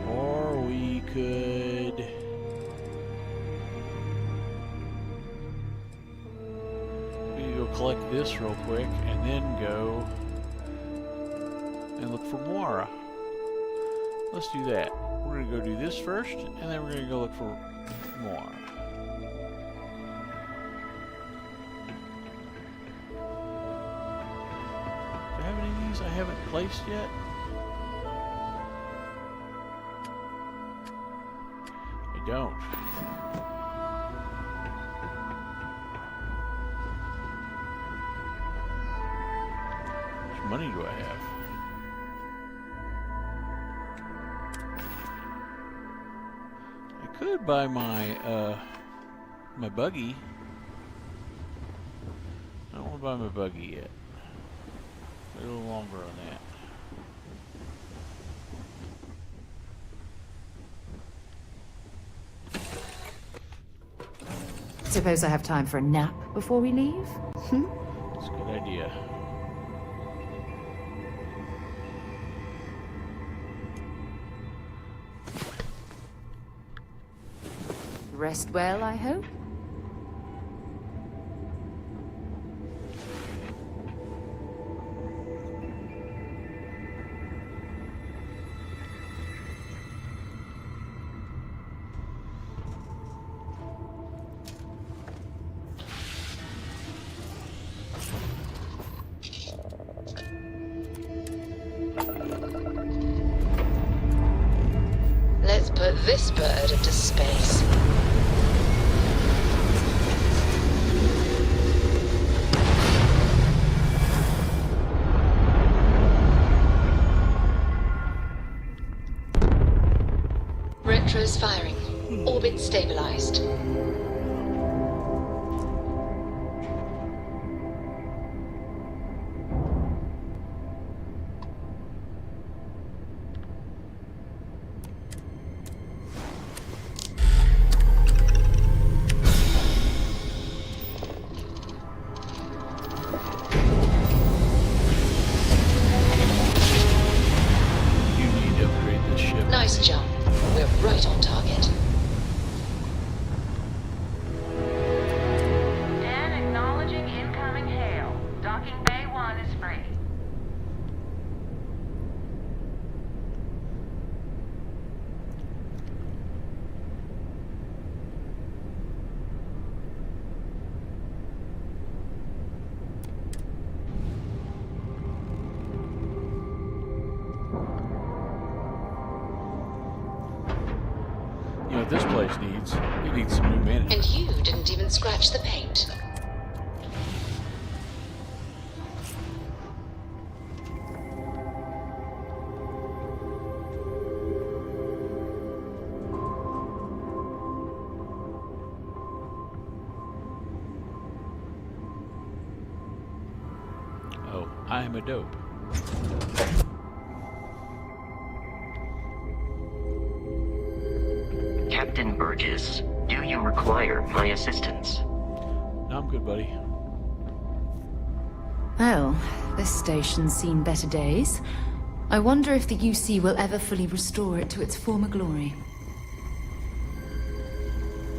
or we could go collect this real quick and then go and look for Moira. Let's do that. We're going to go do this first, and then we're going to go look for Moira. Do I have any of these I haven't placed yet? I don't. How much money do I have? could buy my my buggy. I don't want to buy my buggy yet. A little longer on that. Suppose I have time for a nap before we leave? That's a good idea. Rest well, I hope? Let's put this bird into space. Retros firing. Orbit stabilized. You need to upgrade this ship. Nice jump. We're right on target. Dan acknowledging incoming hail. Docking Bay 1 is free. You know what this place needs? It needs some new management. And you didn't even scratch the paint. Oh, I am a dope. Captain Burgess, do you require my assistance? No, I'm good, buddy. Well, this station's seen better days. I wonder if the UC will ever fully restore it to its former glory.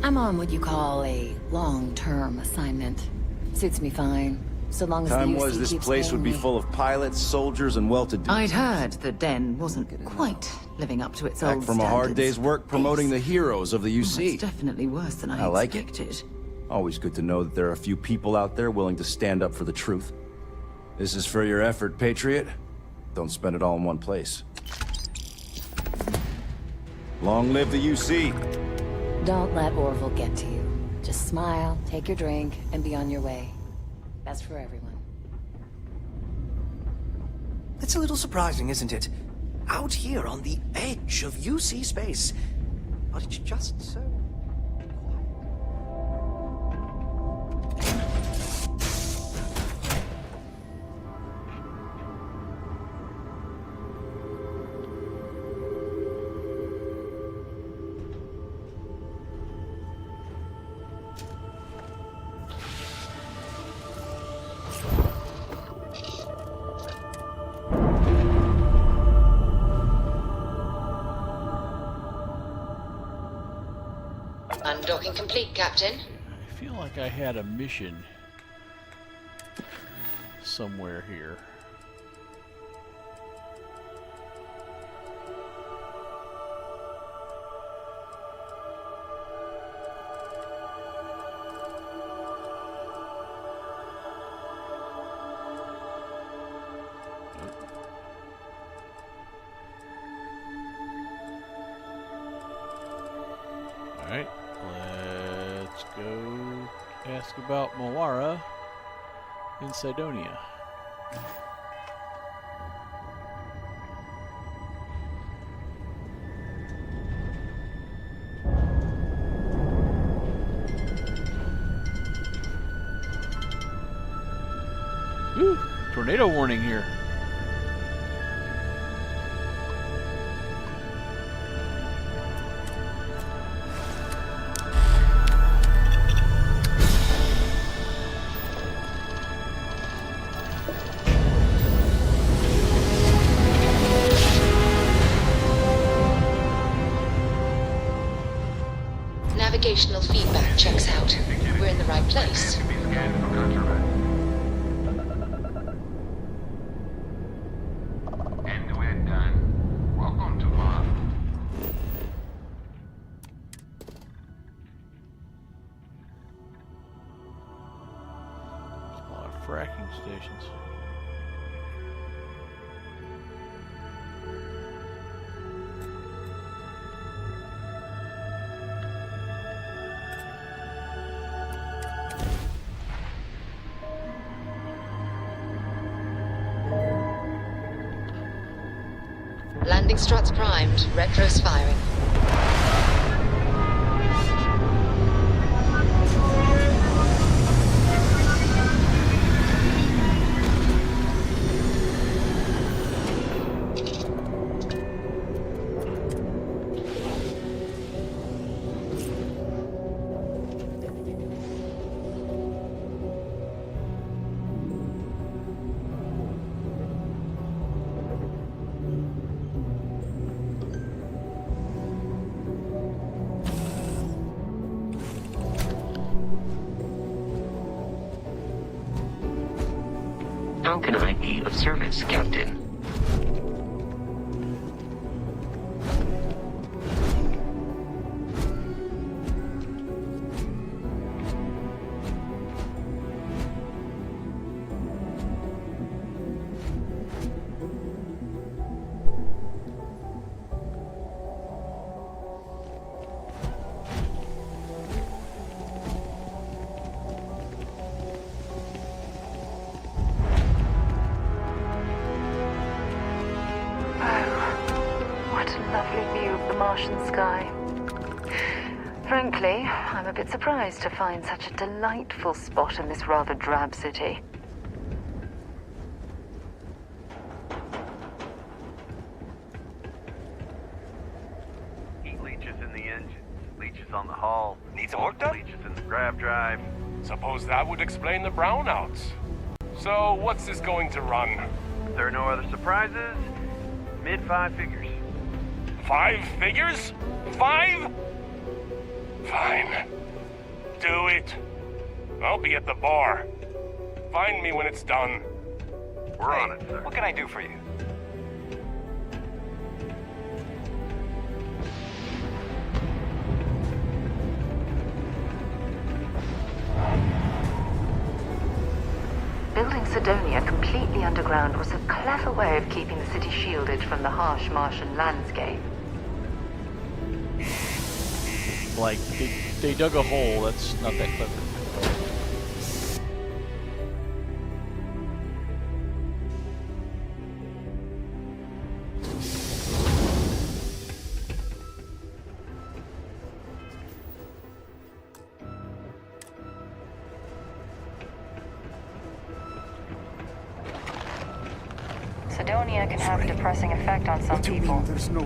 I'm on what you call a long-term assignment. Suits me fine, so long as Time the UC was this keeps place paying would be me. full of pilots, soldiers, and well-to-dos. I'd heard the Den wasn't quite living up to its Back old from a hard standards. day's work promoting the heroes of the It's UC. definitely worse than I like it. expected. Always good to know that there are a few people out there willing to stand up for the truth. This is for your effort, Patriot. Don't spend it all in one place. Long live the UC. Don't let Orville get to you. Just smile, take your drink, and be on your way. Best for everyone. It's a little surprising, isn't it? Out here on the edge of UC space. But it's just so... Undocking complete, Captain. I feel like I had a mission somewhere here. Alright, let's go ask about Mawara in Sidonia. Tornado warning here. Navigational feedback checks out. We're in the right place. And we're done. Welcome to Mars. A lot of fracking stations. Landing struts primed. Retros firing. How can I be of service, Captain? Martian sky. Frankly, I'm a bit surprised to find such a delightful spot in this rather drab city. Heat leeches in the engine, leeches on the hull. Needs some work done? Leeches in the grav drive. Suppose that would explain the brownouts. So, what's this going to run? If there are no other surprises, mid-5 figures. 5 figures? 5? Fine. Do it. I'll be at the bar. Find me when it's done. We're on it, sir. What can I do for you? Building Cydonia completely underground was a clever way of keeping the city shielded from the harsh Martian landscape. Like, they dug a hole, that's not that clever. Cydonia can have a depressing effect on some people.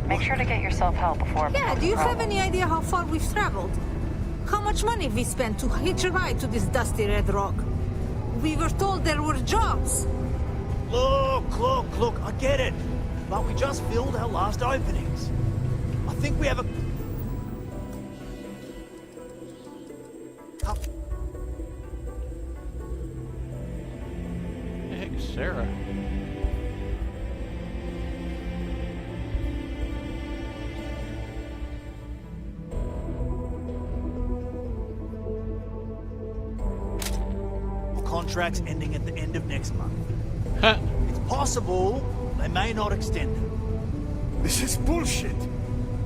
Make sure to get yourself help before it becomes do you a have problem. any idea how far we've traveled? How much money we spent to hitch a ride to this dusty red rock? We were told there were jobs. Look, I get it. But we just filled our last openings. I think we have a... Hey, Sarah. Contract's ending at the end of next month. It's possible they may not extend it. This is bullshit.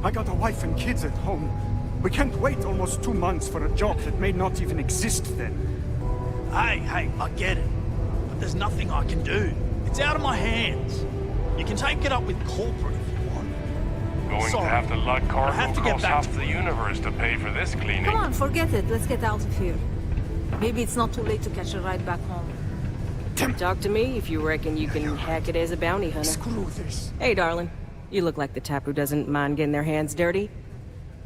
I got a wife and kids at home. We can't wait almost 2 months for a job that may not even exist then. Hey, I get it. But there's nothing I can do. It's out of my hands. You can take it up with corporate if you want. Going Sorry, to have to lug cargo I have to get across back half the universe to pay for this cleaning. Come on, forget it. Let's get out of here. Maybe it's not too late to catch a ride back home. Talk to me if you reckon you can hack it as a bounty hunter. Screw this. Hey, darling. You look like the type who doesn't mind getting their hands dirty.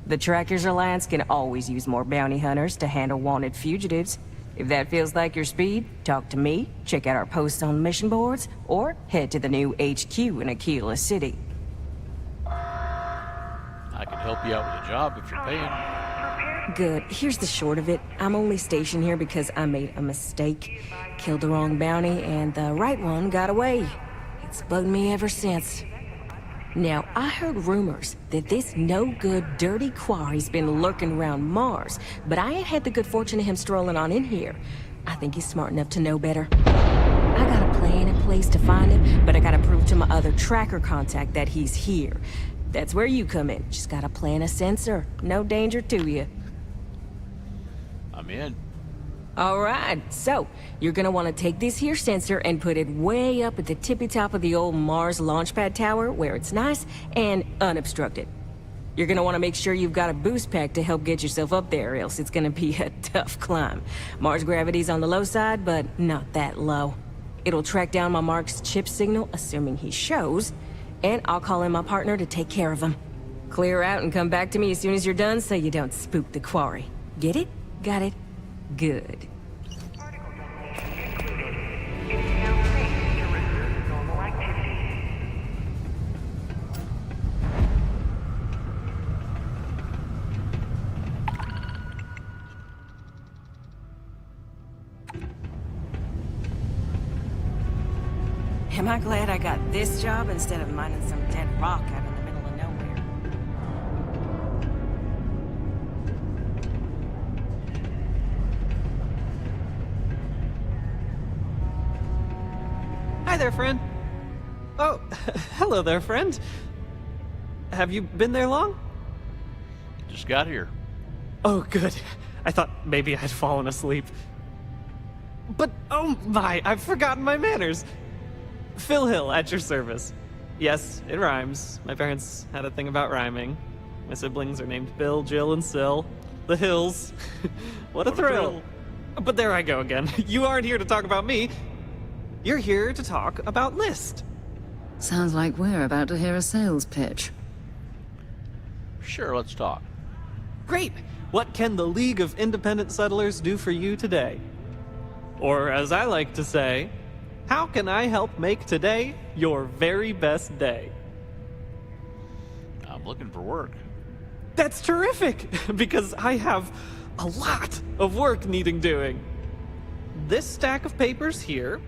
The Trackers Alliance can always use more bounty hunters to handle wanted fugitives. If that feels like your speed, talk to me, check out our posts on mission boards, or head to the new HQ in Aquila City. I can help you out with a job if you're paying. Good. Here's the short of it. I'm only stationed here because I made a mistake. Killed the wrong bounty, and the right one got away. It's bugged me ever since. Now, I heard rumors that this no-good, dirty quarry's been lurking around Mars, but I ain't had the good fortune of him strolling on in here. I think he's smart enough to know better. I got a plan in place to find him, but I gotta prove to my other tracker contact that he's here. That's where you come in. Just gotta plant a sensor. No danger to you. I'm in. All right, so you're gonna want to take this here sensor and put it way up at the tippy top of the old Mars launchpad tower where it's nice and unobstructed. You're gonna want to make sure you've got a boost pack to help get yourself up there, else it's gonna be a tough climb. Mars gravity's on the low side, but not that low. It'll track down my Mark's chip signal, assuming he shows, and I'll call in my partner to take care of him. Clear out and come back to me as soon as you're done so you don't spook the quarry. Get it? Got it? Good. Am I glad I got this job instead of mining some dead rock out in the middle of nowhere? Hi there, friend. Oh, hello there, friend. Have you been there long? Just got here. Oh, good. I thought maybe I'd fallen asleep. But, oh my, I've forgotten my manners. Phil Hill, at your service. Yes, it rhymes. My parents had a thing about rhyming. My siblings are named Bill, Jill, and Sil. The Hills. What a thrill. But there I go again. You aren't here to talk about me. You're here to talk about List. Sounds like we're about to hear a sales pitch. Sure, let's talk. Great! What can the League of Independent Settlers do for you today? Or, as I like to say, how can I help make today your very best day? I'm looking for work. That's terrific, because I have a lot of work needing doing. This stack of papers here,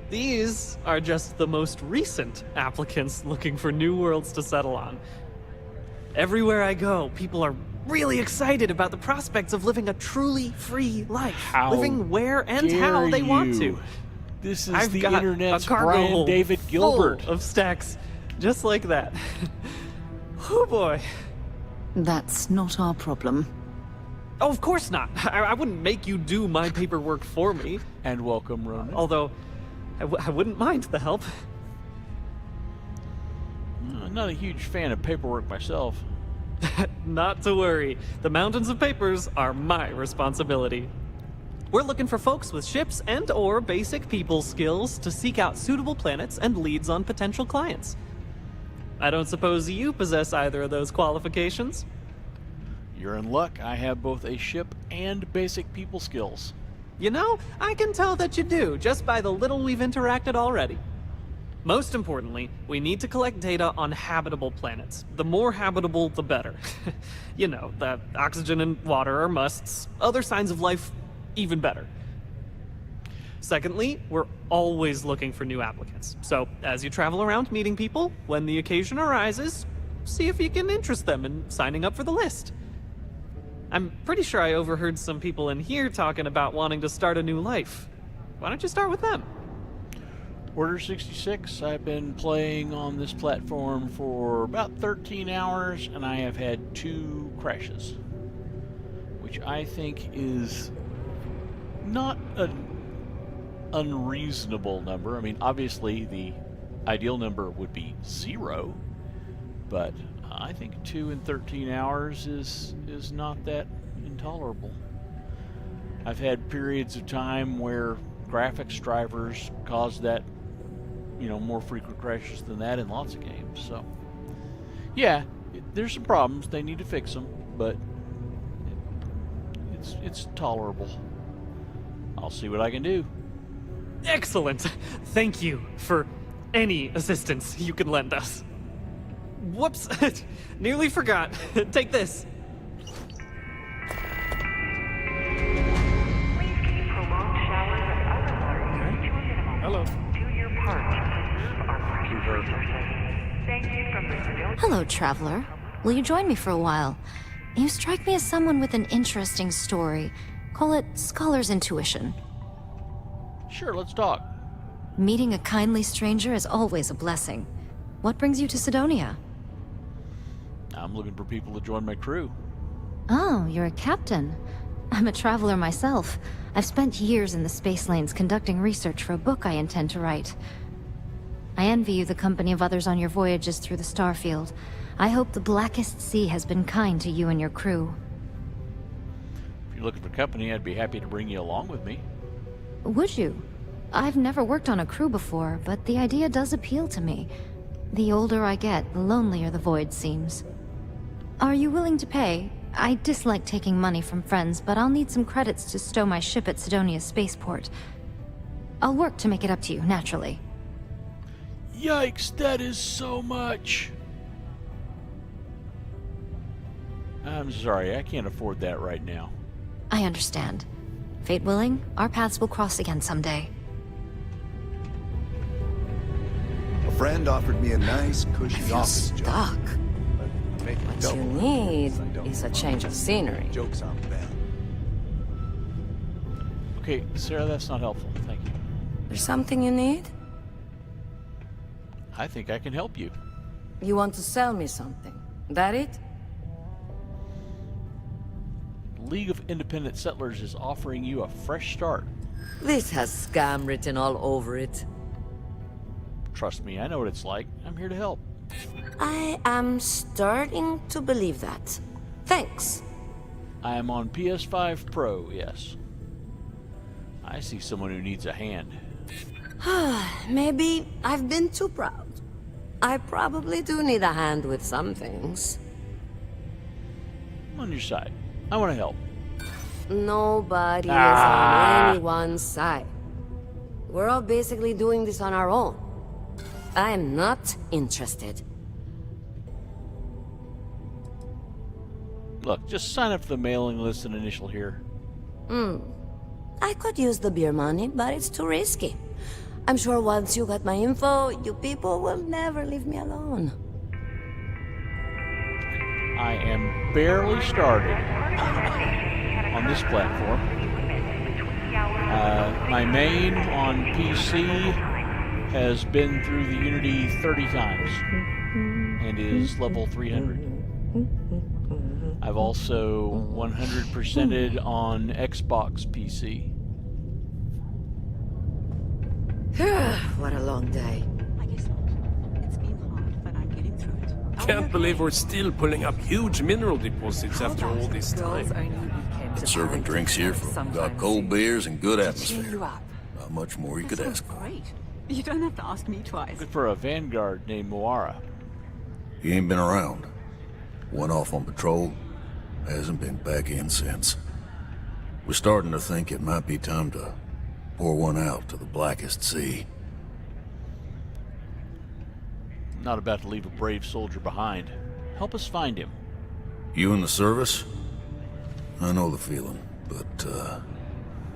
these are just the most recent applicants looking for new worlds to settle on. Everywhere I go, people are really excited about the prospects of living a truly free life. Living where and how they want to. This is I've the got internet's a cargo Brian hold David Gilbert full of stacks just like that. Oh boy. That's not our problem. Oh, of course not. I wouldn't make you do my paperwork for me. And welcome, Ronan. Although, I wouldn't mind the help. I'm not a huge fan of paperwork myself. Not to worry. The mountains of papers are my responsibility. We're looking for folks with ships and/or basic people skills to seek out suitable planets and leads on potential clients. I don't suppose you possess either of those qualifications? You're in luck. I have both a ship and basic people skills. You know, I can tell that you do, just by the little we've interacted already. Most importantly, we need to collect data on habitable planets. The more habitable, the better. You know, the oxygen and water are musts. Other signs of life, even better. Secondly, we're always looking for new applicants. So, as you travel around meeting people, when the occasion arises, see if you can interest them in signing up for the list. I'm pretty sure I overheard some people in here talking about wanting to start a new life. Why don't you start with them? Order 66. I've been playing on this platform for about 13 hours, and I have had 2 crashes, which I think is not an unreasonable number. I mean, obviously the ideal number would be 0, but I think 2 in 13 hours is not that intolerable. I've had periods of time where graphics drivers cause that, more frequent crashes than that in lots of games. So, yeah, there's some problems. They need to fix them, but it's tolerable. I'll see what I can do. Excellent. Thank you for any assistance you can lend us. Whoops. Nearly forgot. Take this. Hello. Hello, traveler. Will you join me for a while? You strike me as someone with an interesting story. Call it scholar's intuition. Sure, let's talk. Meeting a kindly stranger is always a blessing. What brings you to Sidonia? I'm looking for people to join my crew. Oh, you're a captain. I'm a traveler myself. I've spent years in the space lanes conducting research for a book I intend to write. I envy you the company of others on your voyages through the Starfield. I hope the Blackest Sea has been kind to you and your crew. If you're looking for company, I'd be happy to bring you along with me. Would you? I've never worked on a crew before, but the idea does appeal to me. The older I get, the lonelier the void seems. Are you willing to pay? I dislike taking money from friends, but I'll need some credits to stow my ship at Sidonia's spaceport. I'll work to make it up to you, naturally. Yikes, that is so much. I'm sorry, I can't afford that right now. I understand. Fate willing, our paths will cross again someday. A friend offered me a nice, cushy office job. What you need is a change of scenery. Joke's on them. Okay, Sarah, that's not helpful. Thank you. There's something you need? I think I can help you. You want to sell me something? That it? League of Independent Settlers is offering you a fresh start. This has scam written all over it. Trust me, I know what it's like. I'm here to help. I am starting to believe that. Thanks. I am on PS5 Pro, yes. I see someone who needs a hand. Maybe I've been too proud. I probably do need a hand with some things. I'm on your side. I want to help. Nobody is on anyone's side. We're all basically doing this on our own. I am not interested. Look, just sign up for the mailing list and initial here. I could use the beer money, but it's too risky. I'm sure once you got my info, you people will never leave me alone. I am barely started on this platform. My main on PC has been through the Unity 30 times and is level 300. I've also 100%ed on Xbox PC. What a long day. Can't believe we're still pulling up huge mineral deposits after all this time. Been serving drinks here for got cold beers and good atmosphere. Not much more you could ask for. You don't have to ask me twice. Good for a vanguard named Moara. He ain't been around. Went off on patrol. Hasn't been back in since. We're starting to think it might be time to pour one out to the Blackest Sea. Not about to leave a brave soldier behind. Help us find him. You in the service? I know the feeling, but,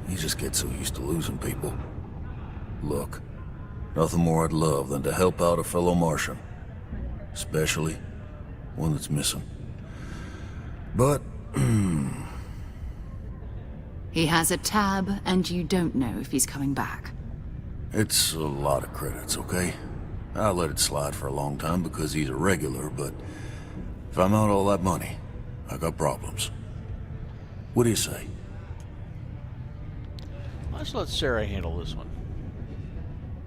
you just get so used to losing people. Look, nothing more I'd love than to help out a fellow Martian. Especially one that's missing. But, He has a tab, and you don't know if he's coming back. it's a lot of credits, okay? I let it slide for a long time because he's a regular, but if I'm out all that money, I got problems. What do you say? Let's let Sarah handle this one.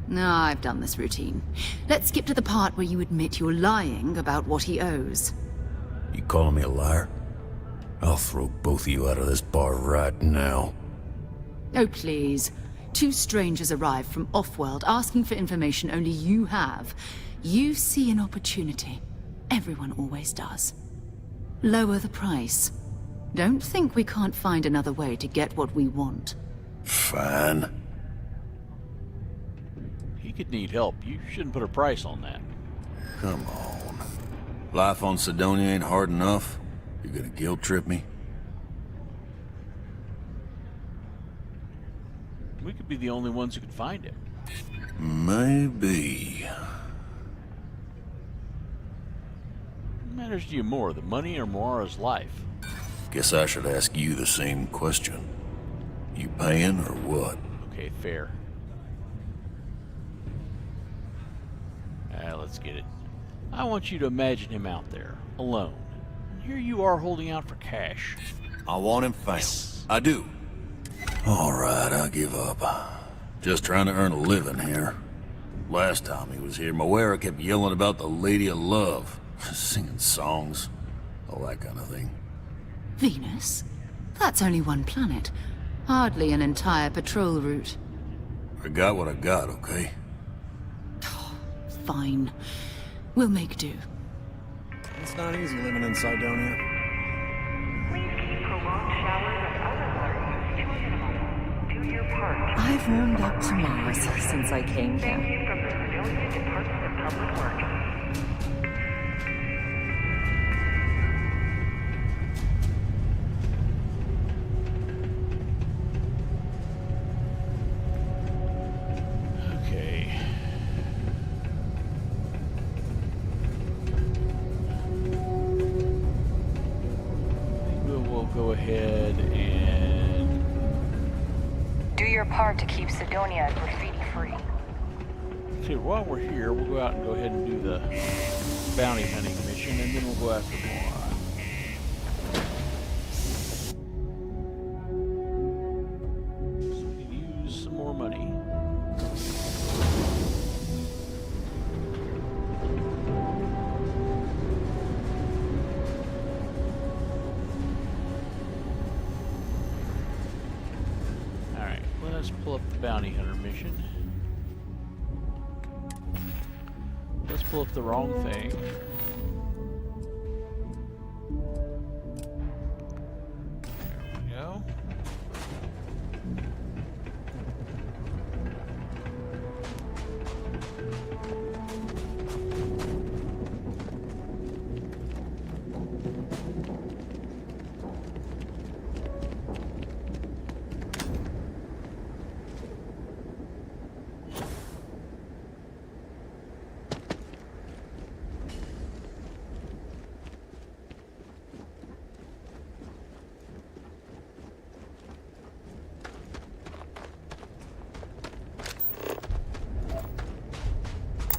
No, I've done this routine. Let's skip to the part where you admit you're lying about what he owes. You calling me a liar? I'll throw both of you out of this bar right now. Oh, please. Two strangers arrive from off-world asking for information only you have. You see an opportunity. Everyone always does. Lower the price. Don't think we can't find another way to get what we want. Fine. He could need help. You shouldn't put a price on that. Come on. Life on Cydonia ain't hard enough. You gonna guilt trip me? We could be the only ones who could find him. Maybe. What matters to you more, the money or Moira's life? Guess I should ask you the same question. You paying or what? Okay, fair. Let's get it. I want you to imagine him out there, alone. Here you are holding out for cash. I want him found. I do. Alright, I give up. Just trying to earn a living here. Last time he was here, Moira kept yelling about the Lady of Love. Singing songs. All that kind of thing. Venus? That's only one planet. Hardly an entire patrol route. I got what I got, okay? Fine. We'll make do. It's not easy living in Cydonia. I've warmed up to Mars since I came here. From the Cydonia Department of Public Works. Okay. We'll go ahead and Do your part to keep Cydonia graffiti-free. see. While we're here, we'll go out and go ahead and do the bounty hunting mission, and then we'll go after Moira. So we need to use some more money. Alright, let's pull up the bounty hunter mission. Let's pull up the wrong thing. There we go.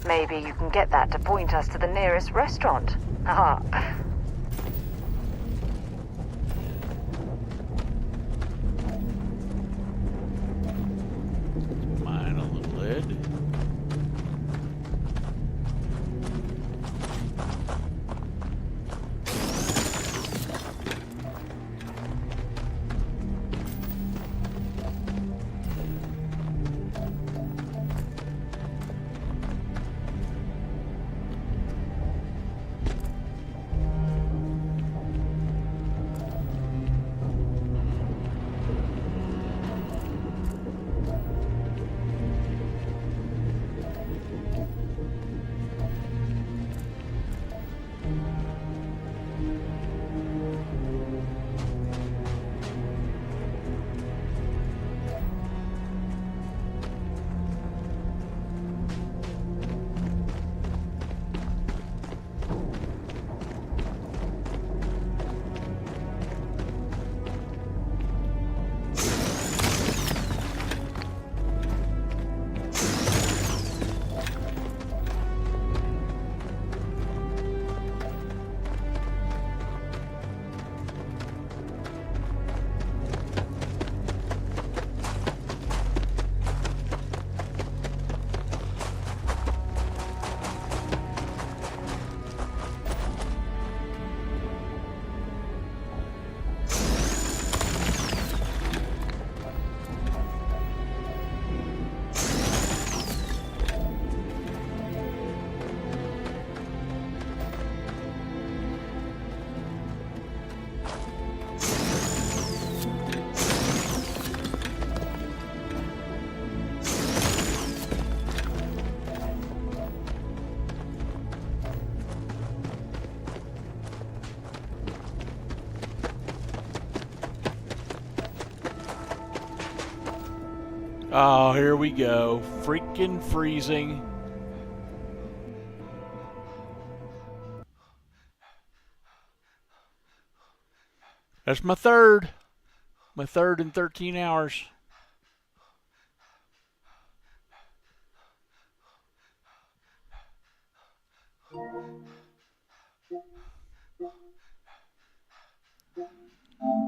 Maybe you can get that to point us to the nearest restaurant. Ah. Mine on the lid. Oh, here we go. Freaking freezing. That's my third. My third in 13 hours.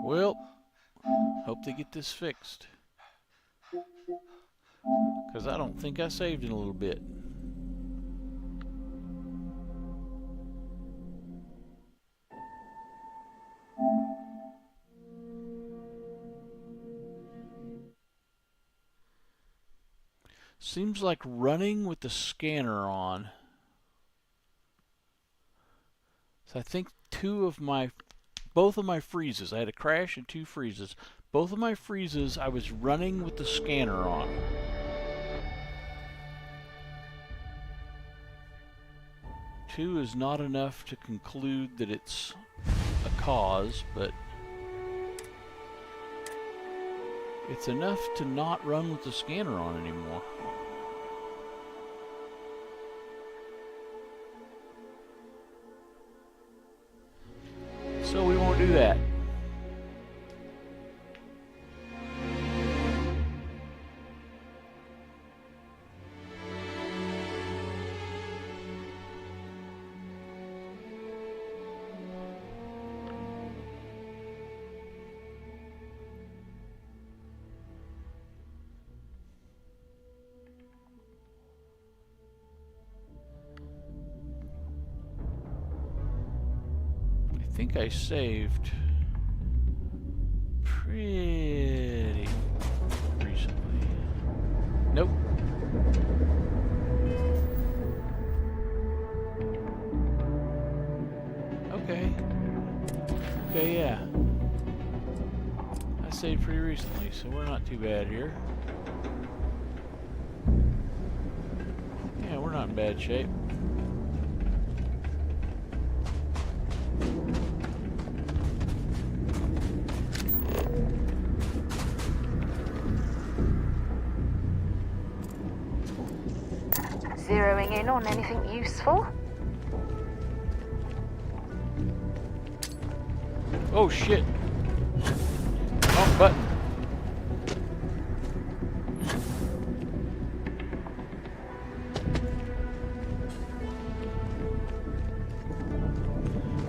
Well, hope they get this fixed. Because I don't think I saved in a little bit. Seems like running with the scanner on. So I think both of my freezes, I had a crash and 2 freezes. Both of my freezes, I was running with the scanner on. Two is not enough to conclude that it's a cause, but it's enough to not run with the scanner on anymore. So we won't do that. I think I saved pretty recently. Nope. Okay. Okay, yeah. I saved pretty recently, so we're not too bad here. Yeah, we're not in bad shape. Zeroing in on anything useful? Oh shit! Wrong button.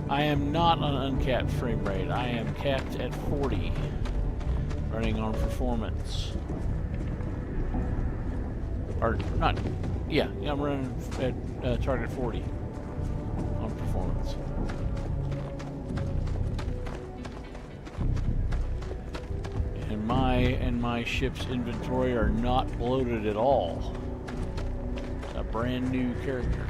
I am not on uncapped frame rate. I am capped at 40, running on performance. Or not. Yeah, I'm running at target 40 on performance. And my ship's inventory are not bloated at all. It's a brand new character.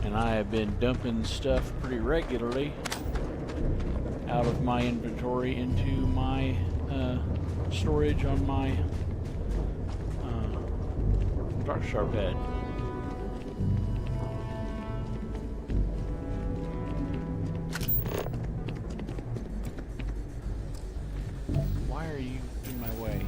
And I have been dumping stuff pretty regularly out of my inventory into my storage on my Dark Sharp head. Why are you in my way?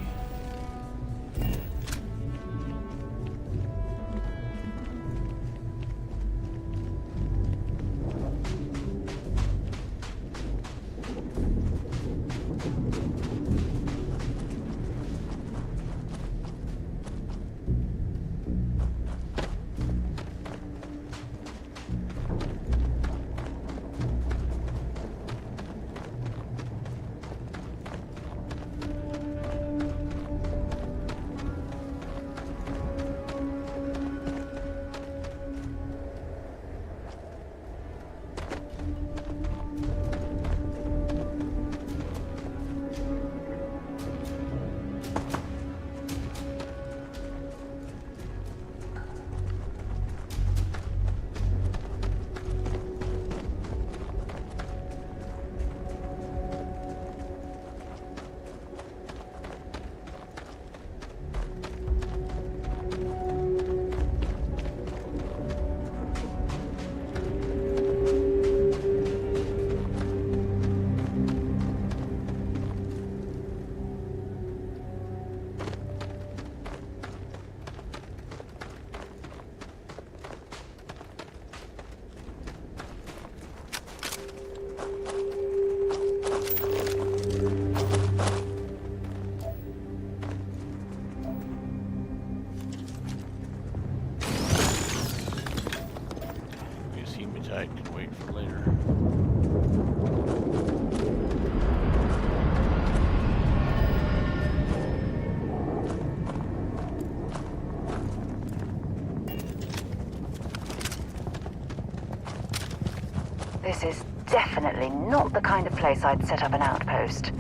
is definitely not the kind of place I'd set up an outpost.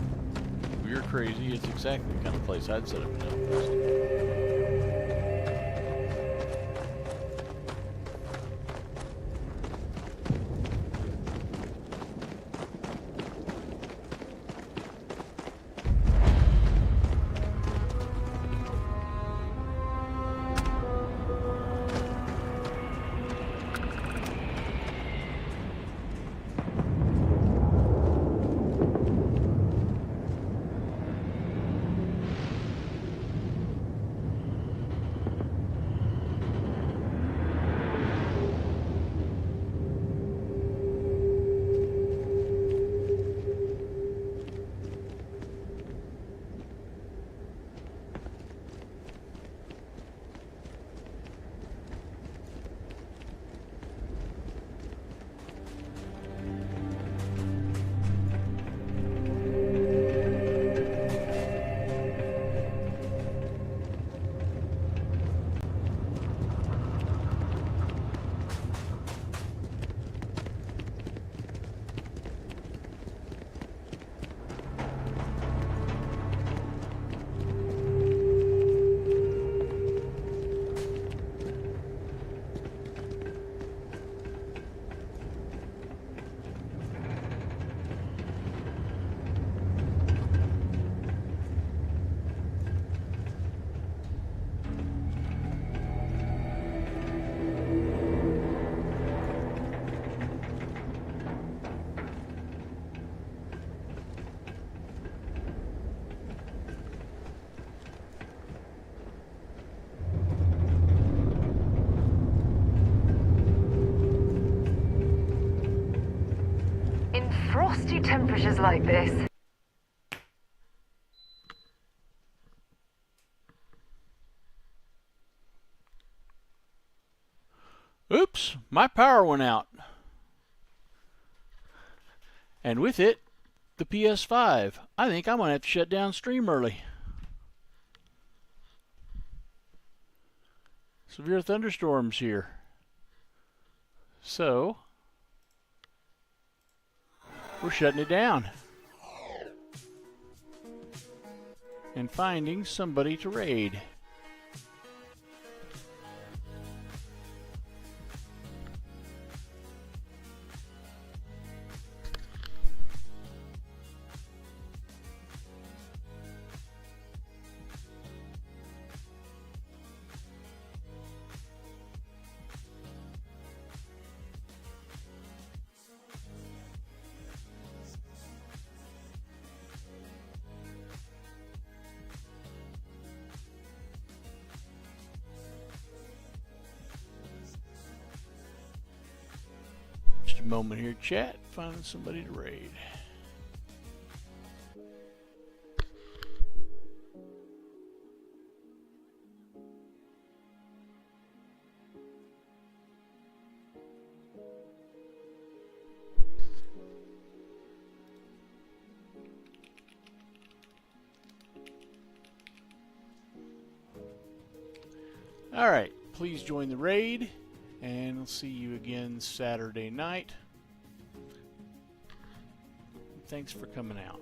If you're crazy, it's exactly the kind of place I'd set up an outpost. Frosty temperatures like this. Oops, my power went out. And with it, the PS5. I think I'm going to have to shut down stream early. Severe thunderstorms here. So, we're shutting it down. And finding somebody to raid. Just a moment here, chat. Finding somebody to raid. Alright, please join the raid, and I'll see you again Saturday night. Thanks for coming out.